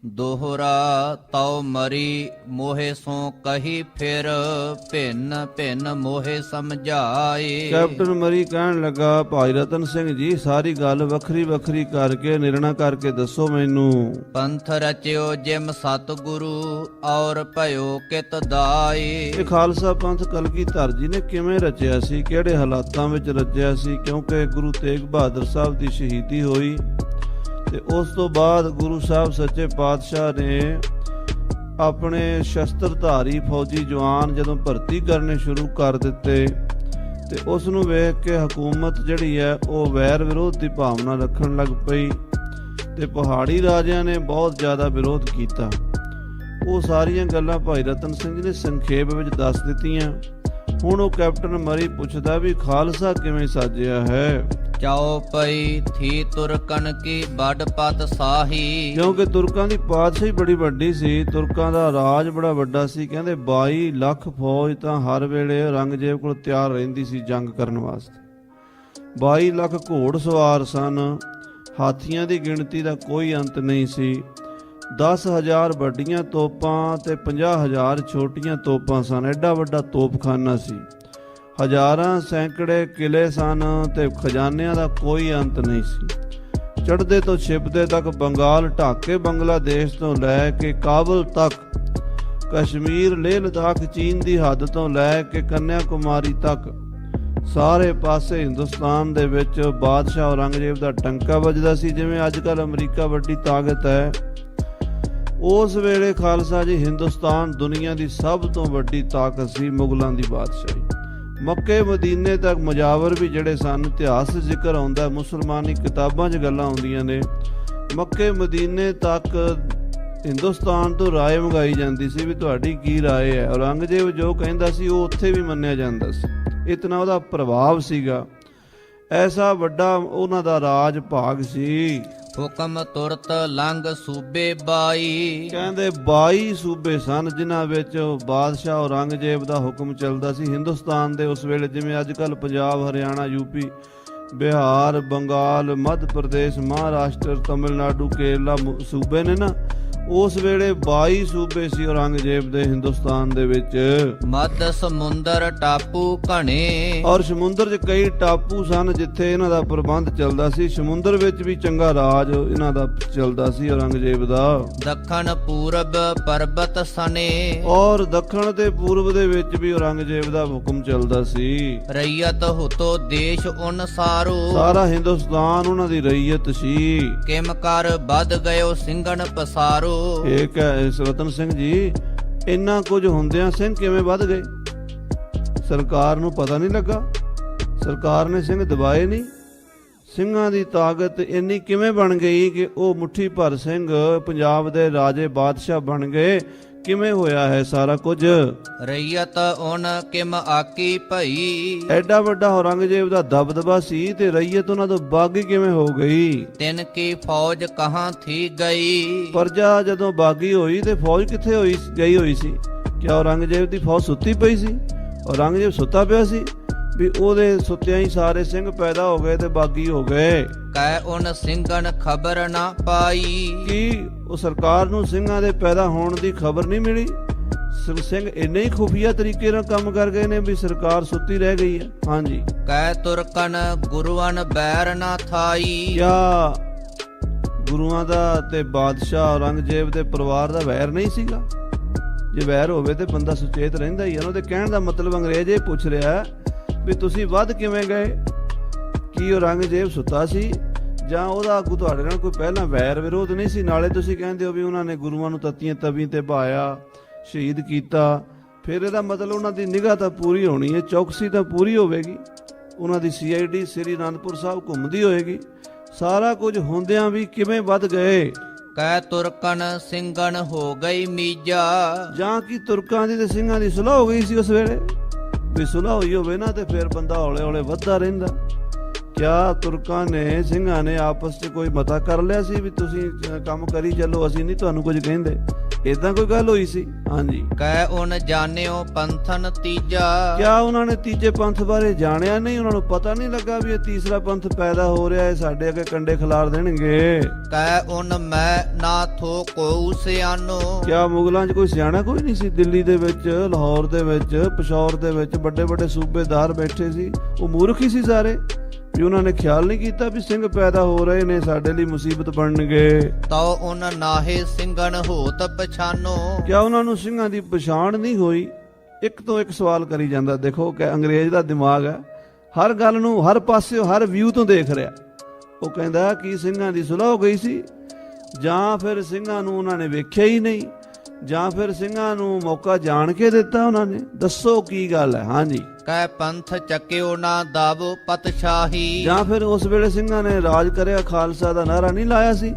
ਦੋਹਰਾ ਤਉ ਮਰੀ ਮੋਹਿ ਸੋ ਕਹੀ ਫਿਰ, ਭਿੰਨ ਭਿੰਨ ਮੋਹਿ ਸਮਝਾਏ। ਕੈਪਟਨ ਮਰੀ ਕਹਿਣ ਲੱਗਾ, ਭਾਈ ਰਤਨ ਸਿੰਘ ਜੀ ਸਾਰੀ ਗੱਲ ਵੱਖਰੀ ਵੱਖਰੀ ਕਰਕੇ ਨਿਰਣਾ ਕਰਕੇ ਦੱਸੋ ਮੈਨੂੰ। ਪੰਥ ਰਚਿਓ ਜਿਮ ਸਤਿਗੁਰੂ ਔਰ ਭਇਓ ਕਿਤ ਦਾਏ। ਇਹ ਖਾਲਸਾ ਪੰਥ ਕਲਗੀਧਰ ਜੀ ਨੇ ਕਿਵੇਂ ਰਚਿਆ ਸੀ, ਕਿਹੜੇ ਹਾਲਾਤਾਂ ਵਿੱਚ ਰਚਿਆ ਸੀ? ਕਿਉਂਕਿ ਗੁਰੂ ਤੇਗ ਬਹਾਦਰ ਸਾਹਿਬ ਦੀ ਸ਼ਹੀਦੀ ਹੋਈ ਤੇ ਉਸ ਤੋਂ ਬਾਅਦ ਗੁਰੂ ਸਾਹਿਬ ਸੱਚੇ ਪਾਤਸ਼ਾਹ ਨੇ ਆਪਣੇ ਸ਼ਸਤਰਧਾਰੀ ਫੌਜੀ ਜਵਾਨ ਜਦੋਂ ਭਰਤੀ ਕਰਨੇ ਸ਼ੁਰੂ ਕਰ ਦਿੱਤੇ ਤੇ ਉਸ ਨੂੰ ਵੇਖ ਕੇ ਹਕੂਮਤ ਜਿਹੜੀ ਹੈ ਉਹ ਵੈਰ ਵਿਰੋਧ ਦੀ ਭਾਵਨਾ ਰੱਖਣ ਲੱਗ ਪਈ ਤੇ ਪਹਾੜੀ ਰਾਜਿਆਂ ਨੇ ਬਹੁਤ ਜ਼ਿਆਦਾ ਵਿਰੋਧ ਕੀਤਾ। ਉਹ ਸਾਰੀਆਂ ਗੱਲਾਂ ਭਾਈ ਰਤਨ ਸਿੰਘ ਜੀ ਨੇ ਸੰਖੇਪ ਵਿੱਚ ਦੱਸ ਦਿੱਤੀਆਂ। ਹੁਣ ਉਹ ਕੈਪਟਨ ਮਰੀ ਪੁੱਛਦਾ ਵੀ ਖਾਲਸਾ ਕਿਵੇਂ ਸਾਜਿਆ ਹੈ। ਚਾਉ ਪਈ ਥੀ ਤੁਰਕਨ ਕੀ ਵੱਡ ਪਤ ਸਾਹੀ। ਕਿਉਂਕਿ ਤੁਰਕਾਂ ਦੀ ਪਾਤਸ਼ਾਹੀ ਬੜੀ ਵੱਡੀ ਸੀ, ਤੁਰਕਾਂ ਦਾ ਰਾਜ ਬੜਾ ਵੱਡਾ ਸੀ। ਕਹਿੰਦੇ 22 ਲੱਖ ਫੌਜ ਤਾਂ ਹਰ ਵੇਲੇ ਔਰੰਗਜ਼ੇਬ ਕੋਲ ਤਿਆਰ ਰਹਿੰਦੀ ਸੀ ਜੰਗ ਕਰਨ ਵਾਸਤੇ। 22 ਲੱਖ ਘੋੜ ਸਵਾਰ ਸਨ, ਹਾਥੀਆਂ ਦੀ ਗਿਣਤੀ ਦਾ ਕੋਈ ਅੰਤ ਨਹੀਂ ਸੀ। 10,000 ਵੱਡੀਆਂ ਤੋਪਾਂ ਤੇ 50,000 ਛੋਟੀਆਂ ਤੋਪਾਂ ਸਨ। ਐਡਾ ਵੱਡਾ ਤੋਪਖਾਨਾ ਸੀ। ਹਜ਼ਾਰਾਂ ਸੈਂਕੜੇ ਕਿਲੇ ਸਨ ਤੇ ਖਜ਼ਾਨਿਆਂ ਦਾ ਕੋਈ ਅੰਤ ਨਹੀਂ ਸੀ। ਚੜ੍ਹਦੇ ਤੋਂ ਛਿਪਦੇ ਤੱਕ ਬੰਗਾਲ ਢੱਕ ਕੇ ਬੰਗਲਾਦੇਸ਼ ਤੋਂ ਲੈ ਕੇ ਕਾਬਲ ਤੱਕ, ਕਸ਼ਮੀਰ ਲੇਹ ਲਦਾਖ ਚੀਨ ਦੀ ਹੱਦ ਤੋਂ ਲੈ ਕੇ ਕੰਨਿਆ ਕੁਮਾਰੀ ਤੱਕ ਸਾਰੇ ਪਾਸੇ ਹਿੰਦੁਸਤਾਨ ਦੇ ਵਿੱਚ ਬਾਦਸ਼ਾਹ ਔਰੰਗਜ਼ੇਬ ਦਾ ਟੰਕਾ ਵੱਜਦਾ ਸੀ। ਜਿਵੇਂ ਅੱਜ ਕੱਲ੍ਹ ਅਮਰੀਕਾ ਵੱਡੀ ਤਾਕਤ ਹੈ, ਉਸ ਵੇਲੇ ਖਾਲਸਾ ਜੀ ਹਿੰਦੁਸਤਾਨ ਦੁਨੀਆ ਦੀ ਸਭ ਤੋਂ ਵੱਡੀ ਤਾਕਤ ਸੀ। ਮੁਗਲਾਂ ਦੀ ਬਾਦਸ਼ਾਹੀ ਮੱਕੇ ਮਦੀਨੇ ਤੱਕ ਮੁਜਾਵਰ ਵੀ ਜਿਹੜੇ ਸਨ, ਇਤਿਹਾਸ ਜ਼ਿਕਰ ਆਉਂਦਾ, ਮੁਸਲਮਾਨੀ ਕਿਤਾਬਾਂ 'ਚ ਗੱਲਾਂ ਆਉਂਦੀਆਂ ਨੇ, ਮੱਕੇ ਮਦੀਨੇ ਤੱਕ ਹਿੰਦੁਸਤਾਨ ਤੋਂ ਰਾਏ ਮੰਗਾਈ ਜਾਂਦੀ ਸੀ ਵੀ ਤੁਹਾਡੀ ਕੀ ਰਾਏ ਹੈ। ਔਰੰਗਜ਼ੇਬ ਜੋ ਕਹਿੰਦਾ ਸੀ ਉਹ ਉੱਥੇ ਵੀ ਮੰਨਿਆ ਜਾਂਦਾ ਸੀ। ਇਤਨਾ ਉਹਦਾ ਪ੍ਰਭਾਵ ਸੀਗਾ, ਐਸਾ ਵੱਡਾ ਉਹਨਾਂ ਦਾ ਰਾਜ ਭਾਗ ਸੀ। ਹੁਕਮ ਤੁਰਤ ਲੰਘ ਸੂਬੇ 22। ਕਹਿੰਦੇ 22 ਸੂਬੇ ਸਨ ਜਿਨ੍ਹਾਂ ਵਿੱਚ ਬਾਦਸ਼ਾਹ ਔਰੰਗਜ਼ੇਬ ਦਾ ਹੁਕਮ ਚੱਲਦਾ ਸੀ। ਹਿੰਦੁਸਤਾਨ ਦੇ ਉਸ ਵੇਲੇ ਜਿਵੇਂ ਅੱਜ ਕੱਲ੍ਹ ਪੰਜਾਬ, ਹਰਿਆਣਾ, ਯੂਪੀ, ਬਿਹਾਰ, ਬੰਗਾਲ, ਮੱਧ ਪ੍ਰਦੇਸ਼, ਮਹਾਰਾਸ਼ਟਰ, ਤਮਿਲਨਾਡੂ, ਕੇਰਲਾ ਸੂਬੇ ਨੇ ਨਾ, ਉਸ ਵੇਲੇ 22 ਸੂਬੇ ਸੀ ਔਰੰਗਜ਼ੇਬ ਦੇ ਹਿੰਦੁਸਤਾਨ ਦੇ ਵਿੱਚ। ਮੱਧ ਸਮੁੰਦਰ ਟਾਪੂ ਘਣੇ। ਔਰ ਸਮੁੰਦਰ 'ਚ ਕਈ ਟਾਪੂ ਸਨ ਜਿੱਥੇ ਇਹਨਾਂ ਦਾ ਪ੍ਰਬੰਧ ਚੱਲਦਾ ਸੀ। ਸਮੁੰਦਰ ਵਿੱਚ ਵੀ ਚੰਗਾ ਰਾਜ ਇਹਨਾਂ ਦਾ ਚੱਲਦਾ ਸੀ ਔਰੰਗਜ਼ੇਬ ਦਾ। ਦੱਖਣ ਪੂਰਬ ਪਰਬਤ ਸਨੇ। ਔਰ ਦੱਖਣ ਤੇ ਪੂਰਬ ਦੇ ਵਿੱਚ ਵੀ ਔਰੰਗਜ਼ੇਬ ਦਾ ਹੁਕਮ ਚੱਲਦਾ ਸੀ। ਰਈਅਤ ਹੁਤੋ ਦੇਸ਼ ਅਨੁਸਾਰੋ। ਸਾਰਾ ਹਿੰਦੁਸਤਾਨ ਉਹਨਾਂ ਦੀ ਰਈਅਤ ਸੀ। ਕਿਮ ਕਰ ਵੱਧ ਗਇਓ ਸਿੰਘਣ ਪਸਾਰੋ। ਇਹ ਰਤਨ ਸਿੰਘ ਜੀ, ਇੰਨਾ ਕੁਝ ਹੁੰਦਿਆਂ ਸਿੰਘ ਕਿਵੇਂ ਵੱਧ ਗਏ? ਸਰਕਾਰ ਨੂੰ ਪਤਾ ਨਹੀਂ ਲੱਗਾ? ਸਰਕਾਰ ਨੇ ਸਿੰਘ ਦਬਾਏ ਨਹੀਂ? ਸਿੰਘਾਂ ਦੀ ਤਾਕਤ ਇੰਨੀ ਕਿਵੇਂ ਬਣ ਗਈ ਕਿ ਉਹ ਮੁੱਠੀ ਭਰ ਸਿੰਘ ਪੰਜਾਬ ਦੇ ਰਾਜੇ ਬਾਦਸ਼ਾਹ ਬਣ ਗਏ? ਕਿਵੇਂ ਹੋਇਆ ਹੈ ਸਾਰਾ ਕੁਝ? ਰਈਅਤ ਉਨ ਕਿਮ ਆਕੀ ਭਈ। ਐਡਾ ਵੱਡਾ ਔਰੰਗਜ਼ੇਬ ਦਾ ਦਬਦਬਾ ਸੀ ਤੇ ਰਈਅਤ ਉਹਨਾਂ ਤੋਂ ਬਾਗੀ ਕਿਵੇਂ ਹੋ ਗਈ? ਤਿਨ ਕੀ ਫੌਜ ਕਹਾਂ ਥੀ ਗਈ। ਪ੍ਰਜਾ ਜਦੋਂ ਬਾਗੀ ਹੋਈ ਤੇ ਫੌਜ ਕਿੱਥੇ ਗਈ ਹੋਈ ਸੀ? ਕਿ ਔਰੰਗਜ਼ੇਬ ਦੀ ਫੌਜ ਸੁੱਤੀ ਪਈ ਸੀ? ਔਰੰਗਜ਼ੇਬ ਸੁੱਤਾ ਪਿਆ ਸੀ ਵੀ ਉਹਦੇ ਸੁੱਤਿਆਂ ਹੀ ਸਾਰੇ ਸਿੰਘ ਪੈਦਾ ਹੋ ਗਏ ਤੇ ਬਾਗੀ ਹੋ ਗਏ। ਕੈ ਉਨ ਸਿੰਘਨ ਖਬਰ ਨਾ ਪਾਈ। ਕੀ ਉਹ ਸਰਕਾਰ ਨੂੰ ਸਿੰਘਾਂ ਦੇ ਪੈਦਾ ਹੋਣ ਦੀ ਖਬਰ ਨਹੀਂ ਮਿਲੀ? ਸਿੰਘ ਇੰਨੇ ਹੀ ਖੁਫੀਆ ਤਰੀਕੇ ਨਾਲ ਕੰਮ ਕਰ ਗਏ ਨੇ ਵੀ ਸਰਕਾਰ ਸੁੱਤੀ ਰਹਿ ਗਈ ਹੈ। ਹਾਂਜੀ। ਕੈ ਤੁਰਕਨ ਗੁਰੂਆਂ ਬੈਰ ਨਾ ਥਾਈ। ਕਿਆ ਗੁਰੂਆਂ ਦਾ ਤੇ ਬਾਦਸ਼ਾਹ ਔਰੰਗਜ਼ੇਬ ਦੇ ਪਰਿਵਾਰ ਦਾ ਵੈਰ ਨਹੀਂ ਸੀਗਾ? ਜੇ ਵੈਰ ਹੋਵੇ ਤੇ ਬੰਦਾ ਸੁਚੇਤ ਰਹਿੰਦਾ ਹੀ ਹੈ। ਉਹਨਾਂ ਦੇ ਕਹਿਣ ਦਾ ਮਤਲਬ ਅੰਗਰੇਜ਼ ਇਹ ਪੁੱਛ ਰਿਹਾ ਵੀ ਤੁਸੀਂ ਵੱਧ ਕਿਵੇਂ ਗਏ? ਕੀ ਔਰੰਗਜ਼ੇਬ ਸੁੱਤਾ ਸੀ ਜਾਂ ਉਹਦਾ ਆਗੂ ਤੁਹਾਡੇ ਨਾਲ ਕੋਈ ਪਹਿਲਾਂ ਵੈਰ ਵਿਰੋਧ ਨਹੀਂ ਸੀ? ਨਾਲੇ ਤੁਸੀਂ ਕਹਿੰਦੇ ਹੋ ਵੀ ਉਹਨਾਂ ਨੇ ਗੁਰੂਆਂ ਨੂੰ ਤੱਤੀਆਂ ਤਵੀਂ ਤੇ ਬਹਾਇਆ, ਸ਼ਹੀਦ ਕੀਤਾ। ਫਿਰ ਇਹਦਾ ਮਤਲਬ ਉਹਨਾਂ ਦੀ ਨਿਗਾਹ ਤਾਂ ਪੂਰੀ ਹੋਣੀ ਹੈ, ਚੌਕਸੀ ਤਾਂ ਪੂਰੀ ਹੋਵੇਗੀ। ਉਹਨਾਂ ਦੀ CID ਸ੍ਰੀ ਅਨੰਦਪੁਰ ਸਾਹਿਬ ਘੁੰਮਦੀ ਹੋਏਗੀ। ਸਾਰਾ ਕੁਝ ਹੁੰਦਿਆਂ ਵੀ ਕਿਵੇਂ ਵੱਧ ਗਏ? ਕੈ ਤੁਰਕਨ ਸਿੰਘਨ ਹੋ ਗਈ ਮੀਜਾ। ਜਾਂ ਕਿ ਤੁਰਕਾਂ ਦੀ ਤੇ ਸਿੰਘਾਂ ਦੀ ਸੁਲਹ ਹੋ ਗਈ ਸੀ ਉਸ ਵੇਲੇ? ਵੀ ਸੁਲਹ ਹੋਈ ਹੋਵੇ ਨਾ ਤੇ ਫਿਰ ਬੰਦਾ ਹੌਲੇ ਹੌਲੇ ਵੱਧਦਾ ਰਹਿੰਦਾ। ਕਿਆ ਤੁਰਕਾਂ ਨੇ ਸਿੰਘਾਂ ਨੇ ਆਪਸ 'ਚ ਕੋਈ ਮਤਾ ਕਰ ਲਿਆ ਸੀ ਵੀ ਤੁਸੀਂ ਕੰਮ ਕਰੀ ਚੱਲੋ, ਅਸੀਂ ਨਹੀਂ ਤੁਹਾਨੂੰ ਕੁਝ ਕਹਿੰਦੇ? ਏਦਾਂ ਕੋਈ ਗੱਲ ਹੋਈ ਸੀ? ਹਾਂਜੀ। ਕਹਿ ਉਨ ਜਾਣਿਓ ਪੰਥਨ ਤੀਜਾ। ਕਿਆ ਉਹਨਾਂ ਨੇ ਤੀਜੇ ਪੰਥ ਬਾਰੇ ਜਾਣਿਆ ਨਹੀਂ? ਉਹਨਾਂ ਨੂੰ ਪਤਾ ਨਹੀਂ ਲੱਗਾ ਵੀ ਇਹ ਤੀਸਰਾ ਪੰਥ ਪੈਦਾ ਹੋ ਰਿਹਾ ਹੈ, ਸਾਡੇ ਅੱਗੇ ਕੰਡੇ ਖਿਲਾਰ ਦੇਣਗੇ? ਕਹਿ ਉਨ ਮੈਂ ਨਾ ਥੋ ਕੋ ਸਿਆਨੋ। ਕਿਆ ਮੁਗਲਾਂ 'ਚ ਕੋਈ ਸਿਆਣਾ ਕੋਈ ਨਹੀਂ ਸੀ? ਦਿੱਲੀ ਦੇ ਵਿੱਚ, ਲਾਹੌਰ ਦੇ ਵਿੱਚ, ਪਿਸ਼ੌਰ ਦੇ ਵਿੱਚ ਵੱਡੇ ਵੱਡੇ ਸੂਬੇਦਾਰ ਬੈਠੇ ਸੀ, ਉਹ ਮੂਰਖ ਹੀ ਸੀ ਸਾਰੇ, ਵੀ ਉਹਨਾਂ ਨੇ ਖਿਆਲ ਨਹੀਂ ਕੀਤਾ ਵੀ ਸਿੰਘ ਪੈਦਾ ਹੋ ਰਹੇ ਨੇ, ਸਾਡੇ ਲਈ ਮੁਸੀਬਤ ਬਣਨਗੇ। ਤਉ ਉਨ ਨਾਹੇ ਸਿੰਘਨ ਹੋਤ ਪਛਾਨੋ। ਕਿਆ ਉਹਨਾਂ ਨੂੰ ਸਿੰਘਾਂ ਦੀ ਪਛਾਣ ਨਹੀਂ ਹੋਈ? ਇੱਕ ਤੋਂ ਇੱਕ ਸਵਾਲ ਕਰੀ ਜਾਂਦਾ। ਦੇਖੋ ਕਿ ਅੰਗਰੇਜ਼ ਦਾ ਦਿਮਾਗ ਹੈ, ਹਰ ਗੱਲ ਨੂੰ ਹਰ ਪਾਸੇ ਹਰ ਵਿਊ ਤੋਂ ਦੇਖ ਰਿਹਾ। ਉਹ ਕਹਿੰਦਾ ਕਿ ਸਿੰਘਾਂ ਦੀ ਸੁਲਹ ਹੋ ਗਈ ਸੀ, ਜਾਂ ਫਿਰ ਸਿੰਘਾਂ ਨੂੰ ਉਹਨਾਂ ਨੇ ਵੇਖਿਆ ਹੀ ਨਹੀਂ, ਜਾਂ ਫਿਰ ਸਿੰਘਾਂ ਨੂੰ ਮੌਕਾ ਜਾਣ ਕੇ ਦਿੱਤਾ ਉਹਨਾਂ ਨੇ? ਦੱਸੋ ਕੀ ਗੱਲ ਹੈ? ਹਾਂਜੀ। ਕਹਿ ਪੰਥ ਚੱਕਿਓ ਨਾ ਦਬ ਪਤਸ਼ਾਹੀ। ਜਾਂ ਫਿਰ ਉਸ ਵੇਲੇ ਸਿੰਘਾਂ ਨੇ ਰਾਜ ਕਰਿਆ, ਖਾਲਸਾ ਦਾ ਨਾਰਾ ਨਹੀਂ ਲਾਇਆ ਸੀ?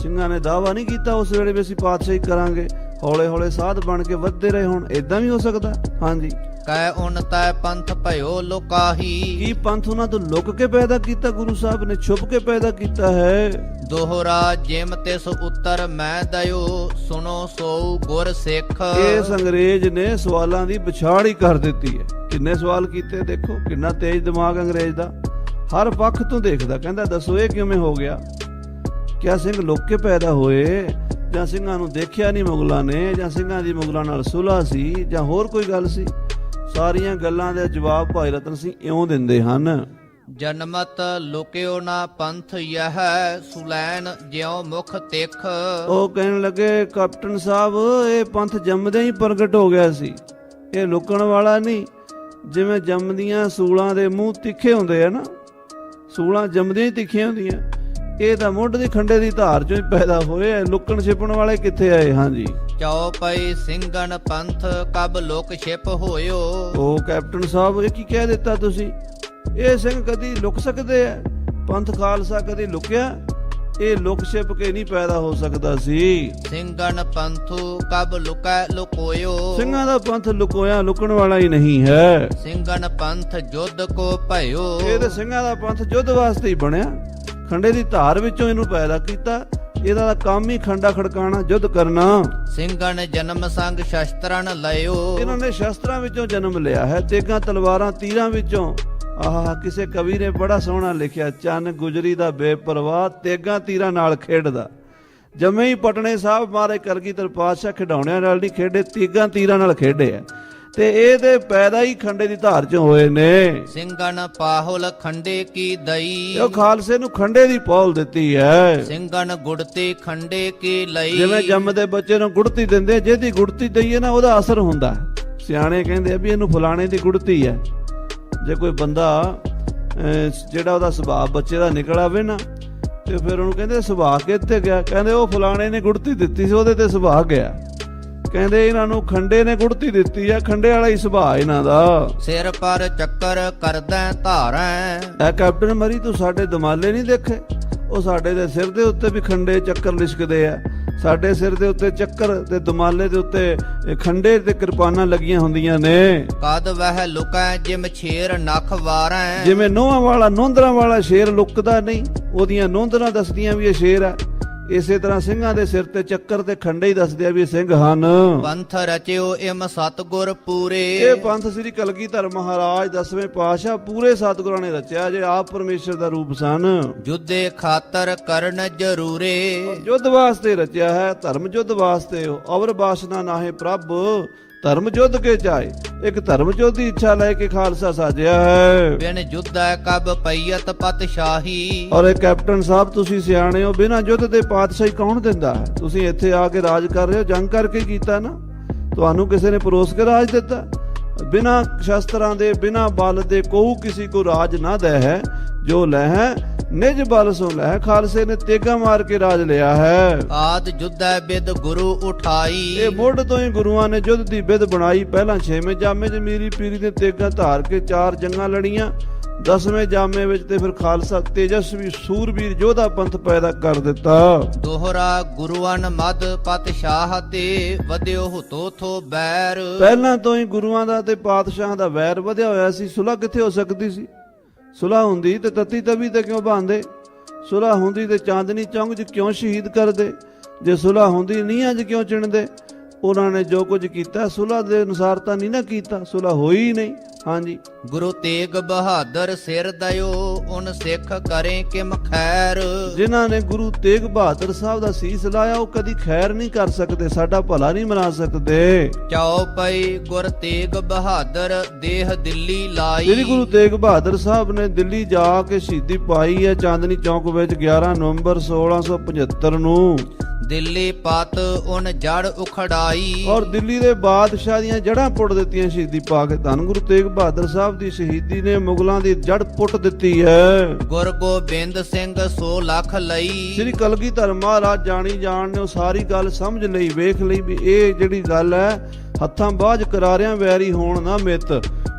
ਸਿੰਘਾਂ ਨੇ ਦਾਅਵਾ ਨਹੀਂ ਕੀਤਾ ਉਸ ਵੇਲੇ ਵੀ ਅਸੀਂ ਪਾਤਸ਼ਾਹੀ ਕਰਾਂਗੇ? ਹੌਲੇ ਹੌਲੇ ਸਾਧ ਬਣ ਕੇ ਵੱਧਦੇ ਰਹੇ ਹੁਣ, ਇਦਾਂ ਵੀ ਹੋ ਸਕਦਾ? ਹਾਂਜੀ। ਕਹਿ ਉਨ ਤੈ ਪੰਥ ਭਇਓ ਲੋਕਾਹੀ। ਕੀ ਪੰਥ ਉਹਨਾਂ ਤੋਂ ਲੁਕ ਕੇ ਪੈਦਾ ਕੀਤਾ? ਗੁਰੂ ਸਾਹਿਬ ਨੇ ਛੁਪ ਕੇ ਪੈਦਾ ਕੀਤਾ ਹੈ। ਦੋਹਰਾ ਜਿਮ ਤਿਸ ਉੱਤਰ ਮੈਂ ਦਇਓ, ਸੁਨੋ ਸੋ ਗੁਰ ਸਿੱਖ। ਇਸ ਅੰਗਰੇਜ਼ ਨੇ ਸਵਾਲਾਂ ਦੀ ਵਿਛਾੜ ਹੀ ਕਰ ਦਿੱਤੀ ਹੈ। ਕਿੰਨੇ ਸਵਾਲ ਕੀਤੇ, ਦੇਖੋ ਕਿੰਨਾ ਤੇਜ਼ ਦਿਮਾਗ ਅੰਗਰੇਜ਼ ਦਾ, ਹਰ ਪੱਖ ਤੋਂ ਦੇਖਦਾ। ਕਹਿੰਦਾ ਦੱਸੋ ਇਹ ਕਿਵੇਂ ਹੋ ਗਿਆ? ਕਿਆ ਸਿੰਘ ਲੁਕ ਕੇ ਪੈਦਾ ਹੋਏ, ਜਾਂ ਸਿੰਘਾਂ ਨੂੰ ਦੇਖਿਆ ਨਹੀਂ ਮੁਗਲਾਂ ਨੇ, ਜਾਂ ਸਿੰਘਾਂ ਦੀ ਮੁਗਲਾਂ ਨਾਲ ਸੁਲ੍ਹਾ ਸੀ, ਜਾਂ ਹੋਰ ਕੋਈ ਗੱਲ ਸੀ? ਸਾਰੀਆਂ ਗੱਲਾਂ ਦੇ ਜਵਾਬ ਭਾਈ ਰਤਨ ਸਿੰਘ ਇਉਂ ਦਿੰਦੇ ਹਨ। ਜਨਮਤ ਲੁਕਿਓ ਨਾ ਪੰਥ ਯਹ, ਸੁਲੈਨ ਜਿਉ ਮੁਖ ਤਿਖ। ਉਹ ਕਹਿਣ ਲੱਗੇ ਕੈਪਟਨ ਸਾਹਿਬ ਇਹ ਪੰਥ ਜੰਮਦੇ ਹੀ ਪ੍ਰਗਟ ਹੋ ਗਿਆ ਸੀ, ਇਹ ਲੁਕਣ ਵਾਲਾ ਨਹੀਂ। ਜਿਵੇਂ ਜੰਮਦੀਆਂ ਸੂਲਾਂ ਦੇ ਮੂੰਹ ਤਿੱਖੇ ਹੁੰਦੇ ਆ ਨਾ, ਸੂਲਾਂ ਜੰਮਦੀਆਂ ਹੀ ਤਿੱਖੀਆਂ ਹੁੰਦੀਆਂ, ਇਹ ਤਾਂ ਮੁੱਢ ਦੀ ਖੰਡੇ ਦੀ ਧਾਰ ਚੋਂ ਹੀ ਪੈਦਾ ਹੋਏ, ਲੁਕਣ ਛਿਪਣ ਵਾਲੇ ਕਿੱਥੇ ਆਏ? ਹਾਂਜੀ। ਚੌਪਈ ਸਿੰਘਨ ਪੰਥ ਕਬ ਲੋਕ ਛਿਪ ਹੋਇਓ। ਉਹ ਕੈਪਟਨ ਸਾਹਿਬ ਇਹ ਕੀ ਕਹਿ ਦਿੱਤਾ ਤੁਸੀਂ? ਇਹ ਸਿੰਘ ਕਦੀ ਲੁਕ ਸਕਦੇ ਆ? ਪੰਥ ਖਾਲਸਾ ਕਦੀ ਲੁਕਿਆ? ਇਹ ਲੁਕ ਛਿਪ ਕੇ ਨਹੀਂ ਪੈਦਾ ਹੋ ਸਕਦਾ ਸੀ। ਸਿੰਘਨ ਪੰਥੂ ਕਬ ਲੁਕੈ ਲੁਕੋਇਓ। ਸਿੰਘਾਂ ਦਾ ਪੰਥ ਲੁਕੋਇਆ ਲੁਕਣ ਵਾਲਾ ਹੀ ਨਹੀਂ ਹੈ। ਸਿੰਘਨ ਪੰਥ ਜੁੱਧ ਕੋ ਭਇਓ। ਇਹ ਤੇ ਸਿੰਘਾਂ ਦਾ ਪੰਥ ਯੁੱਧ ਵਾਸਤੇ ਹੀ ਬਣਿਆ, ਖੰਡੇ ਦੀ ਧਾਰ ਵਿੱਚੋਂ ਇਹਨੂੰ ਪੈਦਾ ਕੀਤਾ। ਇਹਦਾ ਦਾ ਕੰਮ ਹੀ ਖੰਡਾ ਖੜਕਾਣਾ, ਯੁੱਧ ਕਰਨਾ। ਸਿੰਘਨ ਜਨਮ ਸੰਗ ਸ਼ਸਤਰਨ ਲਇਓ। ਇਹਨਾਂ ਨੇ ਸ਼ਸਤਰਾਂ ਵਿੱਚੋਂ ਜਨਮ ਲਿਆ ਹੈ, ਤੇਗਾਂ ਤਲਵਾਰਾਂ ਤੀਰਾਂ ਵਿੱਚੋਂ। ਆਹ ਕਿਸੇ ਕਵੀ ਨੇ ਬੜਾ ਸੋਹਣਾ ਲਿਖਿਆ, ਚੰਨ ਗੁਜਰੀ ਦਾ ਬੇਪਰਵਾਹ ਤੇਗਾਂ ਤੀਰਾਂ ਨਾਲ ਖੇਡਦਾ। ਜੰਮੇ ਹੀ ਪਟਨੇ ਸਾਹਿਬ ਮਾਰੇ ਕਲਗੀਧਰ ਪਾਤਸ਼ਾਹ ਖਿਡੌਣਿਆਂ ਨਾਲ ਨਹੀਂ ਖੇਡੇ, ਤੀਗਾਂ ਤੀਰਾਂ ਨਾਲ ਖੇਡੇ ਆ। ਤੇ ਇਹ ਤੇ ਪੈਦਾ ਹੀ ਖੰਡੇ ਦੀ ਧਾਰ ਚ ਹੋਏ ਨੇ। ਸਿੰਘਨ ਪਾਹੁਲ ਖੰਡੇ ਕੀ ਦਈ। ਉਹ ਖਾਲਸੇ ਨੂੰ ਖੰਡੇ ਦੀ ਪੌਲ ਦਿੱਤੀ ਹੈ। ਸਿੰਘਨ ਗੁੜਤੀ ਖੰਡੇ ਕੀ ਲਈ। ਜਿਵੇਂ ਜੰਮਦੇ ਬੱਚੇ ਨੂੰ ਗੁੜਤੀ ਦਿੰਦੇ, ਜਿਹਦੀ ਗੁੜਤੀ ਦਈਏ ਨਾ ਉਹਦਾ ਅਸਰ ਹੁੰਦਾ। ਸਿਆਣੇ ਕਹਿੰਦੇ ਆ ਵੀ ਇਹਨੂੰ ਫਲਾਣੇ ਦੀ ਗੁੜਤੀ ਹੈ। ਜੇ ਕੋਈ ਬੰਦਾ ਜਿਹੜਾ ਉਹਦਾ ਸੁਭਾਅ ਬੱਚੇ ਦਾ ਨਿਕਲ ਆਵੇ ਨਾ, ਤੇ ਫਿਰ ਉਹਨੂੰ ਕਹਿੰਦੇ ਸੁਭਾਅ ਕਿੱਥੇ ਗਿਆ? ਕਹਿੰਦੇ ਉਹ ਫਲਾਣੇ ਨੇ ਗੁੜਤੀ ਦਿੱਤੀ ਸੀ, ਉਹਦੇ ਤੇ ਸੁਭਾਅ ਗਿਆ। ਕਹਿੰਦੇ ਇਹਨਾਂ ਨੂੰ ਖੰਡੇ ਨੇ ਗੁੜਤੀ ਦਿੱਤੀ ਆ, ਖੰਡੇ ਵਾਲਾ ਹੀ ਸੁਭਾਅ ਇਹਨਾਂ ਦਾ। ਸਿਰ ਪਰ ਚੱਕਰ ਕਰਦੈ ਧਾਰੈ। ਐ ਕੈਪਟਨ ਮਰੀ ਤੂੰ ਸਾਡੇ ਦਮਾਲੇ ਨਹੀਂ ਦੇਖੇ? ਉਹ ਸਾਡੇ ਦੇ ਸਿਰ ਦੇ ਉੱਤੇ ਵੀ ਖੰਡੇ ਚੱਕਰ ਲਿਸ਼ਕਦੇ ਆ। ਸਾਡੇ ਸਿਰ ਦੇ ਉੱਤੇ ਚੱਕਰ ਤੇ ਦਮਾਲੇ ਦੇ ਉੱਤੇ ਖੰਡੇ ਤੇ ਕਿਰਪਾਨਾਂ ਲੱਗੀਆਂ ਹੁੰਦੀਆਂ ਨੇ। ਕਦ ਵਹਿ ਲੁਕੈ ਜਿਮ ਛੇਰ ਨਖ ਵਾਰੈ। ਜਿਵੇਂ ਨੋਹਾਂ ਵਾਲਾ ਨੋਂਦਰਾਂ ਵਾਲਾ ਸ਼ੇਰ ਲੁਕਦਾ ਨਹੀਂ, ਉਹਦੀਆਂ ਨੋਂਦਰਾਂ ਦੱਸਦੀਆਂ ਵੀ ਇਹ ਸ਼ੇਰ ਹੈ। ਇਸੇ ਤਰ੍ਹਾਂ ਸਿੰਘਾਂ ਦੇ ਸਿਰ ਤੇ ਚੱਕਰ ਤੇ ਖੰਡੇ ਹੀ ਦੱਸਦੇ ਆ ਵੀ ਸਿੰਘ ਹਨ। ਪੰਥ ਰਚਿਓ ਇਮ ਸਤਗੁਰ ਪੂਰੇ। ਇਹ ਪੰਥ ਸ੍ਰੀ ਕਲਗੀਧਰ ਮਹਾਰਾਜ 10ਵੇਂ ਪਾਤਸ਼ਾਹ ਪੂਰੇ ਸਤਿਗੁਰਾਂ ਨੇ ਰਚਿਆ, ਜੇ ਆਪ ਪਰਮੇਸ਼ਰ ਦਾ ਰੂਪ ਸਨ। ਜੁੱਦੇ ਖਾਤਰ ਕਰਨ ਜਰੂਰੇ। ਯੁੱਧ ਵਾਸਤੇ ਰਚਿਆ ਹੈ, ਧਰਮ ਯੁੱਧ ਵਾਸਤੇ। ਅਵਰ ਬਾਸ਼ਨਾ ਨਾਹੇ ਪ੍ਰਭ ਧਰਮ ਯੁੱਧ ਕੇ ਚਾਏ। ਇੱਕ ਧਰਮ ਯੁੱਧ ਦੀ ਇੱਛਾ ਲੈ ਕੇ ਖਾਲਸਾ ਸਾਜਿਆ ਹੈ। ਬਿਨ ਜੁੱਧੈ ਕਬ ਪਈਅਤ ਪਤਸ਼ਾਹੀ। ਔਰ ਇਹ ਕੈਪਟਨ ਸਾਹਿਬ ਤੁਸੀਂ ਸਿਆਣੇ ਹੋ, ਬਿਨਾਂ ਯੁੱਧ ਦੇ ਪਾਤਸ਼ਾਹੀ ਕੌਣ ਦਿੰਦਾ ਹੈ? ਤੁਸੀਂ ਇੱਥੇ ਆ ਕੇ ਰਾਜ ਕਰ ਰਹੇ ਹੋ, ਜੰਗ ਕਰਕੇ ਕੀਤਾ ਨਾ, ਤੁਹਾਨੂੰ ਕਿਸੇ ਨੇ ਪਰੋਸ ਕੇ ਰਾਜ ਦਿੱਤਾ? ਬਿਨਾਂ ਸ਼ਸਤਰਾਂ ਦੇ ਬਿਨਾਂ ਬਲ ਦੇ ਕੋਊ ਕਿਸੇ ਕੋ ਰਾਜ ਨਾ ਦੇ ਹੈ। ਜੋ ਲੈ ਹੈ ਨਿਜ ਬਲ ਸੋ ਲੈ। ਖਾਲਸੇ ਨੇ ਤੇਗਾ ਮਾਰ ਕੇ ਰਾਜ ਲਿਆ ਹੈ। ਆਦ ਜੁੱਧੈ ਬਿਦ ਗੁਰੂ ਉਠਾਈ। ਇਹ ਮੁੱਢ ਤੋਂ ਹੀ ਗੁਰੂਆਂ ਨੇ ਯੁੱਧ ਦੀ ਬਿਦ ਬਣਾਈ। ਪਹਿਲਾਂ 6ਵੇਂ ਜਾਮੇ 'ਚ ਮੀਰੀ ਪੀਰੀ ਨੇ ਤੇਗਾ ਧਾਰ ਕੇ 4 ਜੰਗਾਂ ਲੜੀਆਂ। 10ਵੇਂ ਜਾਮੇ ਵਿੱਚ ਤੇ ਫਿਰ ਖਾਲਸਾ ਤੇਜਸਵੀ ਸੂਰਬੀਰ ਯੋਧਾ ਪੰਥ ਪੈਦਾ ਕਰ ਦਿੱਤਾ। ਦੋਹਰਾ ਗੁਰੂਆਂ ਮਦ ਪਤਸ਼ਾਹ ਤੇ ਵਧਿਓ ਹੁਤੋ ਥੋ ਬੈਰ। ਪਹਿਲਾਂ ਤੋਂ ਹੀ ਗੁਰੂਆਂ ਦਾ ਤੇ ਪਾਤਸ਼ਾਹਾਂ ਦਾ ਵੈਰ ਵਧਿਆ ਹੋਇਆ ਸੀ। ਸੁਲ੍ਹਾ ਕਿੱਥੇ ਹੋ ਸਕਦੀ ਸੀ? ਸੁਲ੍ਹਾ ਹੁੰਦੀ ਤੇ ਤਤੀ ਤਵੀ ਤੇ ਕਿਉਂ ਬਾਂਦੇ? ਸੁਲ੍ਹਾ ਹੁੰਦੀ ਤੇ ਚਾਂਦਨੀ ਚੌਂਕ 'ਚ ਕਿਉਂ ਸ਼ਹੀਦ ਕਰਦੇ? ਜੇ ਸੁਲ੍ਹਾ ਹੁੰਦੀ ਨਹੀਂ ਅੱਜ ਕਿਉਂ ਚਿਣਦੇ? ਉਹਨਾਂ ਨੇ ਜੋ ਕੁਝ ਕੀਤਾ ਸੁਲ੍ਹਾ ਦੇ ਅਨੁਸਾਰ ਤਾਂ ਨਹੀਂ ਨਾ ਕੀਤਾ, ਸੁਲ੍ਹਾ ਹੋਈ ਹੀ ਨਹੀਂ। ਹਾਂਜੀ, ਗੁਰੂ ਤੇਗ ਬਹਾਦਰ ਸਿਰ ਦਇਓ ਉਨ ਸਿੱਖ ਕਰੇ ਕਿਮ ਖੈਰ। ਜਿਨ੍ਹਾਂ ਨੇ ਗੁਰੂ ਤੇਗ ਬਹਾਦਰ ਸਾਹਿਬ ਦਾ ਸੀਸ ਲਾਇਆ ਉਹ ਕਦੀ ਖੈਰ ਨਹੀਂ ਕਰ ਸਕਦੇ, ਸਾਡਾ ਭਲਾ ਨਹੀਂ ਮਨਾ ਸਕਦੇ। ਚੌਪਈ ਗੁਰ ਤੇਗ ਬਹਾਦਰ ਦੇਹ ਦਿੱਲੀ ਲਾਈ। ਜਿਹੜੀ ਗੁਰੂ ਤੇਗ ਬਹਾਦਰ ਸਾਹਿਬ ਨੇ ਦਿੱਲੀ ਜਾ ਕੇ ਸ਼ਹੀਦੀ ਪਾਈ ਹੈ ਚਾਂਦਨੀ ਚੌਕ ਵਿੱਚ 11 ਨਵੰਬਰ 1675 ਨੂੰ। ਦਿੱਲੀ ਪਤ ਉਨ ਜੜ ਉਖੜਾਈ। ਔਰ ਦਿੱਲੀ ਦੇ ਬਾਦਸ਼ਾਹ ਦੀਆਂ ਜੜ੍ਹਾਂ ਪੁੱਟ ਦਿੱਤੀਆਂ ਸ਼ਹੀਦੀ ਪਾ ਕੇ। ਧੰਨ ਗੁਰੂ ਤੇਗ ਬਹਾਦਰ ਸਾਹਿਬ ਦੀ ਸ਼ਹੀਦੀ ਨੇ ਮੁਗਲਾਂ ਦੀ ਜੜ ਪੁੱਟ ਦਿੱਤੀ ਹੈ। ਗੁਰ ਗੋਬਿੰਦ ਸਿੰਘ 100 ਲੱਖ ਲਈ। ਸ੍ਰੀ ਕਲਗੀਧਰ ਮਹਾਰਾਜ ਜਾਣੀ ਜਾਣ ਨੇ ਉਹ ਸਾਰੀ ਗੱਲ ਸਮਝ ਲਈ, ਵੇਖ ਲਈ ਵੀ ਇਹ ਜਿਹੜੀ ਗੱਲ ਹੈ ਹੱਥਾਂ ਬਾਝ ਕਰਾਰਿਆਂ ਵੈਰੀ ਹੋਣ ਨਾ ਮਿੱਤ।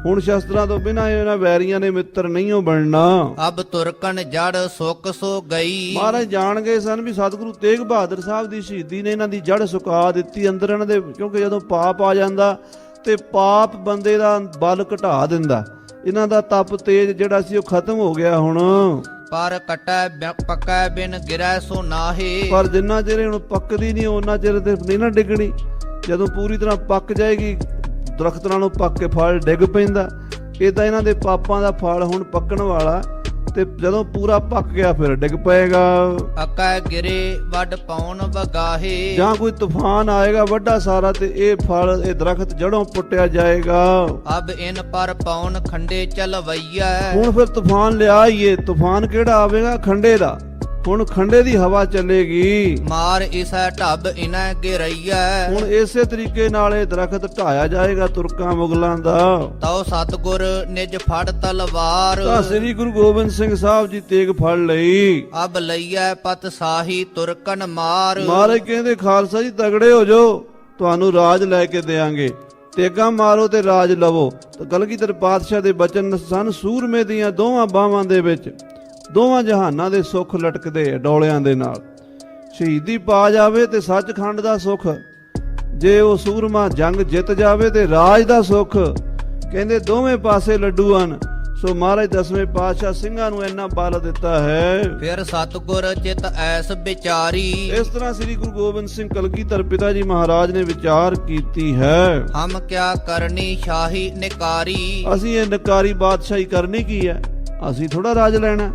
ਹੁਣ ਸ਼ਸਤਰਾਂ ਤੋਂ ਬਿਨਾਂ ਇਹਨਾਂ ਵੈਰੀਆਂ ਨੇ ਮਿੱਤਰ ਨਹੀਂ ਹੋ ਬਣਨਾ। ਅਬ ਤੁਰਕਨ ਜੜ ਸੁੱਕ ਸੋ ਗਈ। ਮਹਾਰਾਜ ਜਾਣ ਗਏ ਸਨ ਵੀ ਸਤਿਗੁਰੂ ਤੇਗ ਬਹਾਦਰ ਸਾਹਿਬ ਦੀ ਸ਼ਹੀਦੀ ਨੇ ਇਹਨਾਂ ਦੀ ਜੜ ਸੁਕਾ ਦਿੱਤੀ ਅੰਦਰ ਇਹਨਾਂ ਦੇ, ਕਿਉਂਕਿ ਜਦੋਂ ਪਾਪ ਆ ਜਾਂਦਾ ਤੇ ਪਾਪ ਬੰਦੇ ਦਾ ਬਲ ਘਟਾ ਦਿੰਦਾ। ਇਹਨਾਂ ਦਾ ਤਪ ਤੇਜ ਜਿਹੜਾ ਸੀ ਉਹ ਖਤਮ ਹੋ ਗਿਆ ਹੁਣ। ਪਰ ਕਟੈ ਪਕੈ ਬਿਨ ਗਿਰੈ ਸੋ ਨਾਹੇ। ਪਰ ਜਿੰਨਾ ਚਿਰ ਇਹਨੂੰ ਪੱਕਦੀ ਨਹੀਂ ਉਹਨਾਂ ਚਿਰ ਤੇ ਨਹੀਂ ਨਾ ਡਿੱਗਣੀ। ਜਦੋਂ ਪੂਰੀ ਤਰ੍ਹਾਂ ਪੱਕ ਜਾਏਗੀ ਦਰਖਤ ਨਾਲੋਂ ਪੱਕ ਕੇ ਫਲ ਡਿੱਗ ਪੈਂਦਾ। ਏਦਾਂ ਇਹਨਾਂ ਦੇ ਪਾਪਾਂ ਦਾ ਫਲ ਹੁਣ ਪੱਕਣ ਵਾਲਾ, ਤੇ ਜਦੋਂ ਪੂਰਾ ਪੱਕ ਗਿਆ ਫਿਰ ਡਿੱਗ ਪਏਗਾ। ਅਕੈ ਗਿਰੇ ਵੱਡ ਪੌਣ ਵਗਾਹੇ। ਜਾਂ ਕੋਈ ਤੂਫਾਨ ਆਏਗਾ ਵੱਡਾ ਸਾਰਾ ਤੇ ਇਹ ਫਲ ਇਹ ਦਰਖਤ ਜੜੋਂ ਪੁੱਟਿਆ ਜਾਏਗਾ। ਅਬ ਇਨ ਪਰ ਪੌਣ ਖੰਡੇ ਚਲਵਈਐ। ਹੁਣ ਫਿਰ ਤੂਫਾਨ ਲਿਆ ਹੀ ਏ। ਤੂਫਾਨ ਕਿਹੜਾ ਆਵੇਗਾ? ਖੰਡੇ ਦਾ। ਹੁਣ ਖੰਡੇ ਦੀ ਹਵਾ ਚੱਲੇਗੀ। ਮਾਰ ਇਸੈ ਢੱਬ ਇਨੈ ਗਿਰਈਐ। ਹੁਣ ਇਸੇ ਤਰੀਕੇ ਨਾਲ ਇਹ ਦਰਖਤ ਢਾਇਆ ਜਾਏਗਾ ਤੁਰਕਾਂ ਮੁਗਲਾਂ ਦਾ। ਤਉ ਸਤਿਗੁਰ ਨਿਜ ਫੜ ਤਲਵਾਰ। ਤਾਂ ਸ੍ਰੀ ਗੁਰੂ ਗੋਬਿੰਦ ਸਿੰਘ ਸਾਹਿਬ ਜੀ ਤੇਗ ਫੜ ਲਈ। ਅਬ ਲਈਐ ਪਤ ਸਾਹੀ ਤੁਰਕਨ ਮਾਰ। ਮਹਾਰਾਜ ਕਹਿੰਦੇ ਖਾਲਸਾ ਜੀ ਤਗੜੇ ਹੋ ਜਾਓ, ਤੁਹਾਨੂੰ ਰਾਜ ਲੈ ਕੇ ਦੇਾਂਗੇ। ਤੇਗਾ ਮਾਰੋ ਤੇ ਰਾਜ ਲਵੋ। ਤਾਂ ਕਲਗੀਧਰ ਪਾਤਸ਼ਾਹ ਦੇ ਬਚਨ ਸਨ ਸੂਰਮੇ ਦੀਆਂ ਦੋਵਾਂ ਬਾਹਾਂ ਦੇ ਵਿੱਚ ਦੋਵਾਂ ਜਹਾਨਾਂ ਦੇ ਸੁੱਖ ਲਟਕਦੇ ਡੋਲਿਆਂ ਦੇ ਨਾਲ। ਸ਼ਹੀਦੀ ਪਾ ਜਾਵੇ ਤੇ ਸੱਚਖੰਡ ਦਾ ਸੁੱਖ, ਜੇ ਉਹ ਸੂਰਮਾ ਜੰਗ ਜਿੱਤ ਜਾਵੇ ਤੇ ਰਾਜ ਦਾ ਸੁੱਖ। ਕਹਿੰਦੇ ਦੋਵੇਂ ਪਾਸੇ ਲੱਡੂ ਹਨ। ਸੋ ਮਹਾਰਾਜ ਦਸਵੇਂ ਪਾਤਸ਼ਾਹ ਸਿੰਘਾਂ ਨੂੰ ਇੰਨਾ ਬਲ ਦਿੱਤਾ ਹੈ। ਫਿਰ ਸਤਿਗੁਰ ਚਿਤ ਐਸ ਵਿਚਾਰੀ। ਇਸ ਤਰ੍ਹਾਂ ਸ੍ਰੀ ਗੁਰੂ ਗੋਬਿੰਦ ਸਿੰਘ ਕਲਗੀਧਰ ਪਿਤਾ ਜੀ ਮਹਾਰਾਜ ਨੇ ਵਿਚਾਰ ਕੀਤੀ ਹੈ। ਹਮ ਕਿਆ ਕਰਨੀ ਸ਼ਾਹੀ ਨਿਕਾਰੀ। ਅਸੀਂ ਇਹ ਨਕਾਰੀ ਬਾਦਸ਼ਾਹੀ ਕਰਨੀ ਕੀ ਹੈ? ਅਸੀਂ ਥੋੜਾ ਰਾਜ ਲੈਣਾ।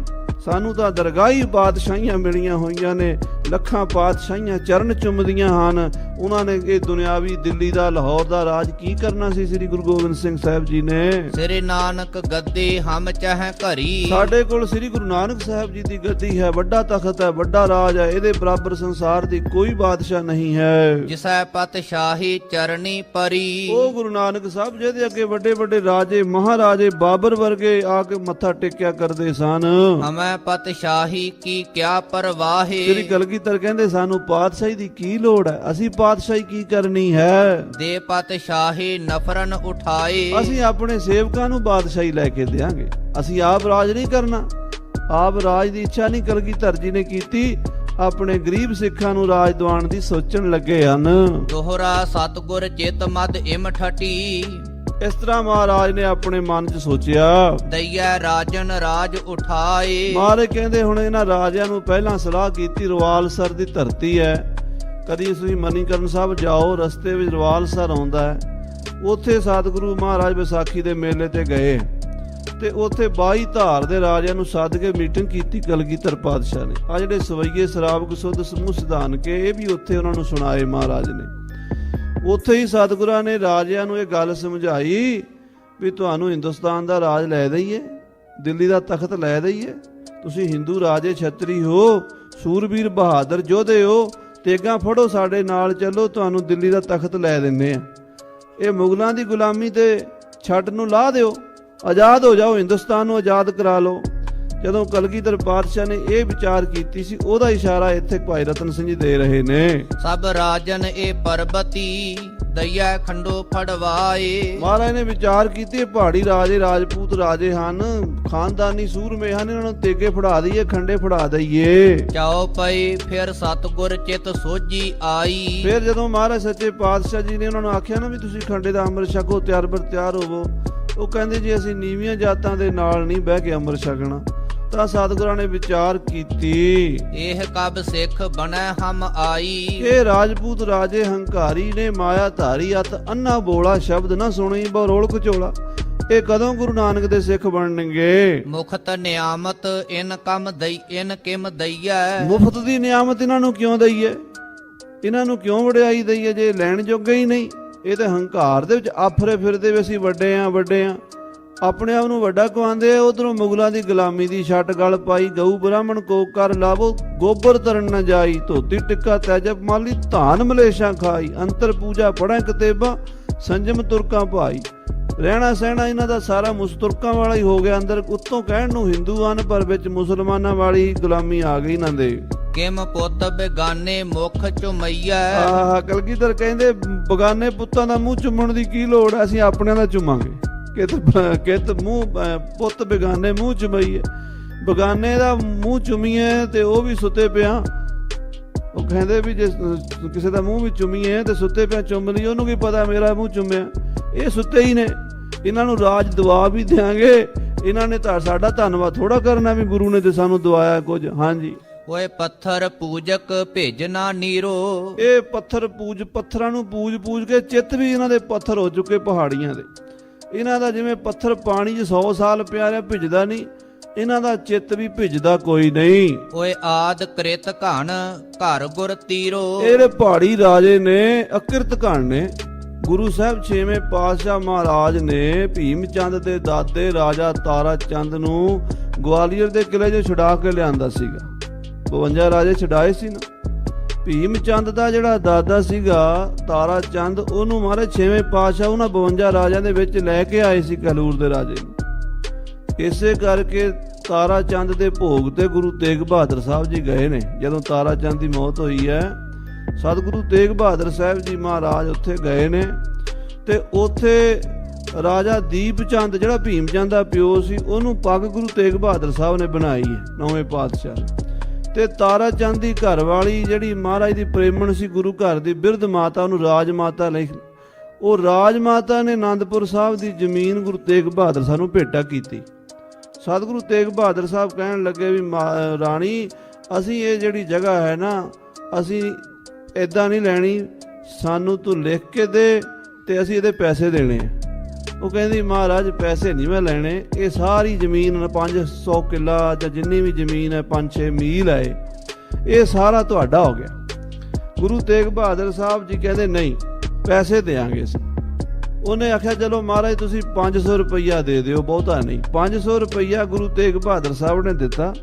ਸਾਨੂੰ ਤਾਂ ਦਰਗਾਹੀ ਬਾਦਸ਼ਾਹੀਆਂ ਮਿਲੀਆਂ ਹੋਈਆਂ ਨੇ। ਲੱਖਾਂ ਪਾਤਸ਼ਾਹੀਆਂ ਚਰਨ ਚੁੰਮਦੀਆਂ ਹਨ। ਉਹਨਾਂ ਨੇ ਇਹ ਦੁਨਿਆਵੀ ਦਿੱਲੀ ਦਾ ਲਾਹੌਰ ਦਾ ਰਾਜ ਕੀ ਕਰਨਾ ਸੀ? ਸ੍ਰੀ ਗੁਰੂ ਗੋਬਿੰਦ ਸਿੰਘ ਸਾਹਿਬ ਜੀ ਨੇ ਸ੍ਰੀ ਨਾਨਕ ਗੱਦੀ ਹਮ ਚਾਹੇ ਘਰੀ। ਸਾਡੇ ਕੋਲ ਸ੍ਰੀ ਗੁਰੂ ਨਾਨਕ ਸਾਹਿਬ ਜੀ ਦੀ ਗੱਦੀ ਹੈ, ਵੱਡਾ ਤਖਤ ਹੈ, ਵੱਡਾ ਰਾਜ ਹੈ। ਇਹਦੇ ਬਰਾਬਰ ਸੰਸਾਰ ਦੀ ਕੋਈ ਬਾਦਸ਼ਾਹ ਨਹੀਂ ਹੈ। ਜਿਸੈ ਪਤ ਸ਼ਾਹੀ ਚਰਨੀ ਪਰੀ। ਉਹ ਗੁਰੂ ਨਾਨਕ ਸਾਹਿਬ ਜਿਹਦੇ ਅੱਗੇ ਵੱਡੇ ਵੱਡੇ ਰਾਜੇ ਮਹਾਰਾਜੇ ਬਾਬਰ ਵਰਗੇ ਆ ਕੇ ਮੱਥਾ ਟੇਕਿਆ ਕਰਦੇ ਸਨ। ਹਮੈ ਪਤ ਸ਼ਾਹੀ ਕੀ ਕਿਆ ਪਰਵਾਹੇ। ਸ੍ਰੀ ਕਲਗੀਧਰ ਕਹਿੰਦੇ ਸਾਨੂੰ ਪਾਤਸ਼ਾਹੀ ਦੀ ਕੀ ਲੋੜ ਹੈ? ਅਸੀਂ ਪਾਤਸ਼ਾਹੀ ਕੀ ਕਰਨੀ ਹੈ? ਦੇ ਪਤ ਸ਼ਾਹੀ ਨਫਰਨ ਉਠਾਏ। ਅਸੀਂ ਆਪਣੇ ਸੇਵਕਾਂ ਨੂੰ ਬਾਦਸ਼ਾਹੀ ਲੈ ਕੇ ਦੇਾਂਗੇ। ਅਸੀਂ ਆਪ ਰਾਜ ਨਹੀਂ ਕਰਨਾ। ਆਪ ਰਾਜ ਦੀ ਇੱਛਾ ਨਹੀਂ ਕਲਗੀਧਰ ਜੀ ਨੇ ਕੀਤੀ, ਆਪਣੇ ਗਰੀਬ ਸਿੱਖਾਂ ਨੂੰ ਰਾਜ ਦਿਵਾਉਣ ਦੀ ਸੋਚਣ ਲੱਗੇ ਹਨ। ਦੋਹਰਾ ਸਤਿਗੁਰ ਚਿਤ ਮਦ ਇਮ ਠਟੀ। ਇਸ ਤਰ੍ਹਾਂ ਮਹਾਰਾਜ ਨੇ ਆਪਣੇ ਮਨ 'ਚ ਸੋਚਿਆ, ਦਈਐ ਰਾਜਨ ਰਾਜ ਉਠਾਏ। ਮਹਾਰਾਜ ਕਹਿੰਦੇ ਹੁਣ ਇਹਨਾਂ ਰਾਜਿਆਂ ਨੂੰ ਪਹਿਲਾਂ ਸਲਾਹ ਕੀਤੀ। ਰਵਾਲਸਰ ਦੀ ਧਰਤੀ ਹੈ, ਕਦੀ ਤੁਸੀਂ ਮਨੀਕਰਨ ਸਾਹਿਬ ਜਾਓ, ਰਸਤੇ ਵਿੱਚ ਰਵਾਲਸਰ ਆਉਂਦਾ ਹੈ। ਉੱਥੇ ਸਤਿਗੁਰੂ ਮਹਾਰਾਜ ਵਿਸਾਖੀ ਦੇ ਮੇਲੇ ਤੇ ਗਏ ਤੇ ਉੱਥੇ 22 ਧਾਰ ਦੇ ਰਾਜਿਆਂ ਨੂੰ ਸੱਦ ਕੇ ਮੀਟਿੰਗ ਕੀਤੀ ਕਲਗੀਧਰ ਪਾਤਸ਼ਾਹ ਨੇ। ਆ ਜਿਹੜੇ ਸਵਈਏ ਸ਼ਰਾਬ ਸੁੱਧ ਸਮੂਹ ਸਿਧਾਨ ਕੇ ਇਹ ਵੀ ਉੱਥੇ ਉਹਨਾਂ ਨੂੰ ਸੁਣਾਏ ਮਹਾਰਾਜ ਨੇ। ਉੱਥੇ ਹੀ ਸਤਿਗੁਰਾਂ ਨੇ ਰਾਜਿਆਂ ਨੂੰ ਇਹ ਗੱਲ ਸਮਝਾਈ ਵੀ ਤੁਹਾਨੂੰ ਹਿੰਦੁਸਤਾਨ ਦਾ ਰਾਜ ਲੈ ਦਈਏ, ਦਿੱਲੀ ਦਾ ਤਖਤ ਲੈ ਦਈਏ। ਤੁਸੀਂ ਹਿੰਦੂ ਰਾਜੇ ਛਤਰੀ ਹੋ, ਸੂਰਬੀਰ ਬਹਾਦਰ ਯੋਧੇ ਹੋ, ਤੇਗਾਂ ਫੜੋ ਸਾਡੇ ਨਾਲ ਚੱਲੋ, ਤੁਹਾਨੂੰ ਦਿੱਲੀ ਦਾ ਤਖਤ ਲੈ ਦਿੰਦੇ ਆ। ਇਹ ਮੁਗਲਾਂ ਦੀ ਗੁਲਾਮੀ ਤੇ ਛੱਡ ਨੂੰ ਲਾ ਦਿਓ, ਆਜ਼ਾਦ ਹੋ ਜਾਓ, ਹਿੰਦੁਸਤਾਨ ਨੂੰ ਆਜ਼ਾਦ ਕਰਾ ਲਓ। ਜਦੋਂ ਕਲਗੀਧਰ ਪਾਤਸ਼ਾਹ ਨੇ ਇਹ ਵਿਚਾਰ ਕੀਤੀ ਸੀ, ਉਹਦਾ ਇਸ਼ਾਰਾ ਇੱਥੇ ਭਾਈ ਰਤਨ ਸਿੰਘ ਜੀ ਦੇ ਰਹੇ ਨੇ। ਸਭ ਰਾਜਨ ਇਹ ਪਰਬਤੀ ਦਈਆ ਖੰਡੋ ਫੜਵਾਏ। ਮਹਾਰਾਜ ਨੇ ਵਿਚਾਰ ਕੀਤੇ ਪਹਾੜੀ ਰਾਜੇ ਰਾਜਪੂਤ ਰਾਜੇ ਹਨ, ਖਾਨਦਾਨੀ ਸੂਰਮੇ ਹਨ, ਇਹਨਾਂ ਨੂੰ ਤੇਗੇ ਫੜਾ ਦਈਏ, ਖੰਡੇ ਫੜਾ ਦਈਏ। ਚਾਓ ਪਈ ਫਿਰ ਸਤਿਗੁਰ ਚਿਤ ਸੋਝੀ ਆਈ। ਫਿਰ ਜਦੋਂ ਮਹਾਰਾਜ ਸੱਚੇ ਪਾਤਸ਼ਾਹ ਜੀ ਨੇ ਉਹਨਾਂ ਨੂੰ ਆਖਿਆ ਨਾ ਵੀ ਤੁਸੀਂ ਖੰਡੇ ਦਾ ਅੰਮ੍ਰਿਤ ਛਕੋ, ਤਿਆਰ ਹੋਵੋ, ਉਹ ਕਹਿੰਦੇ ਜੀ ਅਸੀਂ ਨੀਵੀਆਂ ਜਾਤਾਂ ਦੇ ਨਾਲ ਨਹੀਂ ਬਹਿ ਕੇ ਅੰਮ੍ਰਿਤ ਛਕਣਾ। ਤਾਂ ਸਤਿਗੁਰਾਂ ਨੇ ਵਿਚਾਰ ਕੀਤੀ, ਇਹ ਕਬ ਸਿੱਖ ਬਣੈ ਹਮ ਆਈ। ਇਹ ਰਾਜਪੂਤ ਰਾਜੇ ਹੰਕਾਰੀ ਨੇ ਮਾਇਆ ਧਾਰੀ ਅਤ ਅੰਨਾ ਬੋਲਾ ਸ਼ਬਦ ਨਾ ਸੁਣੀ ਬਰੋਲ ਕਚੋਲਾ। ਇਹ ਕਦੋਂ ਗੁਰੂ ਨਾਨਕ ਦੇ ਸਿੱਖ ਬਣਨਗੇ? ਮੁਖਤ ਨਿਆਮਤ ਇਨ ਕਮ ਦਈ ਇਨ ਕਿਮ ਦਈਐ। ਮੁਫਤ ਦੀ ਨਿਆਮਤ ਇਹਨਾਂ ਨੂੰ ਕਿਉਂ ਦਈਏ? ਇਹਨਾਂ ਨੂੰ ਕਿਉਂ ਵਡਿਆਈ ਦਈਏ ਜੇ ਲੈਣ ਜੋਗੇ ਹੀ ਨਹੀਂ? ਇਹ ਤਾਂ ਹੰਕਾਰ ਦੇ ਵਿੱਚ ਆਫਰੇ ਫਿਰਦੇ ਵੀ ਅਸੀਂ ਵੱਡੇ ਆ ਵੱਡੇ ਆ, ਆਪਣੇ ਆਪ ਨੂੰ ਵੱਡਾ ਕਹਾਉਂਦੇ ਆ। ਉਧਰੋਂ ਮੁਗਲਾਂ ਦੀ ਗੁਲਾਮੀ ਦੀ ਛੱਟ ਗਲ ਪਾਈ, ਗਊ ਬ੍ਰਾਹਮਣ ਕੋ ਕਰ ਲਾਵੋ ਗੋਬਰ ਤਰਨ ਨ ਜਾਈ। ਧੋਤੀ ਟਿੱਕਾ ਤੈਜਬ ਮਾਲੀ ਧਾਨ ਮਲੇਸ਼ਾਂ ਖਾਈ। ਅੰਤਰ ਪੂਜਾ ਪੜ੍ਹੈ ਕਿਤੇਬਾਂ ਸੰਜਮ ਤੁਰਕਾਂ ਭਾਈ। ਰਹਿਣਾ ਸਹਿਣਾ ਇਹਨਾਂ ਦਾ ਸਾਰਾ ਮੁਸਤੁਰਕਾਂ ਵਾਲਾ ਹੀ ਹੋ ਗਿਆ। ਅੰਦਰ ਉੱਤੋਂ ਕਹਿਣ ਨੂੰ ਹਿੰਦੂ ਹਨ ਪਰ ਵਿੱਚ ਮੁਸਲਮਾਨਾਂ ਵਾਲੀ ਗੁਲਾਮੀ ਆ ਗਈ ਇਹਨਾਂ ਦੇ। ਕਿਮ ਪੁੱਤ ਬੇਗਾਨੇ ਮੁਖ ਚੁਮਈਐ। ਆਹ ਕਲਗੀਧਰ ਕਹਿੰਦੇ ਬਗਾਨੇ ਪੁੱਤਾਂ ਦਾ ਮੂੰਹ ਚੁੰਮਣ ਦੀ ਕੀ ਲੋੜ ਹੈ, ਅਸੀਂ ਆਪਣਿਆਂ ਦਾ ਚੁੰਮਾਂਗੇ। ਕਿਤ ਮੂੰਹ ਪੁੱਤ ਬੇਗਾਨੇ ਮੂੰਹ ਚੁੰਮਈਏ। ਬਗਾਨੇ ਦਾ ਮੂੰਹ ਚੁੰਮੀਏ ਤੇ ਉਹ ਵੀ ਸੁੱਤੇ ਪਿਆ। ਉਹ ਕਹਿੰਦੇ ਵੀ ਜੇ ਕਿਸੇ ਦਾ ਮੂੰਹ ਵੀ ਚੁੰਮੀਏ ਤੇ ਸੁੱਤੇ ਪਿਆ ਚੁੰਮ ਲਈ, ਉਹਨੂੰ ਕੀ ਪਤਾ ਮੇਰਾ ਮੂੰਹ ਚੁੰਮਿਆ। ਇਹ ਸੁੱਤੇ ਹੀ ਨੇ, ਇਹਨਾਂ ਨੂੰ ਰਾਜ ਦਵਾ ਵੀ ਦਿਆਂਗੇ। ਇਹਨਾਂ ਨੇ ਤਾਂ ਸਾਡਾ ਧੰਨਵਾਦ ਥੋੜਾ ਕਰਨਾ ਵੀ ਗੁਰੂ ਨੇ ਤੇ ਸਾਨੂੰ ਦਵਾਇਆ ਕੁਝ। ਹਾਂਜੀ, ਓਏ ਪੱਥਰ ਪੂਜਕ ਭੇਜਣਾ ਨੀਰੋ। ਇਹ ਪੱਥਰਾਂ ਨੂੰ ਪੂਜ ਕੇ ਚਿੱਤ ਵੀ ਇਹਨਾਂ ਦੇ ਪੱਥਰ ਹੋ ਚੁੱਕੇ ਪਹਾੜੀਆਂ ਦੇ। ਇਹਨਾਂ ਦਾ ਜਿਵੇਂ ਪੱਥਰ ਪਾਣੀ 'ਚ 100 ਸਾਲ ਪਿਆ ਰਿਹਾ ਭਿੱਜਦਾ ਨਹੀਂ, ਇਹਨਾਂ ਦਾ ਚਿੱਤ ਵੀ ਭਿੱਜਦਾ ਕੋਈ ਨਹੀਂ। ਓਏ ਆਦ ਕ੍ਰਿਤ ਘਣ ਘਰ ਗੁਰ ਤੀਰੋ। ਇਹਦੇ ਪਹਾੜੀ ਰਾਜੇ ਨੇ ਅਕਿਰਤ ਘਣ ਨੇ। ਗੁਰੂ ਸਾਹਿਬ 6ਵੇਂ ਪਾਤਸ਼ਾਹ ਮਹਾਰਾਜ ਨੇ ਭੀਮ ਚੰਦ ਦੇ ਦਾਦੇ ਰਾਜਾ ਤਾਰਾ ਚੰਦ ਨੂੰ ਗਵਾਲੀਅਰ ਦੇ ਕਿਲੇ 'ਚੋਂ ਛੁਡਾ ਕੇ ਲਿਆਂਦਾ ਸੀਗਾ। 52 ਰਾਜੇ ਛਡਾਏ ਸੀ ਨਾ। ਭੀਮ ਚੰਦ ਦਾ ਜਿਹੜਾ ਦਾਦਾ ਸੀਗਾ ਤਾਰਾ ਚੰਦ, ਉਹਨੂੰ ਮਹਾਰਾਜ 6ਵੇਂ ਪਾਤਸ਼ਾਹ ਉਹਨਾਂ 52 ਰਾਜਿਆਂ ਦੇ ਵਿੱਚ ਲੈ ਕੇ ਆਏ ਸੀ ਕਲੂਰ ਦੇ ਰਾਜੇ ਨੂੰ। ਇਸੇ ਕਰਕੇ ਤਾਰਾ ਚੰਦ ਦੇ ਭੋਗ ਤੇ ਗੁਰੂ ਤੇਗ ਬਹਾਦਰ ਸਾਹਿਬ ਜੀ ਗਏ ਨੇ। ਜਦੋਂ ਤਾਰਾ ਚੰਦ ਦੀ ਮੌਤ ਹੋਈ ਹੈ, ਸਤਿਗੁਰੂ ਤੇਗ ਬਹਾਦਰ ਸਾਹਿਬ ਜੀ ਮਹਾਰਾਜ ਉੱਥੇ ਗਏ ਨੇ ਤੇ ਉੱਥੇ ਰਾਜਾ ਦੀਪ ਚੰਦ ਜਿਹੜਾ ਭੀਮ ਚੰਦ ਦਾ ਪਿਓ ਸੀ, ਉਹਨੂੰ ਪੱਗ ਗੁਰੂ ਤੇਗ ਬਹਾਦਰ ਸਾਹਿਬ ਨੇ ਬਣਾਈ ਹੈ 9ਵੇਂ ਪਾਤਸ਼ਾਹ। ਤੇ ਤਾਰਾ ਚੰਦ ਦੀ ਘਰ ਵਾਲੀ ਜਿਹੜੀ ਮਹਾਰਾਜ ਦੀ ਪ੍ਰੇਮਣ ਸੀ ਗੁਰੂ ਘਰ ਦੀ ਬਿਰਧ ਮਾਤਾ, ਉਹਨੂੰ ਰਾਜ ਮਾਤਾ ਲਈ, ਉਹ ਰਾਜ ਮਾਤਾ ਨੇ ਆਨੰਦਪੁਰ ਸਾਹਿਬ ਦੀ ਜ਼ਮੀਨ ਗੁਰੂ ਤੇਗ ਬਹਾਦਰ ਸਾਹਿਬ ਨੂੰ ਭੇਟਾ ਕੀਤੀ। ਸਤਿਗੁਰੂ ਤੇਗ ਬਹਾਦਰ ਸਾਹਿਬ ਕਹਿਣ ਲੱਗੇ ਵੀ ਰਾਣੀ, ਅਸੀਂ ਇਹ ਜਿਹੜੀ ਜਗ੍ਹਾ ਹੈ ਨਾ, ਅਸੀਂ ਇਦਾਂ ਨਹੀਂ ਲੈਣੀ, ਸਾਨੂੰ ਤੂੰ ਲਿਖ ਕੇ ਦੇ ਤੇ ਅਸੀਂ ਇਹਦੇ ਪੈਸੇ ਦੇਣੇ ਆ। ਉਹ ਕਹਿੰਦੀ ਮਹਾਰਾਜ ਪੈਸੇ ਨਹੀਂ ਮੈਂ ਲੈਣੇ, ਇਹ ਸਾਰੀ ਜ਼ਮੀਨ 500 ਕਿੱਲਾ ਜਾਂ ਜਿੰਨੀ ਵੀ ਜ਼ਮੀਨ ਹੈ 5-6 ਮੀਲ ਹੈ, ਇਹ ਸਾਰਾ ਤੁਹਾਡਾ ਹੋ ਗਿਆ। ਗੁਰੂ ਤੇਗ ਬਹਾਦਰ ਸਾਹਿਬ ਜੀ ਕਹਿੰਦੇ ਨਹੀਂ ਪੈਸੇ ਦੇਾਂਗੇ ਅਸੀਂ। ਉਹਨੇ ਆਖਿਆ ਚਲੋ ਮਹਾਰਾਜ ਤੁਸੀਂ 500 ਰੁਪਈਆ ਦੇ ਦਿਓ, ਬਹੁਤਾ ਨਹੀਂ। 500 ਰੁਪਈਆ ਗੁਰੂ ਤੇਗ ਬਹਾਦਰ ਸਾਹਿਬ ਨੇ ਦਿੱਤਾ।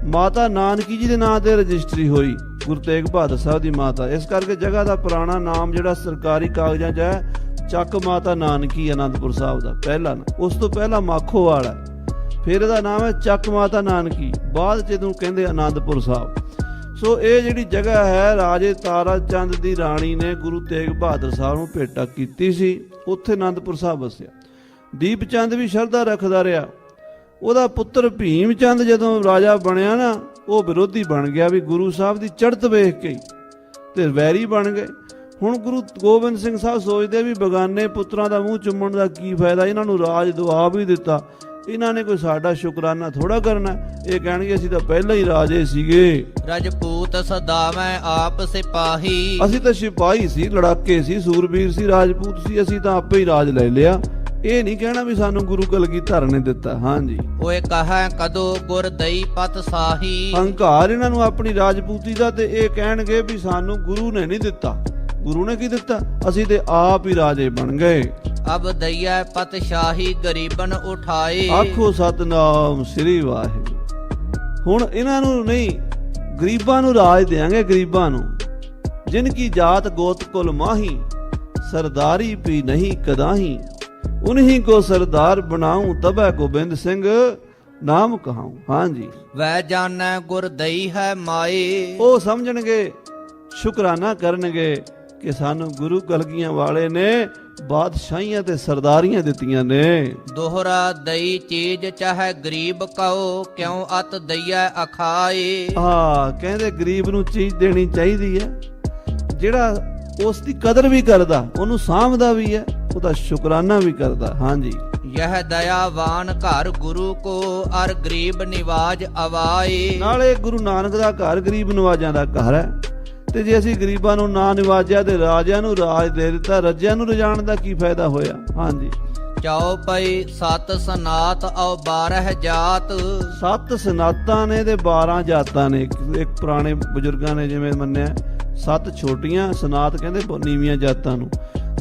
ਮਾਤਾ ਨਾਨਕੀ ਜੀ ਦੇ ਨਾਂ ਤੇ ਰਜਿਸਟਰੀ ਹੋਈ ਗੁਰੂ ਤੇਗ ਬਹਾਦਰ ਸਾਹਿਬ ਦੀ ਮਾਤਾ। ਇਸ ਕਰਕੇ ਜਗ੍ਹਾ ਦਾ ਪੁਰਾਣਾ ਨਾਮ ਜਿਹੜਾ ਸਰਕਾਰੀ ਕਾਗਜ਼ਾਂ 'ਚ ਹੈ ਚੱਕ ਮਾਤਾ ਨਾਨਕੀ ਆਨੰਦਪੁਰ ਸਾਹਿਬ ਦਾ ਪਹਿਲਾ ਨਾਂ। ਉਸ ਤੋਂ ਪਹਿਲਾਂ ਮਾਖੋਵਾਲ ਹੈ, ਫਿਰ ਇਹਦਾ ਨਾਮ ਹੈ ਚੱਕ ਮਾਤਾ ਨਾਨਕੀ, ਬਾਅਦ 'ਚ ਇਹਨੂੰ ਕਹਿੰਦੇ ਆਨੰਦਪੁਰ ਸਾਹਿਬ। ਸੋ ਇਹ ਜਿਹੜੀ ਜਗ੍ਹਾ ਹੈ ਰਾਜੇ ਤਾਰਾ ਚੰਦ ਦੀ ਰਾਣੀ ਨੇ ਗੁਰੂ ਤੇਗ ਬਹਾਦਰ ਸਾਹਿਬ ਨੂੰ ਭੇਟਾ ਕੀਤੀ ਸੀ। ਉੱਥੇ ਆਨੰਦਪੁਰ ਸਾਹਿਬ ਵਸਿਆ। ਦੀਪ ਚੰਦ ਵੀ ਸ਼ਰਧਾ ਰੱਖਦਾ ਰਿਹਾ। ਉਹਦਾ ਪੁੱਤਰ ਭੀਮ ਚੰਦ ਜਦੋਂ ਰਾਜਾ ਬਣਿਆ ਨਾ, ਉਹ ਵਿਰੋਧੀ ਬਣ ਗਿਆ ਵੀ ਗੁਰੂ ਸਾਹਿਬ ਦੀ ਚੜ੍ਹਤ ਵੇਖ ਕੇ ਤੇ ਵੈਰੀ ਬਣ ਗਏ। ਹੁਣ ਗੁਰੂ ਗੋਬਿੰਦ ਸਿੰਘ ਸਾਹਿਬ ਸੋਚਦੇ ਵੀ ਬਗਾਨੇ ਪੁੱਤਰਾਂ ਦਾ ਮੂੰਹ ਚੁੰਮਣ ਦਾ ਕੀ ਫਾਇਦਾ, ਇਹਨਾਂ ਨੂੰ ਰਾਜ ਦਵਾ ਵੀ ਦਿੱਤਾ, ਇਹਨਾਂ ਨੇ ਕੋਈ ਸਾਡਾ ਸ਼ੁਕਰਾਨਾ ਥੋੜਾ ਕਰਨਾ। ਇਹ ਕਹਿਣਗੇ ਅਸੀਂ ਤਾਂ ਪਹਿਲਾਂ ਹੀ ਰਾਜੇ ਸੀਗੇ। ਰਜਪੂਤ ਸਦਾਵੈ ਆਪ ਸਿਪਾਹੀ। ਅਸੀਂ ਤਾਂ ਸਿਪਾਹੀ ਸੀ, ਲੜਾਕੇ ਸੀ, ਸੂਰਬੀਰ ਸੀ, ਰਾਜਪੂਤ ਸੀ, ਅਸੀਂ ਤਾਂ ਆਪੇ ਹੀ ਰਾਜ ਲੈ ਲਿਆ। ਇਹ ਨਹੀਂ ਕਹਿਣਾ ਵੀ ਸਾਨੂੰ ਗੁਰੂ ਕਲਗੀਧਰ ਨੇ ਦਿੱਤਾ। ਹਾਂਜੀ, ਓਏ ਕਹੈ ਕਦੋਂ ਗੁਰ ਦਈ ਪਤ ਸਾਹੀ। ਹੰਕਾਰ ਇਹਨਾਂ ਨੂੰ ਆਪਣੀ ਰਾਜਪੂਤੀ ਦਾ, ਤੇ ਇਹ ਕਹਿਣਗੇ ਵੀ ਸਾਨੂੰ ਗੁਰੂ ਨੇ ਨਹੀਂ ਦਿੱਤਾ। ਗੁਰੂ ਨੇ ਕੀ ਦਿੱਤਾ? ਅਸੀਂ ਤੇ ਆਪ ਹੀ ਰਾਜੇ ਬਣ ਗਏ। ਅਬ ਦਈਐ ਪਤ ਸ਼ਾਹੀ ਗਰੀਬਨ ਉਠਾਏ। ਆਖੋ ਸਤਨਾਮ ਸ੍ਰੀ ਵਾਹਿਗੁਰੂ। ਹੁਣ ਇਹਨਾਂ ਨੂੰ ਨਹੀਂ, ਗਰੀਬਾਂ ਨੂੰ ਰਾਜ ਦੇਾਂਗੇ। ਗਰੀਬਾਂ ਨੂੰ ਜਿਨ ਕੀ ਜਾਤ ਗੋਤ ਕੁਲ ਮਾਹੀ, ਸਰਦਾਰੀ ਵੀ ਨਹੀਂ ਕਦਾਹੀ, ਉਨਹੀ ਕੋ ਸਰਦਾਰ ਬਣਾਉ ਤਬੈ ਗੋਬਿੰਦ ਸਿੰਘ ਨਾਮ ਕਹਾਉ। ਹਾਂਜੀ, ਵੈ ਜਾਣੈ ਗੁਰ ਦਈ ਹੈ ਮਾਏ। ਉਹ ਸਮਝਣਗੇ, ਸ਼ੁਕਰਾਨਾ ਕਰਨਗੇ ਕਿ ਸਾਨੂੰ ਗੁਰੂ ਕਲਗੀਆਂ ਵਾਲੇ ਨੇ ਬਾਦਸ਼ਾਹੀਆਂ ਤੇ ਸਰਦਾਰੀਆਂ ਦਿੱਤੀਆਂ ਨੇ। ਦੋਹਰਾ ਦਈ ਚੀਜ਼ ਚਾਹੇ ਗਰੀਬ ਕਉ, ਕਿਉਂ ਅਤ ਦਈਐ ਅਖਾਏ। ਕਹਿੰਦੇ ਗਰੀਬ ਨੂੰ ਚੀਜ਼ ਦੇਣੀ ਚਾਹੀਦੀ ਹੈ। ਜਿਹੜਾ ਉਸ ਦੀ ਕਦਰ ਵੀ ਕਰਦਾ, ਉਹਨੂੰ ਸਾਂਭਦਾ ਵੀ ਹੈ, ਉਹਦਾ ਸ਼ੁਕਰਾਨਾ ਵੀ ਕਰਦਾ। ਹਾਂਜੀ। यह दयावान घर गुरु को अर गरीब निवाज अवाए। ਨਾਲੇ ਗੁਰੂ ਨਾਨਕ ਦਾ ਘਰ ਗਰੀਬ ਨਿਵਾਜਾਂ ਦਾ ਘਰ ਹੈ, ਤੇ ਜੇ ਅਸੀਂ ਗਰੀਬਾਂ ਨੂੰ ਨਾ ਨਿਵਾਜਿਆ ਤੇ ਰਾਜਿਆਂ ਨੂੰ ਰਾਜ ਦੇ ਦਿੱਤਾ, ਰੱਜਿਆਂ ਨੂੰ ਰਜਾਣ ਦਾ ਕੀ ਫਾਇਦਾ ਹੋਇਆ। ਹਾਂਜੀ। ਚੌਪਈ ਸਤ ਸਨਾਤ ਔ 12 ਜਾਤ। 7 ਸਨਾਤਾਂ ਨੇ ਤੇ 12 ਜਾਤਾਂ ਨੇ। ਇੱਕ ਪੁਰਾਣੇ ਬਜ਼ੁਰਗਾਂ ਨੇ ਜਿਵੇਂ ਮੰਨਿਆ 7 ਛੋਟੀਆਂ ਸਨਾਤ ਕਹਿੰਦੇ ਨੀਵੀਆਂ ਜਾਤਾਂ ਨੂੰ,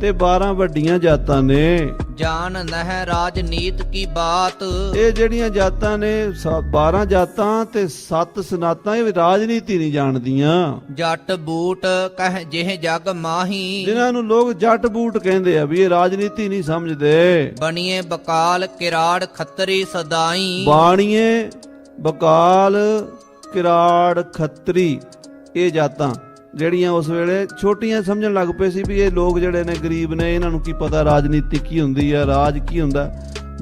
ਤੇ 12 ਵੱਡੀਆਂ ਜਾਤਾਂ ਨੇ। ਜਾਨ ਨਹਿ ਰਾਜਨੀਤ ਕੀ ਬਾਤ। ਇਹ ਜਿਹੜੀਆਂ ਜਾਤਾਂ ਨੇ 12 ਜਾਤਾਂ ਤੇ 7 ਸਨਾਤਾਂ, ਇਹ ਰਾਜਨੀਤੀ ਨਹੀਂ ਜਾਣਦੀਆਂ। ਜੱਟ ਬੂਟ ਕਹਿ ਜਿਹ ਜਗ ਮਾਹੀ। ਜਿਨ੍ਹਾਂ ਨੂੰ ਲੋਕ ਜੱਟ ਬੂਟ ਕਹਿੰਦੇ ਆ ਵੀ ਇਹ ਰਾਜਨੀਤੀ ਨਹੀਂ ਸਮਝਦੇ। ਬਣੀਏ ਬਕਾਲ ਕਿਰਾੜ ਖੱਤਰੀ ਸਦਾਈ। ਬਾਣੀਏ ਬਕਾਲ ਕਿਰਾੜ ਖੱਤਰੀ, ਇਹ ਜਾਤਾਂ ਜਿਹੜੀਆਂ ਉਸ ਵੇਲੇ ਛੋਟੀਆਂ ਸਮਝਣ ਲੱਗ ਪਏ ਸੀ ਵੀ ਇਹ ਲੋਕ ਜਿਹੜੇ ਨੇ ਗਰੀਬ ਨੇ, ਇਹਨਾਂ ਨੂੰ ਕੀ ਪਤਾ ਰਾਜਨੀਤੀ ਕੀ ਹੁੰਦੀ ਆ, ਰਾਜ ਕੀ ਹੁੰਦਾ।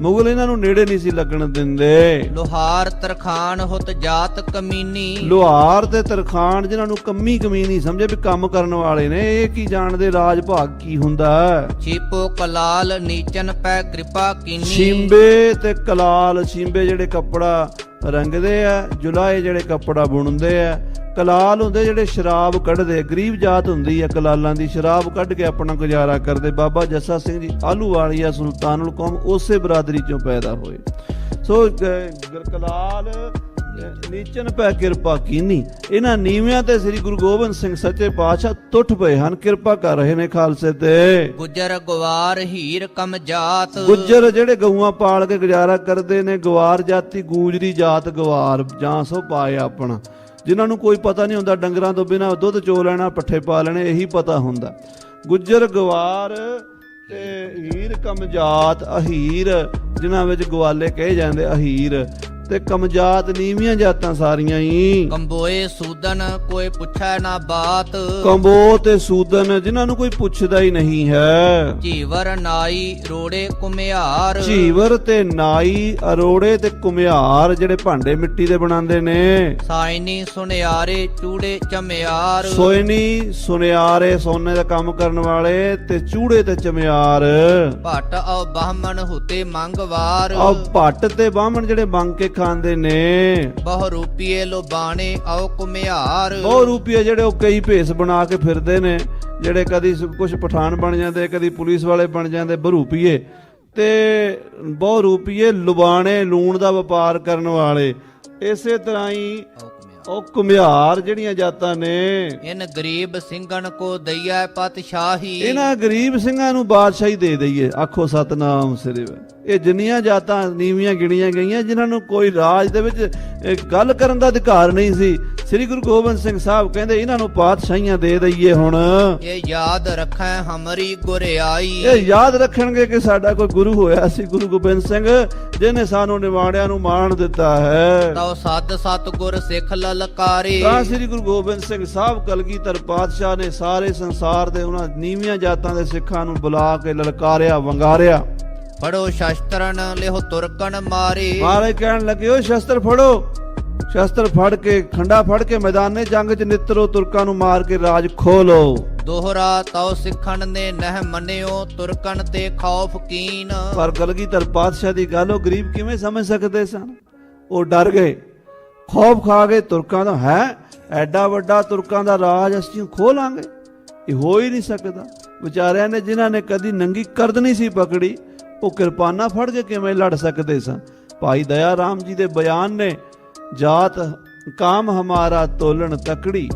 ਮੁਗਲ ਇਹਨਾਂ ਨੂੰ ਨੇੜੇ ਨਹੀਂ ਸੀ ਲੱਗਣ ਦਿੰਦੇ। ਲੋਹਾਰ ਤਰਖਾਨ ਹੁਤ ਜਾਤ ਕਮੀਨੀ। ਲੋਹਾਰ ਤੇ ਤਰਖਾਨ ਜਿਨ੍ਹਾਂ ਨੂੰ ਕੰਮੀ ਕਮੀਨੀ ਸਮਝੇ ਵੀ ਕੰਮ ਕਰਨ ਵਾਲੇ ਨੇ, ਇਹ ਕੀ ਜਾਣਦੇ ਰਾਜ ਭਾਗ ਕੀ ਹੁੰਦਾ। ਛੀਪੋ ਕਲਾਲ ਨੀਚਨ ਪੈ ਕਿਰਪਾ ਕੀਨੀ। ਛਿੰਬੇ ਤੇ ਕਲਾਲ, ਛਿੰਬੇ ਜਿਹੜੇ ਕੱਪੜਾ ਰੰਗਦੇ ਆ, ਜੁਲਾਏ ਜਿਹੜੇ ਕੱਪੜਾ ਬੁਣਦੇ ਆ, ਕਲਾਲ ਹੁੰਦੇ ਜਿਹੜੇ ਸ਼ਰਾਬ ਕੱਢਦੇ। ਗਰੀਬ ਜਾਤ ਹੁੰਦੀ ਆ ਕਲਾਲਾਂ ਦੀ, ਸ਼ਰਾਬ ਕੱਢ ਕੇ ਆਪਣਾ ਗੁਜ਼ਾਰਾ ਕਰਦੇ। ਬਾਬਾ ਜੱਸਾ ਸਿੰਘ ਜੀ ਆਹਲੂਵਾਲੀਆ ਸੁਲਤਾਨੁਲ ਕੌਮ ਉਸੇ ਬਰਾਦਰੀ ਚੋਂ ਪੈਦਾ ਹੋਏ। ਸੋ ਕਲਾਲ ਨੀਚਨ ਪੈ ਕਿਰਪਾ ਕੀਨੀ, ਇਹਨਾਂ ਨੀਵਿਆਂ ਤੇ ਸ੍ਰੀ ਗੁਰੂ ਗੋਬਿੰਦ ਸਿੰਘ ਸੱਚੇ ਪਾਤਸ਼ਾਹ ਟੁੱਟ ਪਏ ਹਨ, ਕਿਰਪਾ ਕਰ ਰਹੇ ਨੇ ਖਾਲਸੇ ਤੇ। ਗੁੱਜਰ ਗਵਾਰ ਹੀਰ ਕਮ ਜਾਤ। ਗੁੱਜਰ ਜਿਹੜੇ ਗਊਆਂ ਪਾਲ ਕੇ ਗੁਜ਼ਾਰਾ ਕਰਦੇ ਨੇ, ਗਵਾਰ ਜਾਤੀ ਗੂਜਰੀ ਜਾਤ ਗਵਾਰ ਜਾਂ ਸੋ ਪਾਏ ਆਪਣਾ, ਜਿਨ੍ਹਾਂ ਨੂੰ ਕੋਈ ਪਤਾ ਨਹੀਂ ਹੁੰਦਾ ਡੰਗਰਾਂ ਤੋਂ ਬਿਨਾਂ ਦੁੱਧ ਚੋ ਲੈਣਾ, ਪੱਠੇ ਪਾ ਲੈਣੇ, ਇਹੀ ਪਤਾ ਹੁੰਦਾ। ਗੁੱਜਰ ਗਵਾਰ ਤੇ ਹੀਰ ਕਮਜਾਤ, ਅਹੀਰ ਜਿਨ੍ਹਾਂ ਵਿੱਚ ਗਵਾਲੇ ਕਹੇ ਜਾਂਦੇ, ਅਹੀਰ ਤੇ ਕਮਜਾਤ ਨੀਵੀਆਂ ਜਾਤਾਂ ਸਾਰੀਆਂ ਹੀ। ਕੰਬੋਏ ਸੂਦਨ ਕੋਈ ਪੁੱਛੈ ਨਾ ਬਾਤ। ਕੰਬੋ ਤੇ ਸੂਦਨ ਜਿਨ੍ਹਾਂ ਨੂੰ ਕੋਈ ਪੁੱਛਦਾ ਹੀ ਨਹੀਂ ਹੈ। ਝੀਵਰ ਨਾਈ ਰੋੜੇ ਕੁਮਿਆਰ। ਝੀਵਰ ਤੇ ਨਾਈ, ਅਰੋੜੇ ਤੇ ਕੁਮਿਆਰ ਜਿਹੜੇ ਭਾਂਡੇ ਮਿੱਟੀ ਦੇ ਬਣਾਉਂਦੇ ਨੇ। ਸਾਇਨੀ ਸੁਨਿਆਰੇ ਚੂੜੇ ਚਮਿਆਰ। ਸੋਇਨੀ ਸੁਨਿਆਰੇ ਸੋਨੇ ਦਾ ਕੰਮ ਕਰਨ ਵਾਲੇ, ਤੇ ਚੂੜੇ ਤੇ ਚਮਿਆਰ। ਭੱਟ ਔ ਬਾਹਮਣ ਹੁਤੇ ਮੰਗਵਾਰ। ਆ ਭੱਟ ਤੇ ਬਾਹਮਣ ਜਿਹੜੇ ਮੰਗ ਕੇ ਖਾਂਦੇ ਨੇ। ਬਹੁ ਰੂਪੀਏ ਲੋਬਾਣੇ ਔ ਕੁਮਿਆਰ। ਬਹੁ ਰੂਪੀਏ ਜਿਹੜੇ ਉਹ ਕਈ ਭੇਸ ਬਣਾ ਕੇ ਫਿਰਦੇ ਨੇ, ਜਿਹੜੇ ਕਦੀ ਕੁਝ ਪਠਾਨ ਬਣ ਜਾਂਦੇ, ਕਦੀ ਪੁਲਿਸ ਵਾਲੇ ਬਣ ਜਾਂਦੇ, ਬਰੂਪੀਏ ਤੇ ਬਹੁ ਰੂਪੀਏ ਲੁਬਾਣੇ, ਲੂਣ ਦਾ ਵਪਾਰ ਕਰਨ ਵਾਲੇ। ਇਸੇ ਤਰ੍ਹਾਂ ਹੀ ਉਹ ਕੁਮਿਆਰ ਜਿਹੜੀਆਂ ਜਾਤਾਂ ਨੇ। ਇਨ ਗਰੀਬ ਸਿੰਘਨ ਕੋ ਦਈਐ ਪਤਸ਼ਾਹੀ। ਇਹਨਾਂ ਗਰੀਬ ਸਿੰਘਾਂ ਨੂੰ ਬਾਦਸ਼ਾਹੀ ਦੇ ਦਈਏ, ਆਖੋ ਸਤਨਾਮ ਸ੍ਰੀ ਵਾਹਿਗੁਰੂ। ਇਹ ਜਿੰਨੀਆਂ ਜਾਤਾਂ ਨੀਵੀਆਂ ਗਿਣੀਆਂ ਗਈਆਂ ਜਿਨ੍ਹਾਂ ਨੂੰ ਕੋਈ ਰਾਜ ਦੇ ਵਿੱਚ ਗੱਲ ਕਰਨ ਦਾ ਅਧਿਕਾਰ ਨਹੀਂ ਸੀ, ਸ੍ਰੀ ਗੁਰੂ ਗੋਬਿੰਦ ਸਿੰਘ ਸਾਹਿਬ ਕਹਿੰਦੇ ਇਹਨਾਂ ਨੂੰ ਪਾਤਸ਼ਾਹੀਆਂ ਦੇ ਦਈਏ। ਹੁਣ ਇਹ ਯਾਦ ਰੱਖੈ ਹਮਰੀ ਗੁਰਿਆਈ। ਇਹ ਯਾਦ ਰੱਖਣਗੇ ਕਿ ਸਾਡਾ ਕੋਈ ਗੁਰੂ ਹੋਇਆ ਸੀ ਗੁਰੂ ਗੋਬਿੰਦ ਸਿੰਘ, ਜਿਹਨੇ ਸਾਨੂੰ ਨਿਵਾਣਿਆਂ ਨੂੰ ਮਾਣ ਦਿੱਤਾ ਹੈ। ਤਉ ਸਤ ਸਤਿਗੁਰ ਸਿੱਖ ਲਲਕਾਰੇ। ਤਾਂ ਸ੍ਰੀ ਗੁਰੂ ਗੋਬਿੰਦ ਸਿੰਘ ਸਾਹਿਬ ਕਲਗੀਧਰ ਪਾਤਸ਼ਾਹ ਨੇ ਸਾਰੇ ਸੰਸਾਰ ਦੇ ਉਹਨਾਂ ਨੀਵੀਆਂ ਜਾਤਾਂ ਦੇ ਸਿੱਖਾਂ ਨੂੰ ਬੁਲਾ ਕੇ ਲਲਕਾਰਿਆ, ਵੰਗਾਰਿਆ। ਫੜੋ ਸ਼ਸਤਰਨ ਲਿਓ ਤੁਰਕਨ ਮਾਰੇ। ਮਾਰੇ ਕਹਿਣ ਲੱਗੇ ਓ ਸ਼ਸਤਰ ਫੜੋ। ਸ਼ਸਤਰ ਫੜ ਕੇ, ਖੰਡਾ ਫੜ ਕੇ ਮੈਦਾਨੇ ਜੰਗ 'ਚ ਨਿਤਰੋ, ਤੁਰਕਾਂ ਨੂੰ ਮਾਰ ਕੇ ਰਾਜ ਖੋਹ ਲਓ। ਦੋਹਰਾ ਤਉ ਸਿੱਖਣ ਨੇ ਨਹਿ ਮੰਨਿਓ ਤੁਰਕਨ ਤੇ ਖੌਫ ਕੀਨ। ਪਰ ਕਲਗੀਧਰ ਪਾਤਸ਼ਾਹ ਦੀ ਗੱਲ ਉਹ ਗਰੀਬ ਕਿਵੇਂ ਸਮਝ ਸਕਦੇ ਸਨ? ਉਹ ਡਰ ਗਏ, ਖੌਫ ਖਾ ਗਏ ਤੁਰਕਾਂ ਦਾ। ਹੈ ਐਡਾ ਵੱਡਾ ਤੁਰਕਾਂ ਦਾ ਰਾਜ ਅਸੀਂ ਖੋਹ ਲਾਂਗੇ? ਇਹ ਹੋ ਹੀ ਨਹੀਂ ਸਕਦਾ। ਵਿਚਾਰਿਆਂ ਨੇ ਜਿਨ੍ਹਾਂ ਨੇ ਕਦੀ ਨੰਗੀ ਕਰਦ ਨਹੀਂ ਸੀ ਪਕੜੀ, ਉਹ ਕਿਰਪਾਨਾਂ ਫੜ ਕੇ ਕਿਵੇਂ ਲੜ ਸਕਦੇ ਸਨ? ਭਾਈ ਦਇਆ ਰਾਮ ਜੀ ਦੇ ਬਿਆਨ ਨੇ, ਜਾਤ ਕਾਮ ਹਮਾਰਾ ਤੋਲਣ ਤਕੜੀ,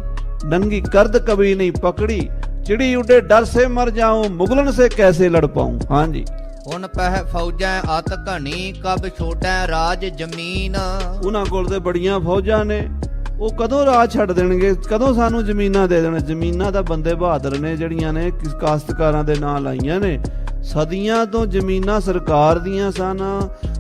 नंगी कर्द कभी नहीं पकड़ी, चिड़ी उड़े डर से मर जाऊं, मुगलन से कैसे लड़ पाऊं। हाँ जी। उन पह फौजां अत घनी, कब छोटा राज जमीन। उन्हां कोल ते बड़ियां फौजां ने, ਉਹ ਕਦੋਂ ਰਾਜ ਛੱਡ ਦੇਣਗੇ, ਕਦੋਂ ਸਾਨੂੰ ਜ਼ਮੀਨਾਂ ਦੇ ਦੇਣ। ਜ਼ਮੀਨਾਂ ਤਾਂ ਬੰਦੇ ਬਹਾਦਰ ਨੇ ਜਿਹੜੀਆਂ ਨੇ ਕਾਸ਼ਤਕਾਰਾਂ ਦੇ ਨਾਂ ਲਾਈਆਂ ਨੇ। ਸਦੀਆਂ ਤੋਂ ਜ਼ਮੀਨਾਂ ਸਰਕਾਰ ਦੀਆਂ ਸਨ,